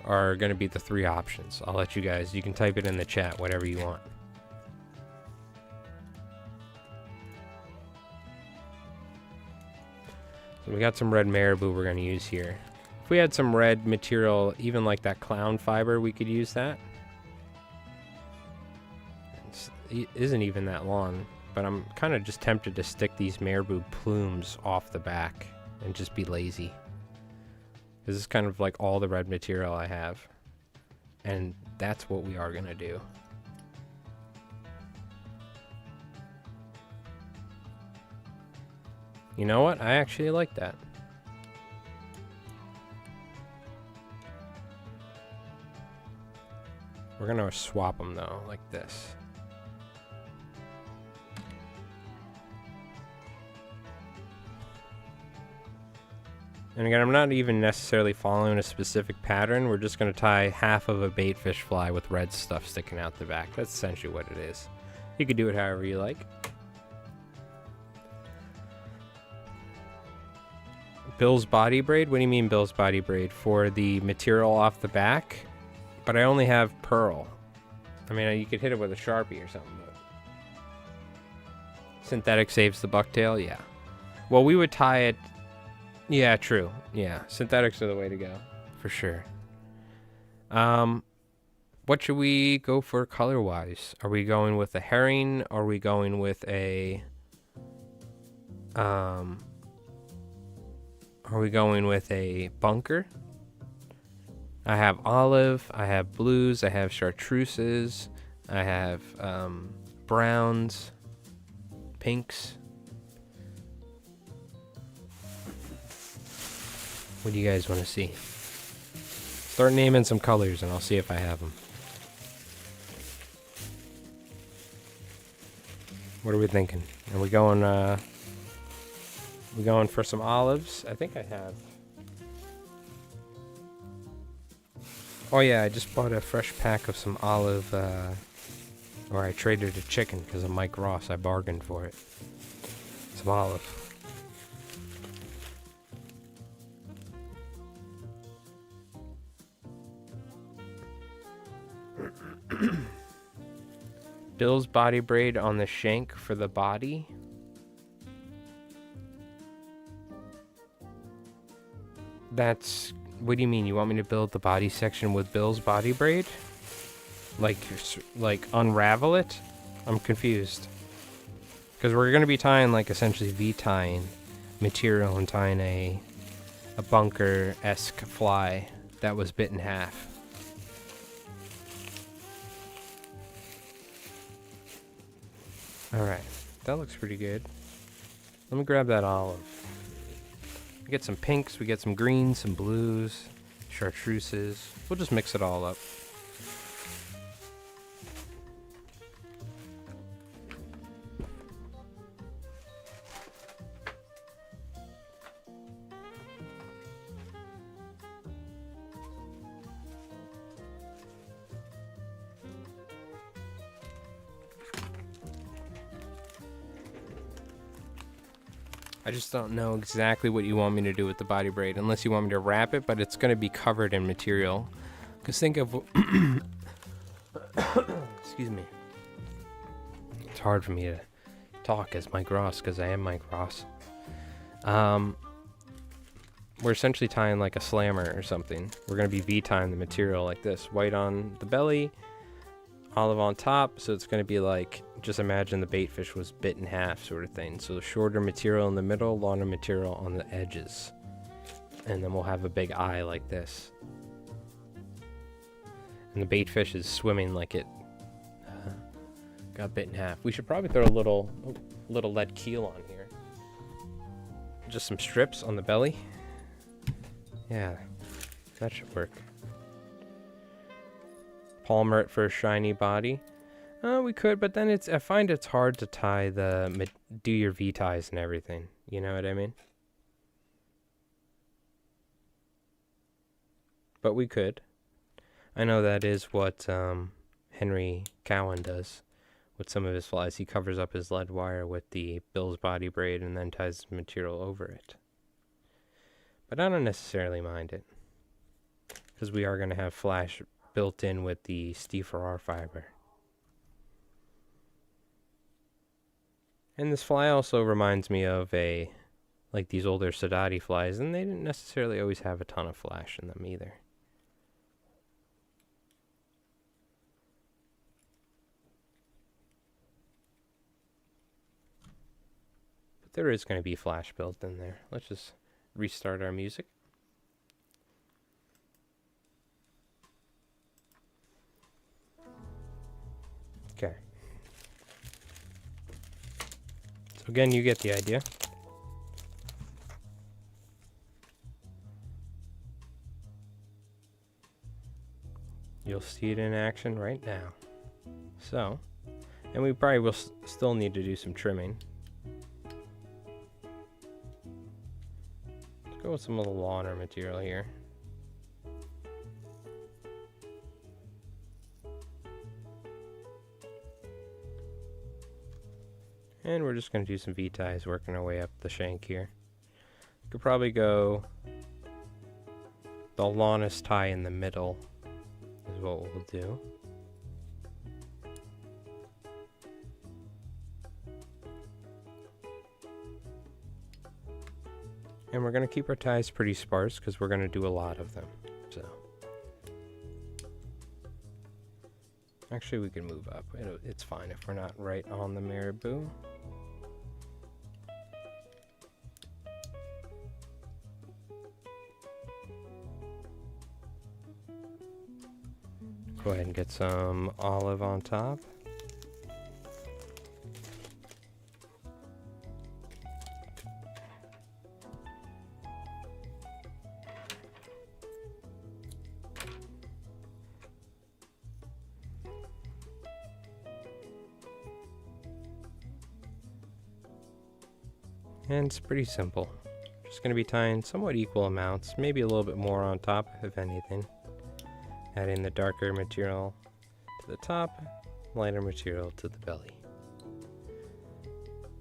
are going to be the three options. I'll let you guys, you can type it in the chat, whatever you want. So we got some red marabou we're going to use here. If we had some red material, even like that clown fiber, we could use that. It isn't even that long, but I'm kind of just tempted to stick these marabou plumes off the back and just be lazy. This is kind of like all the red material I have. And that's what we are going to do. You know what? I actually like that. We're going to swap them though, like this. And again, I'm not even necessarily following a specific pattern. We're just going to tie half of a baitfish fly with red stuff sticking out the back. That's essentially what it is. You could do it however you like. Bill's body braid? What do you mean Bill's body braid? For the material off the back? But I only have pearl. I mean, you could hit it with a Sharpie or something. But synthetic saves the bucktail? Yeah. Well, we would tie it... Yeah, true. Yeah, synthetics are the way to go, for sure. What should we go for color-wise? Are we going with a herring? Are we going with a... Are we going with a bunker? I have olive, I have blues, I have chartreuses, I have browns, pinks. What do you guys want to see? Start naming some colors and I'll see if I have them. What are we thinking? Are we going for some olives? I think I have. Oh yeah, I just bought a fresh pack of some olive, or I traded a chicken because of Mike Ross. I bargained for it. Some olive. Bill's body braid on the shank for the body. That's... What do you mean? You want me to build the body section with Bill's body braid? Like unravel it? I'm confused. Because we're going to be tying, like, essentially V-tying material and tying a bunker-esque fly that was bit in half. Alright, that looks pretty good. Let me grab that olive. We get some pinks, we get some greens, some blues, chartreuses. We'll just mix it all up. I just don't know exactly what you want me to do with the body braid, unless you want me to wrap it, but it's going to be covered in material. Because think of... Excuse me. It's hard for me to talk as Mike Ross, because I am Mike Ross. We're essentially tying like a slammer or something. We're going to be V-tying the material like this. White on the belly, olive on top, so it's going to be like... Just imagine the bait fish was bit in half sort of thing. So the shorter material in the middle, longer material on the edges. And then we'll have a big eye like this. And the bait fish is swimming like it got bit in half. We should probably throw a little lead keel on here. Just some strips on the belly. Yeah, that should work. Palmer it for a shiny body. We could, but then I find it's hard to tie do your V-ties and everything. You know what I mean? But we could. I know that is what Henry Cowan does with some of his flies. He covers up his lead wire with the Bill's body braid and then ties material over it. But I don't necessarily mind it, because we are going to have flash built in with the Steve Farrar fiber. And this fly also reminds me of a like these older Sadati flies, and they didn't necessarily always have a ton of flash in them either. But there is going to be flash built in there. Let's just restart our music. Okay. So again, you get the idea. You'll see it in action right now. So, and we probably will still need to do some trimming. Let's go with some little lawner material here. And we're just going to do some V-ties, working our way up the shank here. Could probably go the longest tie in the middle is what we'll do. And we're going to keep our ties pretty sparse because we're going to do a lot of them. So, actually we can move up. It's fine if we're not right on the marabou. Go ahead and get some olive on top. And it's pretty simple. Just going to be tying somewhat equal amounts, maybe a little bit more on top, if anything. Adding the darker material to the top, lighter material to the belly.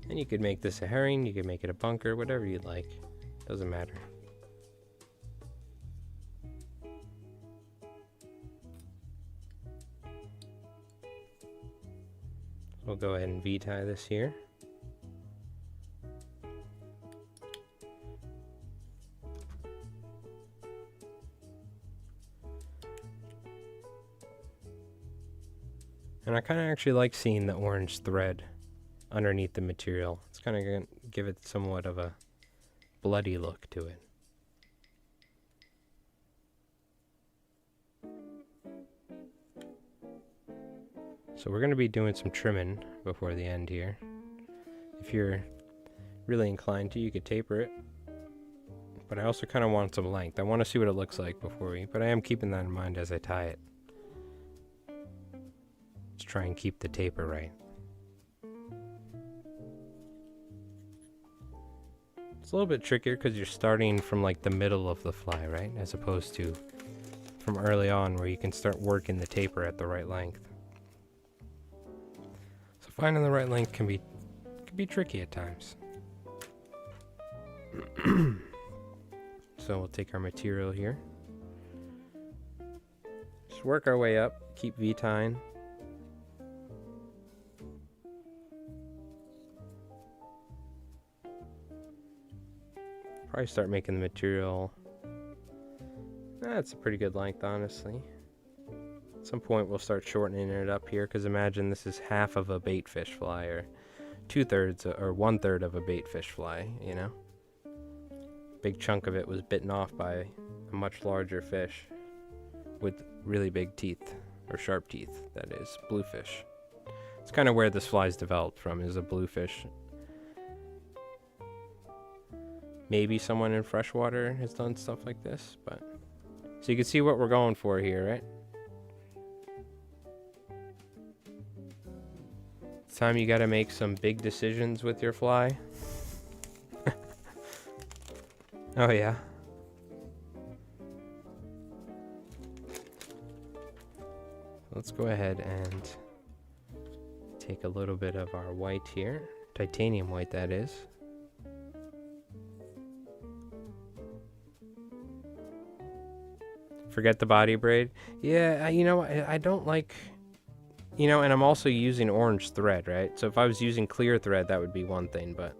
And you could make this a herring, you could make it a bunker, whatever you'd like. Doesn't matter. We'll go ahead and V-tie this here. And I kind of actually like seeing the orange thread underneath the material. It's kind of going to give it somewhat of a bloody look to it. So we're going to be doing some trimming before the end here. If you're really inclined to, you could taper it. But I also kind of want some length. I want to see what it looks like before we, but I am keeping that in mind as I tie it. Let's try and keep the taper right. It's a little bit trickier because you're starting from like the middle of the fly, right? As opposed to from early on where you can start working the taper at the right length. So finding the right length can be tricky at times. So we'll take our material here. Just work our way up, keep V-tying. Probably start making the material. That's a pretty good length, honestly. At some point we'll start shortening it up here, because imagine this is half of a bait fish fly, or 2/3 or 1/3 of a bait fish fly, you know? Big chunk of it was bitten off by a much larger fish with really big teeth, or sharp teeth, that is, bluefish. It's kind of where this fly's developed from, is a bluefish. Maybe someone in freshwater has done stuff like this, but... So you can see what we're going for here, right? It's time you gotta make some big decisions with your fly. Oh yeah. Let's go ahead and take a little bit of our white here. Titanium white, that is. Forget the body braid. Yeah, you know, I don't like, you know, and I'm also using orange thread, right? So if I was using clear thread, that would be one thing, but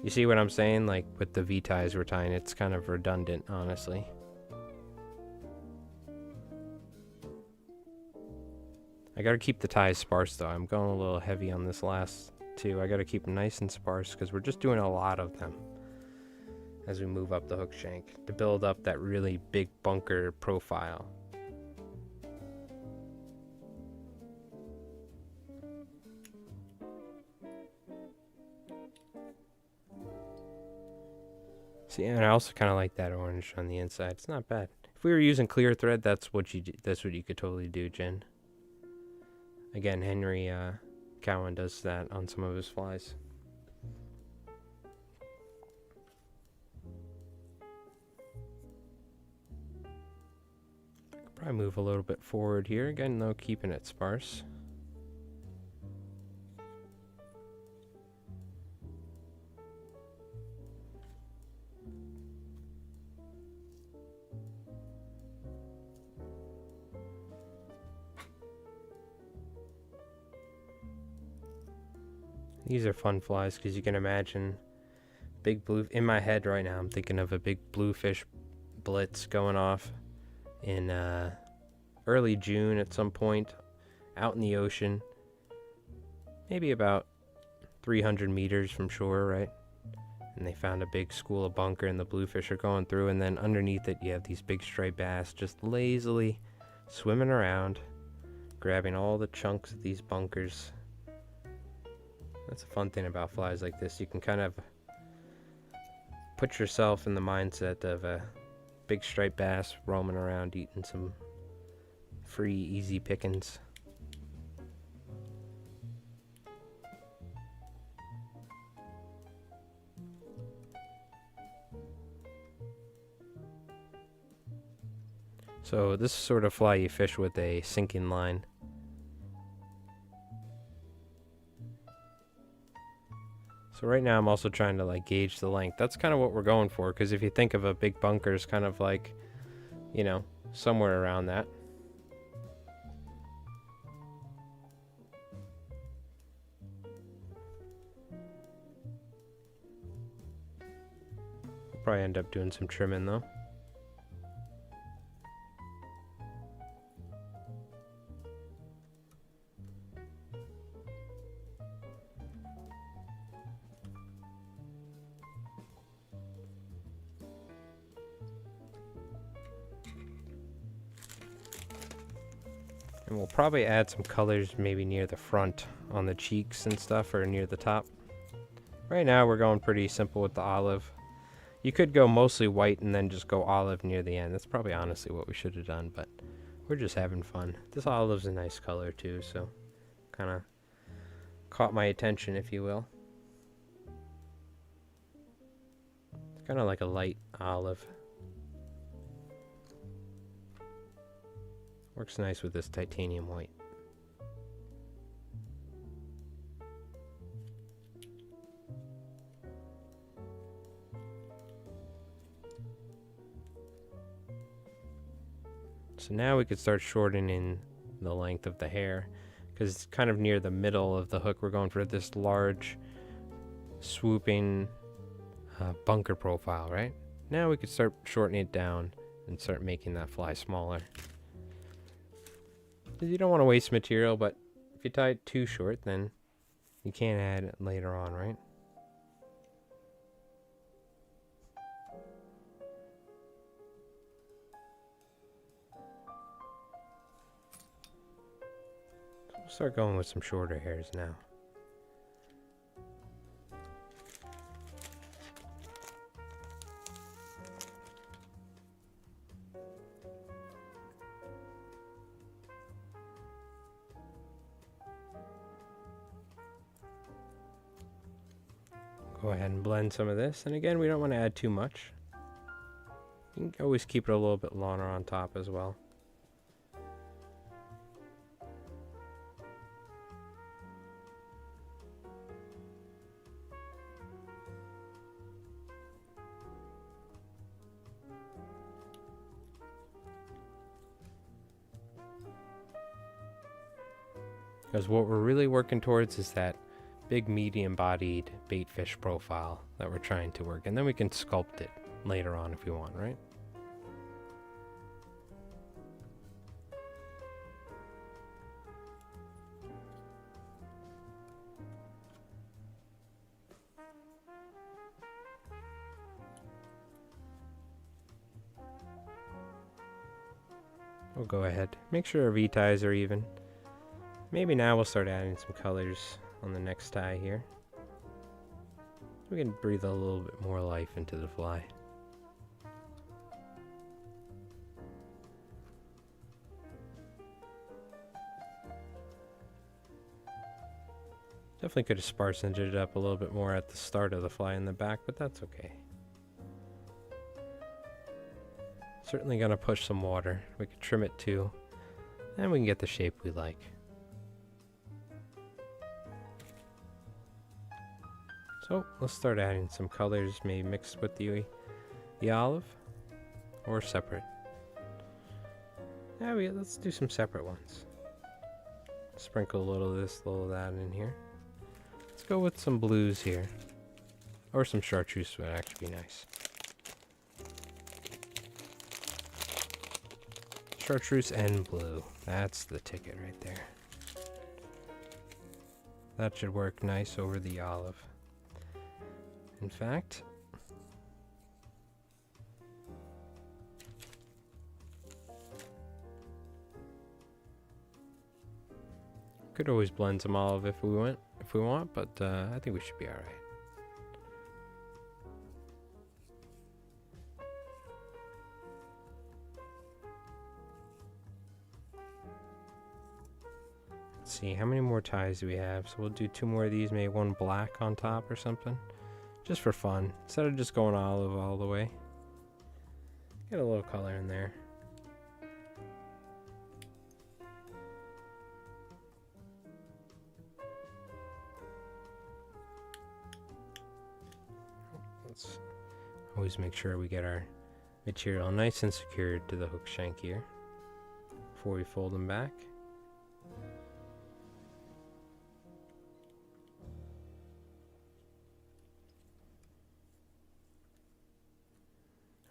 You see what I'm saying? Like with the V ties we're tying, it's kind of redundant, honestly. I gotta keep the ties sparse though. I'm going a little heavy on this last two. I gotta keep them nice and sparse because we're just doing a lot of them as we move up the hook shank to build up that really big bunker profile. See, and I also kind of like that orange on the inside. It's not bad. If we were using clear thread, that's what you could totally do, Jen. Again, Henry Cowan does that on some of his flies. Could probably move a little bit forward here again, though, keeping it sparse. These are fun flies because you can imagine big blue. In my head right now, I'm thinking of a big bluefish blitz going off in early June at some point out in the ocean, maybe about 300 meters from shore, right? And they found a big school of bunker and the bluefish are going through, and then underneath it you have these big striped bass just lazily swimming around, grabbing all the chunks of these bunkers. That's a fun thing about flies like this. You can kind of put yourself in the mindset of a big striped bass roaming around eating some free, easy pickings. So this is sort of fly you fish with a sinking line. So right now I'm also trying to like gauge the length. That's kind of what we're going for, because if you think of a big bunker as kind of like, you know, somewhere around that. We'll probably end up doing some trimming though. And we'll probably add some colors maybe near the front on the cheeks and stuff, or near the top. Right now we're going pretty simple with the olive. You could go mostly white and then just go olive near the end. That's probably honestly what we should have done, but we're just having fun. This olive's a nice color too, so kind of caught my attention, if you will. It's kind of like a light olive. Works nice with this titanium white. So now we could start shortening the length of the hair, because it's kind of near the middle of the hook. We're going for this large swooping bunker profile, right? Now we could start shortening it down and start making that fly smaller. You don't want to waste material, but if you tie it too short, then you can't add it later on, right? So we'll start going with some shorter hairs now. Go ahead and blend some of this, and again, we don't want to add too much. You can always keep it a little bit longer on top as well. Because what we're really working towards is that big medium-bodied bait fish profile that we're trying to work, and then we can sculpt it later on if we want, right? We'll go ahead. Make sure our V-ties are even. Maybe now we'll start adding some colors on the next tie here. We can breathe a little bit more life into the fly. Definitely could have sparsened it up a little bit more at the start of the fly in the back, but that's okay. Certainly gonna push some water. We can trim it too, and we can get the shape we like. So let's start adding some colors, maybe mixed with the olive, or separate. Yeah, let's do some separate ones. Sprinkle a little of this, a little of that in here. Let's go with some blues here, or some chartreuse would actually be nice. Chartreuse and blue. That's the ticket right there. That should work nice over the olive. In fact, could always blend some olive if we want, but I think we should be all right. Let's see, how many more ties do we have? So we'll do 2 more of these, maybe one black on top or something. Just for fun, instead of just going olive all the way. Get a little color in there. Let's always make sure we get our material nice and secured to the hook shank here before we fold them back.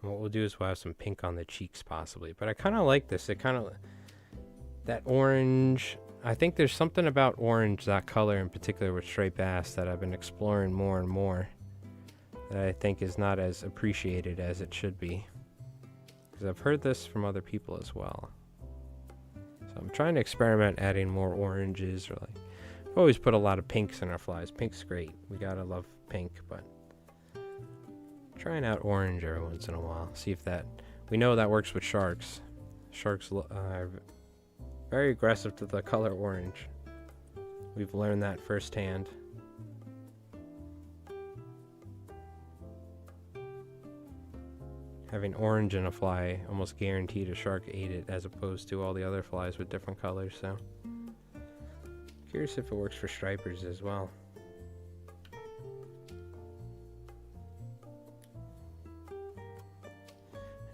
And what we'll do is we'll have some pink on the cheeks possibly, but I kind of like this. It kind of, that orange, I think there's something about orange, that color in particular with striped bass, that I've been exploring more and more, that I think is not as appreciated as it should be, because I've heard this from other people as well. So I'm trying to experiment adding more oranges, or like, I've always put a lot of pinks in our flies. Pink's great, we gotta love pink, but trying out orange every once in a while. See if that, we know that works with sharks. Sharks are very aggressive to the color orange. We've learned that firsthand. Having orange in a fly almost guaranteed a shark ate it, as opposed to all the other flies with different colors. So curious if it works for stripers as well.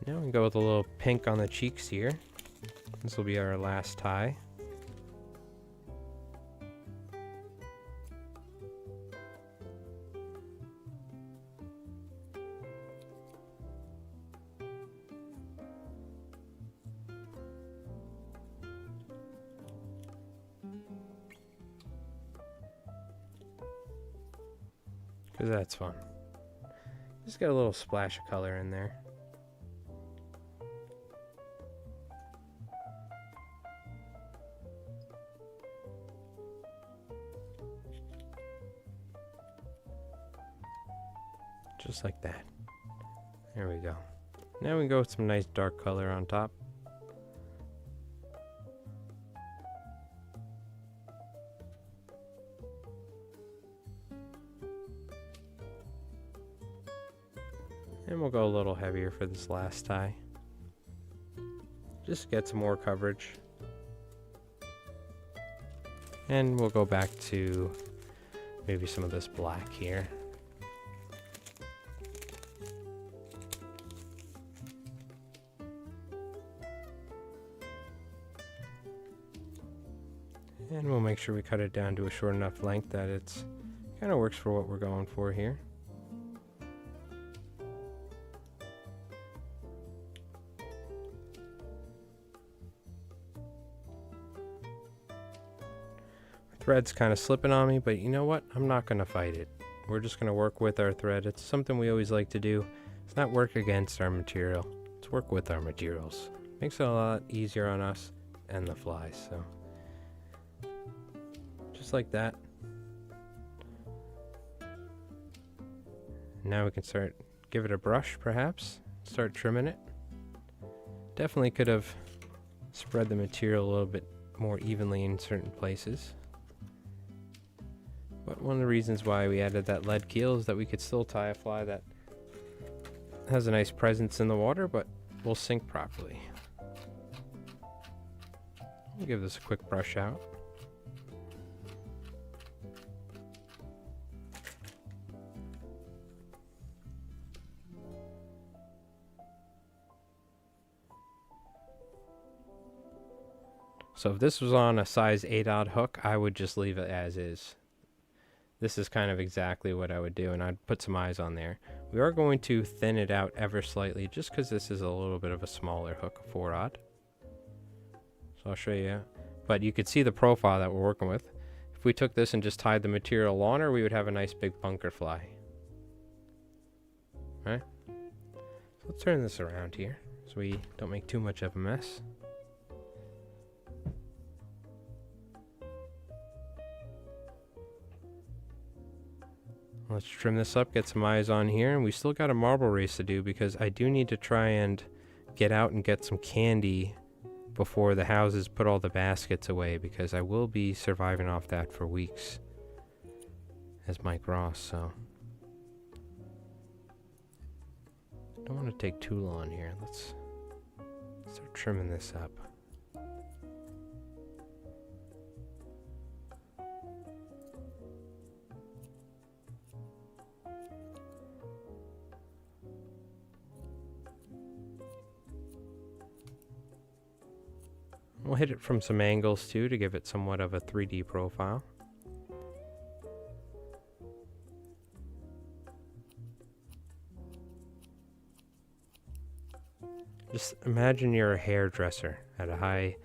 Now we can go with a little pink on the cheeks here. This will be our last tie. Because that's fun. Just get a little splash of color in there. Just like that. There we go. Now we can go with some nice dark color on top. And we'll go a little heavier for this last tie. Just to get some more coverage. And we'll go back to maybe some of this black here. And we'll make sure we cut it down to a short enough length that it's Kind of works for what we're going for here. Thread's kind of slipping on me, but you know what? I'm not going to fight it. We're just going to work with our thread. It's something we always like to do. It's not work against our material. It's work with our materials. Makes it a lot easier on us and the flies. So just like that. Now we can give it a brush perhaps, start trimming it. Definitely could have spread the material a little bit more evenly in certain places. But one of the reasons why we added that lead keel is that we could still tie a fly that has a nice presence in the water, but will sink properly. I'll give this a quick brush out. So if this was on a size 8/0 hook, I would just leave it as is. This is kind of exactly what I would do, and I'd put some eyes on there. We are going to thin it out ever slightly, just because this is a little bit of a smaller hook, 4/0. So I'll show you. But you could see the profile that we're working with. If we took this and just tied the material on her, we would have a nice big bunker fly. Right? So let's turn this around here, so we don't make too much of a mess. Let's trim this up, get some eyes on here, and we still got a marble race to do because I do need to try and get out and get some candy before the houses put all the baskets away, because I will be surviving off that for weeks as Mike Ross, so don't want to take too long here. Let's start trimming this up. We'll hit it from some angles too to give it somewhat of a 3D profile. Just imagine you're a hairdresser at a high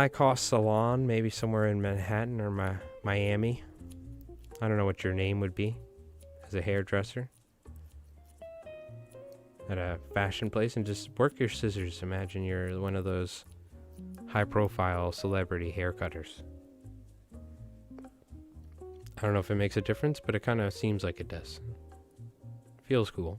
cost salon, maybe somewhere in Manhattan or Miami. I don't know what your name would be as a hairdresser at a fashion place, and just work your scissors. Imagine you're one of those high profile celebrity haircutters. I don't know if it makes a difference, but it kind of seems like it does. Feels cool.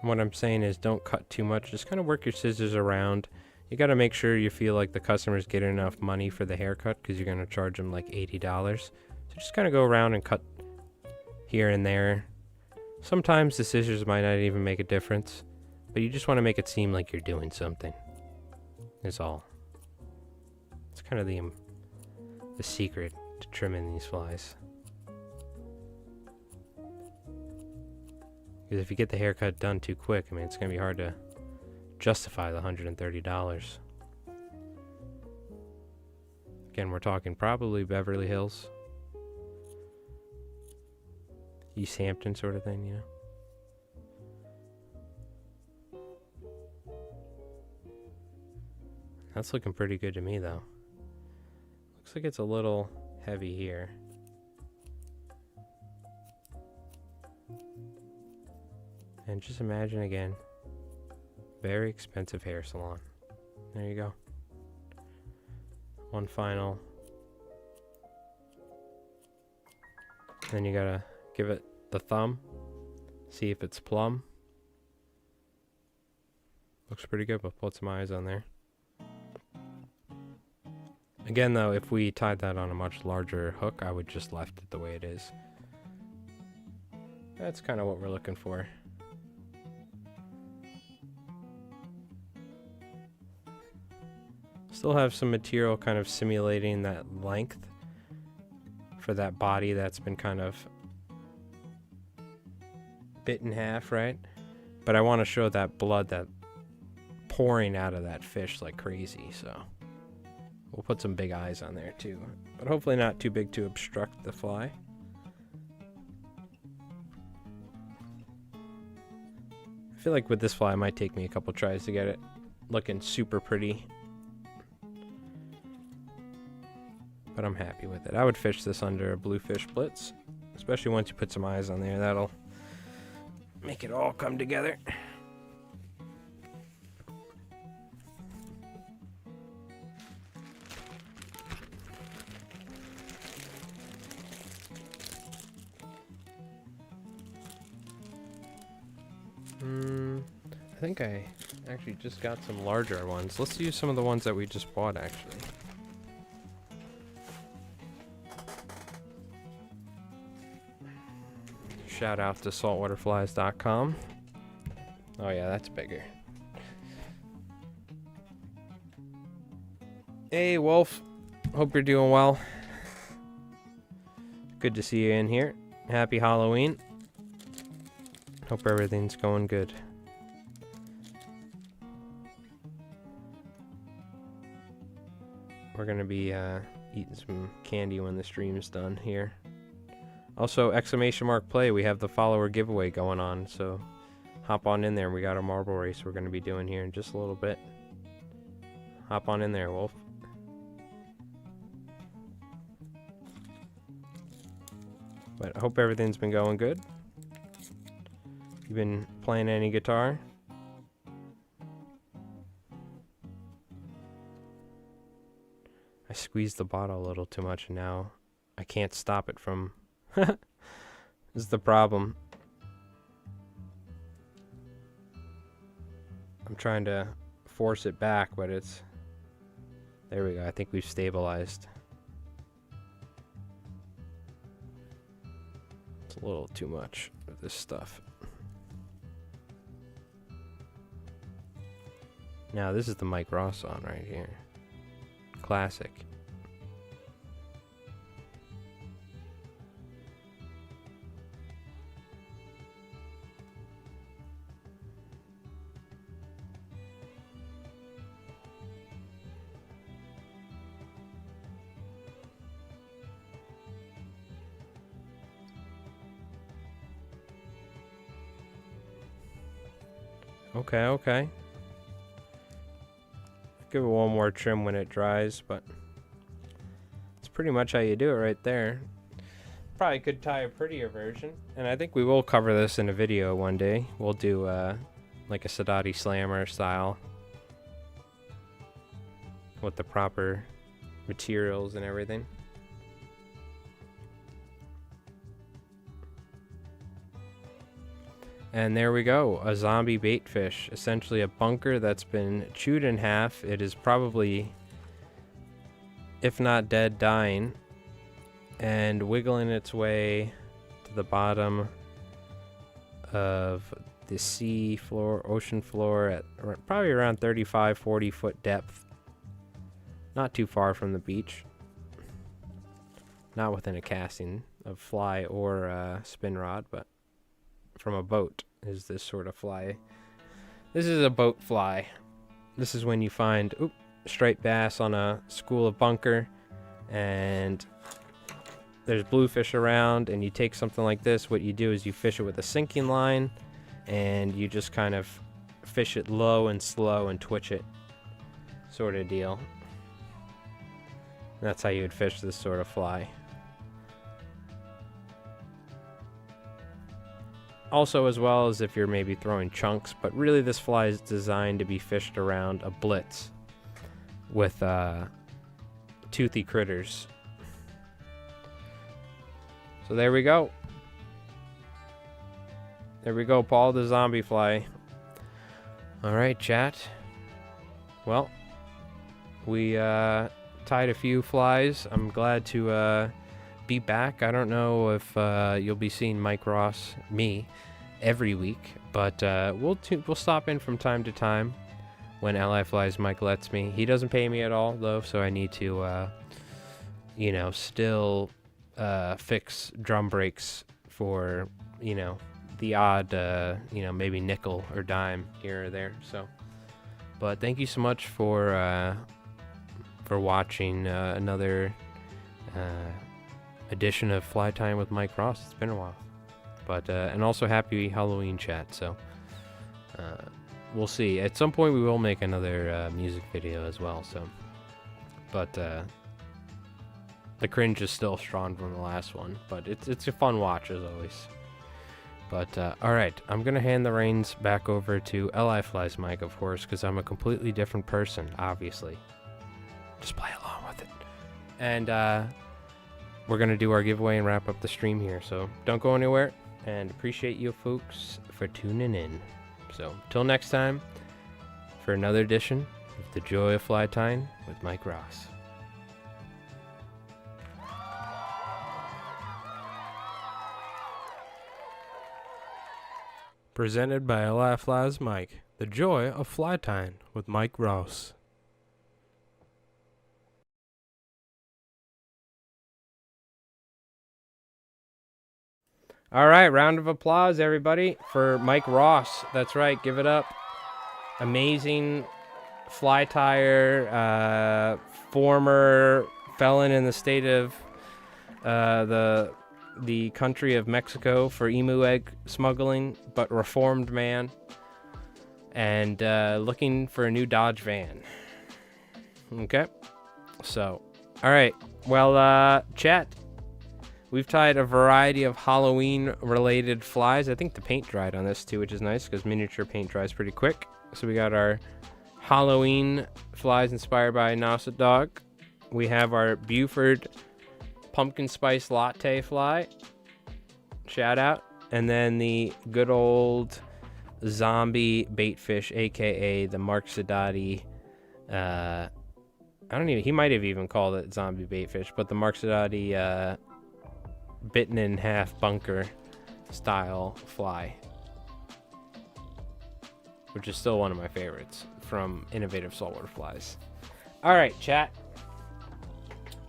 What I'm saying is don't cut too much, just kind of work your scissors around. You got to make sure you feel like the customer's getting enough money for the haircut, because you're going to charge them like $80. So just kind of go around and cut here and there. Sometimes the scissors might not even make a difference, but you just want to make it seem like you're doing something. Is all. It's kind of the secret to trimming these flies. Because if you get the haircut done too quick, I mean, it's going to be hard to justify the $130. Again, we're talking probably Beverly Hills, East Hampton sort of thing, you know. That's looking pretty good to me, though. Looks like it's a little heavy here. And just imagine again, very expensive hair salon. There you go. One final. Then you gotta give it the thumb. See if it's plumb. Looks pretty good, but put some eyes on there. Again though, if we tied that on a much larger hook, I would just left it the way it is. That's kind of what we're looking for. Still have some material kind of simulating that length for that body that's been kind of bit in half, right? But I want to show that blood that pouring out of that fish like crazy, so we'll put some big eyes on there too, but hopefully not too big to obstruct the fly. I feel like with this fly it might take me a couple tries to get it looking super pretty, but I'm happy with it. I would fish this under a bluefish blitz, especially once you put some eyes on there. That'll make it all come together. I think I actually just got some larger ones. Let's use some of the ones that we just bought, actually. Shout out to saltwaterflies.com. Oh yeah, that's bigger. Hey, Wolf. Hope you're doing well. Good to see you in here. Happy Halloween. Hope everything's going good. We're gonna be eating some candy when the stream's done here. Also, exclamation mark play, we have the follower giveaway going on, so hop on in there. We got a marble race we're gonna be doing here in just a little bit. Hop on in there, Wolf. But I hope everything's been going good. You been playing any guitar? I squeezed the bottle a little too much and now I can't stop it from... This is the problem. I'm trying to force it back, but it's... There we go. I think we've stabilized. It's a little too much of this stuff. Now, this is the Mike Ross on right here. Classic. Okay, okay. Give it one more trim when it dries, but it's pretty much how you do it right there. Probably could tie a prettier version, and I think we will cover this in a video one day. We'll do like a Sadati Slammer style with the proper materials and everything. And there we go, a zombie bait fish, essentially a bunker that's been chewed in half. It is probably, if not dead, dying, and wiggling its way to the bottom of the sea floor, ocean floor at probably around 35-40 foot depth. Not too far from the beach. Not within a casting of fly or spin rod, but from a boat is this sort of fly. This is a boat fly. This is when you find striped bass on a school of bunker and there's bluefish around, and you take something like this. What you do is you fish it with a sinking line and you just kind of fish it low and slow and twitch it, sort of deal. That's how you would fish this sort of fly. Also, as well as if you're maybe throwing chunks, but really this fly is designed to be fished around a blitz with toothy critters. So there we go. There we go, Paul the zombie fly. Alright, chat. Well, we tied a few flies. I'm glad to be back. I don't know if you'll be seeing Mike Ross, me, every week, but we'll stop in from time to time when Li Flies Mike lets me. He doesn't pay me at all though, so I need to you know, still fix drum brakes for, you know, the odd, maybe nickel or dime here or there. So, but thank you so much for watching another edition of Fly Time with Mike Ross. It's been a while, but and also happy Halloween, chat. So we'll see. At some point, we will make another music video as well. So, but the cringe is still strong from the last one, but it's a fun watch as always. But all right, I'm gonna hand the reins back over to Li Flies Mike, of course, because I'm a completely different person, obviously. Just play along with it. And we're gonna do our giveaway and wrap up the stream here. So don't go anywhere, and appreciate you folks for tuning in. So till next time, for another edition of The Joy of Fly Time with Mike Ross. Presented by Li Flies Mike, The Joy of Fly Time with Mike Ross. All right, round of applause, everybody, for Mike Ross. That's right, give it up. Amazing fly tyer, former felon in the state of the country of Mexico for emu egg smuggling, but reformed man, and looking for a new Dodge van. Okay, so, all right, well, chat. We've tied a variety of Halloween-related flies. I think the paint dried on this too, which is nice because miniature paint dries pretty quick. So we got our Halloween flies inspired by Nauset Dog. We have our Buford Pumpkin Spice Latte fly. Shout out. And then the good old zombie baitfish, aka the Mark Sidati. He might have even called it zombie baitfish, but the Mark Sidati bitten in half bunker style fly, which is still one of my favorites from Innovative Saltwater Flies. All right, chat.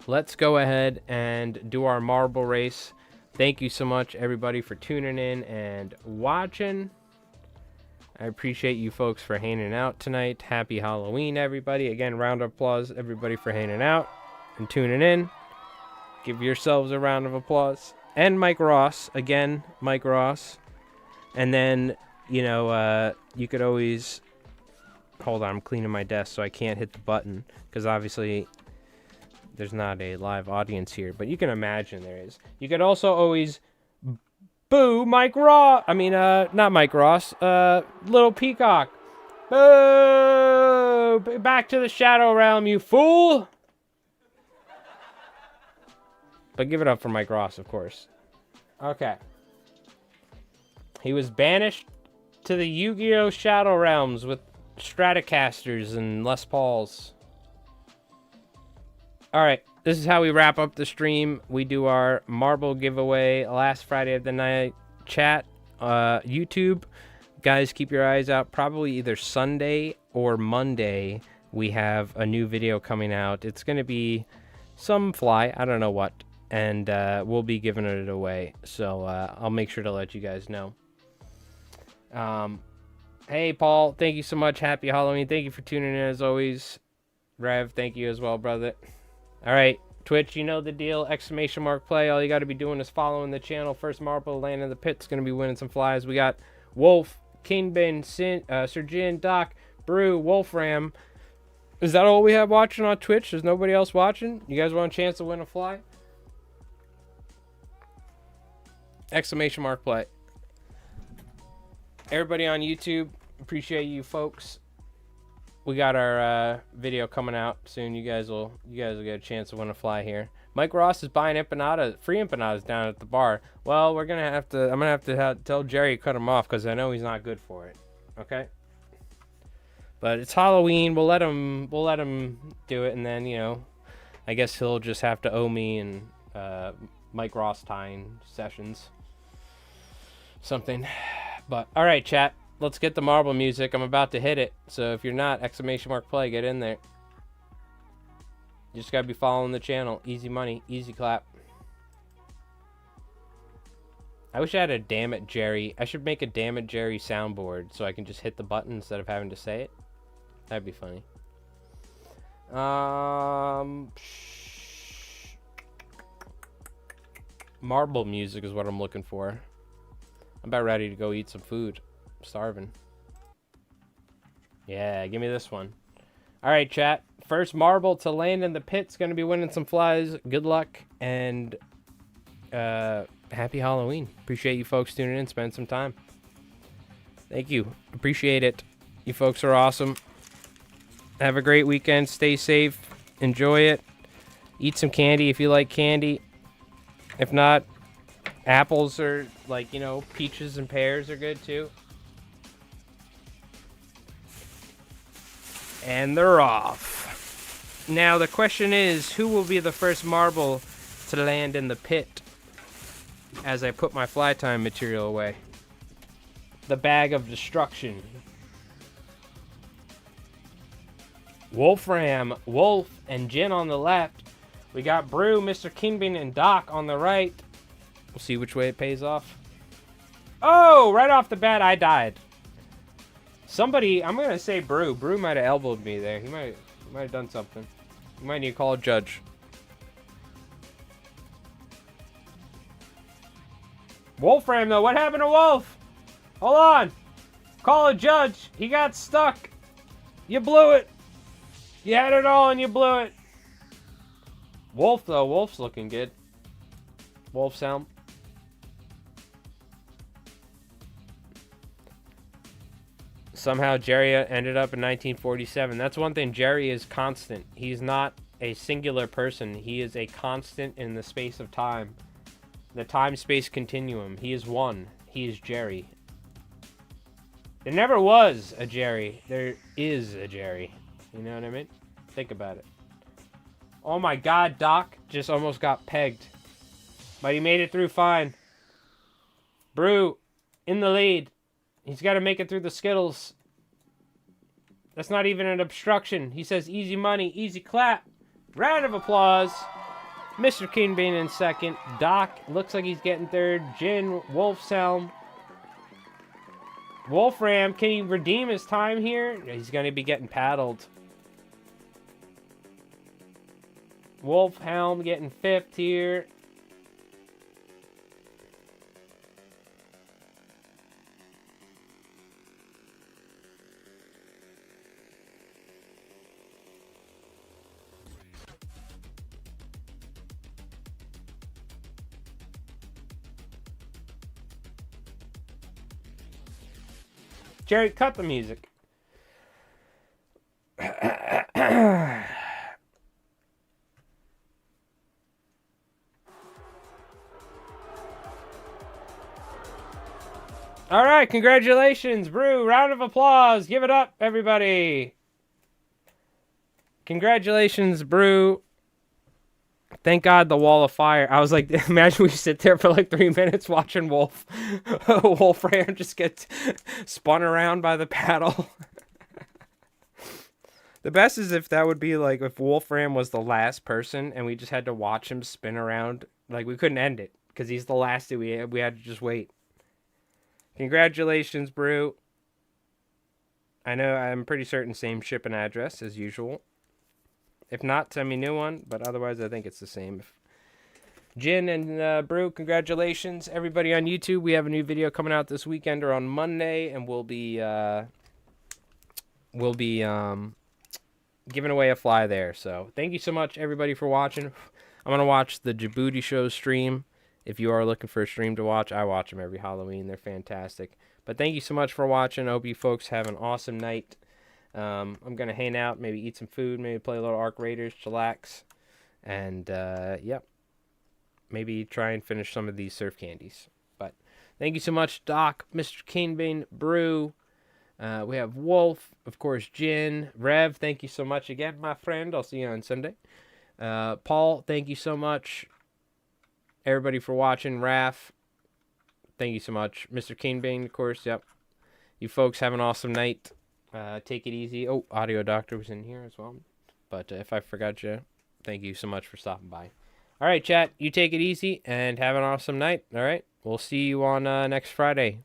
Let's go ahead and do our marble race. Thank you so much, everybody, for tuning in and watching. I appreciate you folks for hanging out tonight. Happy Halloween, everybody. Again, round of applause, everybody, for hanging out and tuning in. Give yourselves a round of applause. And Mike Ross. Again, Mike Ross. And then, you could always... Hold on, I'm cleaning my desk so I can't hit the button. Because obviously, there's not a live audience here. But you can imagine there is. You could also always boo Mike Ross. I mean, not Mike Ross. Little Peacock. Boo! Back to the Shadow Realm, you fool! But give it up for Mike Ross, of course. Okay. He was banished to the Yu-Gi-Oh! Shadow Realms with Stratocasters and Les Pauls. Alright, this is how we wrap up the stream. We do our marble giveaway last Friday of the night. Chat, YouTube. Guys, keep your eyes out. Probably either Sunday or Monday, we have a new video coming out. It's going to be some fly. I don't know what. And we'll be giving it away. So I'll make sure to let you guys know. Hey, Paul. Thank you so much. Happy Halloween. Thank you for tuning in as always. Rev, thank you as well, brother. All right. Twitch, you know the deal. ! Play. All you got to be doing is following the channel. First marble, land in the pit's going to be winning some flies. We got Wolf, Kingbin, Sir Jin, Doc, Brew, Wolfram. Is that all we have watching on Twitch? There's nobody else watching? You guys want a chance to win a fly? ! Play. Everybody on YouTube, appreciate you folks. We got our video coming out soon. You guys will get a chance to win a fly here. Mike Ross is buying free empanadas down at the bar. Well, I'm gonna have to tell Jerry to cut him off because I know he's not good for it. Okay. But it's Halloween. We'll let him do it, and then I guess he'll just have to owe me and Mike Ross tying sessions. Something. But all right, chat, let's get the marble music. I'm about to hit it, so if you're not, !play, get in there. You just gotta be following the channel. Easy money, easy clap. I wish I had a Damn It Jerry. I should make a Damn It Jerry soundboard so I can just hit the button instead of having to say it. That'd be funny. Marble music is what I'm looking for. I'm about ready to go eat some food. I'm starving. Yeah, give me this one. All right, chat. First marble to land in the pit's going to be winning some flies. Good luck and happy Halloween. Appreciate you folks tuning in. Spend some time. Thank you. Appreciate it. You folks are awesome. Have a great weekend. Stay safe. Enjoy it. Eat some candy if you like candy. If not, apples or, like, you know, peaches and pears are good too. And they're off. Now the question is, who will be the first marble to land in the pit as I put my fly time material away? The bag of destruction. Wolfram, Wolf, and Jin on the left. We got Brew, Mr. Kingbin, and Doc on the right. We'll see which way it pays off. Oh, right off the bat, I died. Somebody, I'm going to say Brew. Brew might have elbowed me there. He might have done something. You might need to call a judge. Wolfram, though. What happened to Wolf? Hold on. Call a judge. He got stuck. You blew it. You had it all and you blew it. Wolf, though. Wolf's looking good. Wolf's helm. Somehow Jerry ended up in 1947. That's one thing. Jerry is constant. He's not a singular person. He is a constant in the space of time. The time-space continuum. He is one. He is Jerry. There never was a Jerry. There is a Jerry. You know what I mean? Think about it. Oh my god, Doc just almost got pegged. But he made it through fine. Brew in the lead. He's got to make it through the Skittles. That's not even an obstruction. He says easy money, easy clap. Round of applause. Mr. Kingbin in second. Doc looks like he's getting third. Jin, Wolf's helm. Wolfram, can he redeem his time here? He's going to be getting paddled. Wolf helm getting fifth here. Jerry, cut the music. All right, congratulations, Brew. Round of applause. Give it up, everybody. Congratulations, Brew. Thank God the wall of fire. I was like, imagine we sit there for like 3 minutes watching Wolfram just get spun around by the paddle. The best is if that would be like if Wolfram was the last person and we just had to watch him spin around. Like we couldn't end it because he's the last that we had to just wait. Congratulations, Brew. I know I'm pretty certain same shipping address as usual. If not, send me a new one, but otherwise I think it's the same. Jin and Brew, congratulations. Everybody on YouTube, we have a new video coming out this weekend or on Monday, and we'll be giving away a fly there. So thank you so much, everybody, for watching. I'm going to watch the Djibouti Show stream. If you are looking for a stream to watch, I watch them every Halloween. They're fantastic. But thank you so much for watching. I hope you folks have an awesome night. I'm going to hang out, maybe eat some food, maybe play a little Arc Raiders, chillax. And, yep. Maybe try and finish some of these surf candies. But thank you so much, Doc, Mr. Kingbin, Brew. We have Wolf, of course, Jin. Rev, thank you so much again, my friend. I'll see you on Sunday. Paul, thank you so much. Everybody for watching. Raph, thank you so much. Mr. Kingbin, of course, yep. You folks have an awesome night. Take it easy. Oh, Audio Doctor was in here as well. But if I forgot you, thank you so much for stopping by. All right, chat, you take it easy and have an awesome night. All right, we'll see you on next Friday.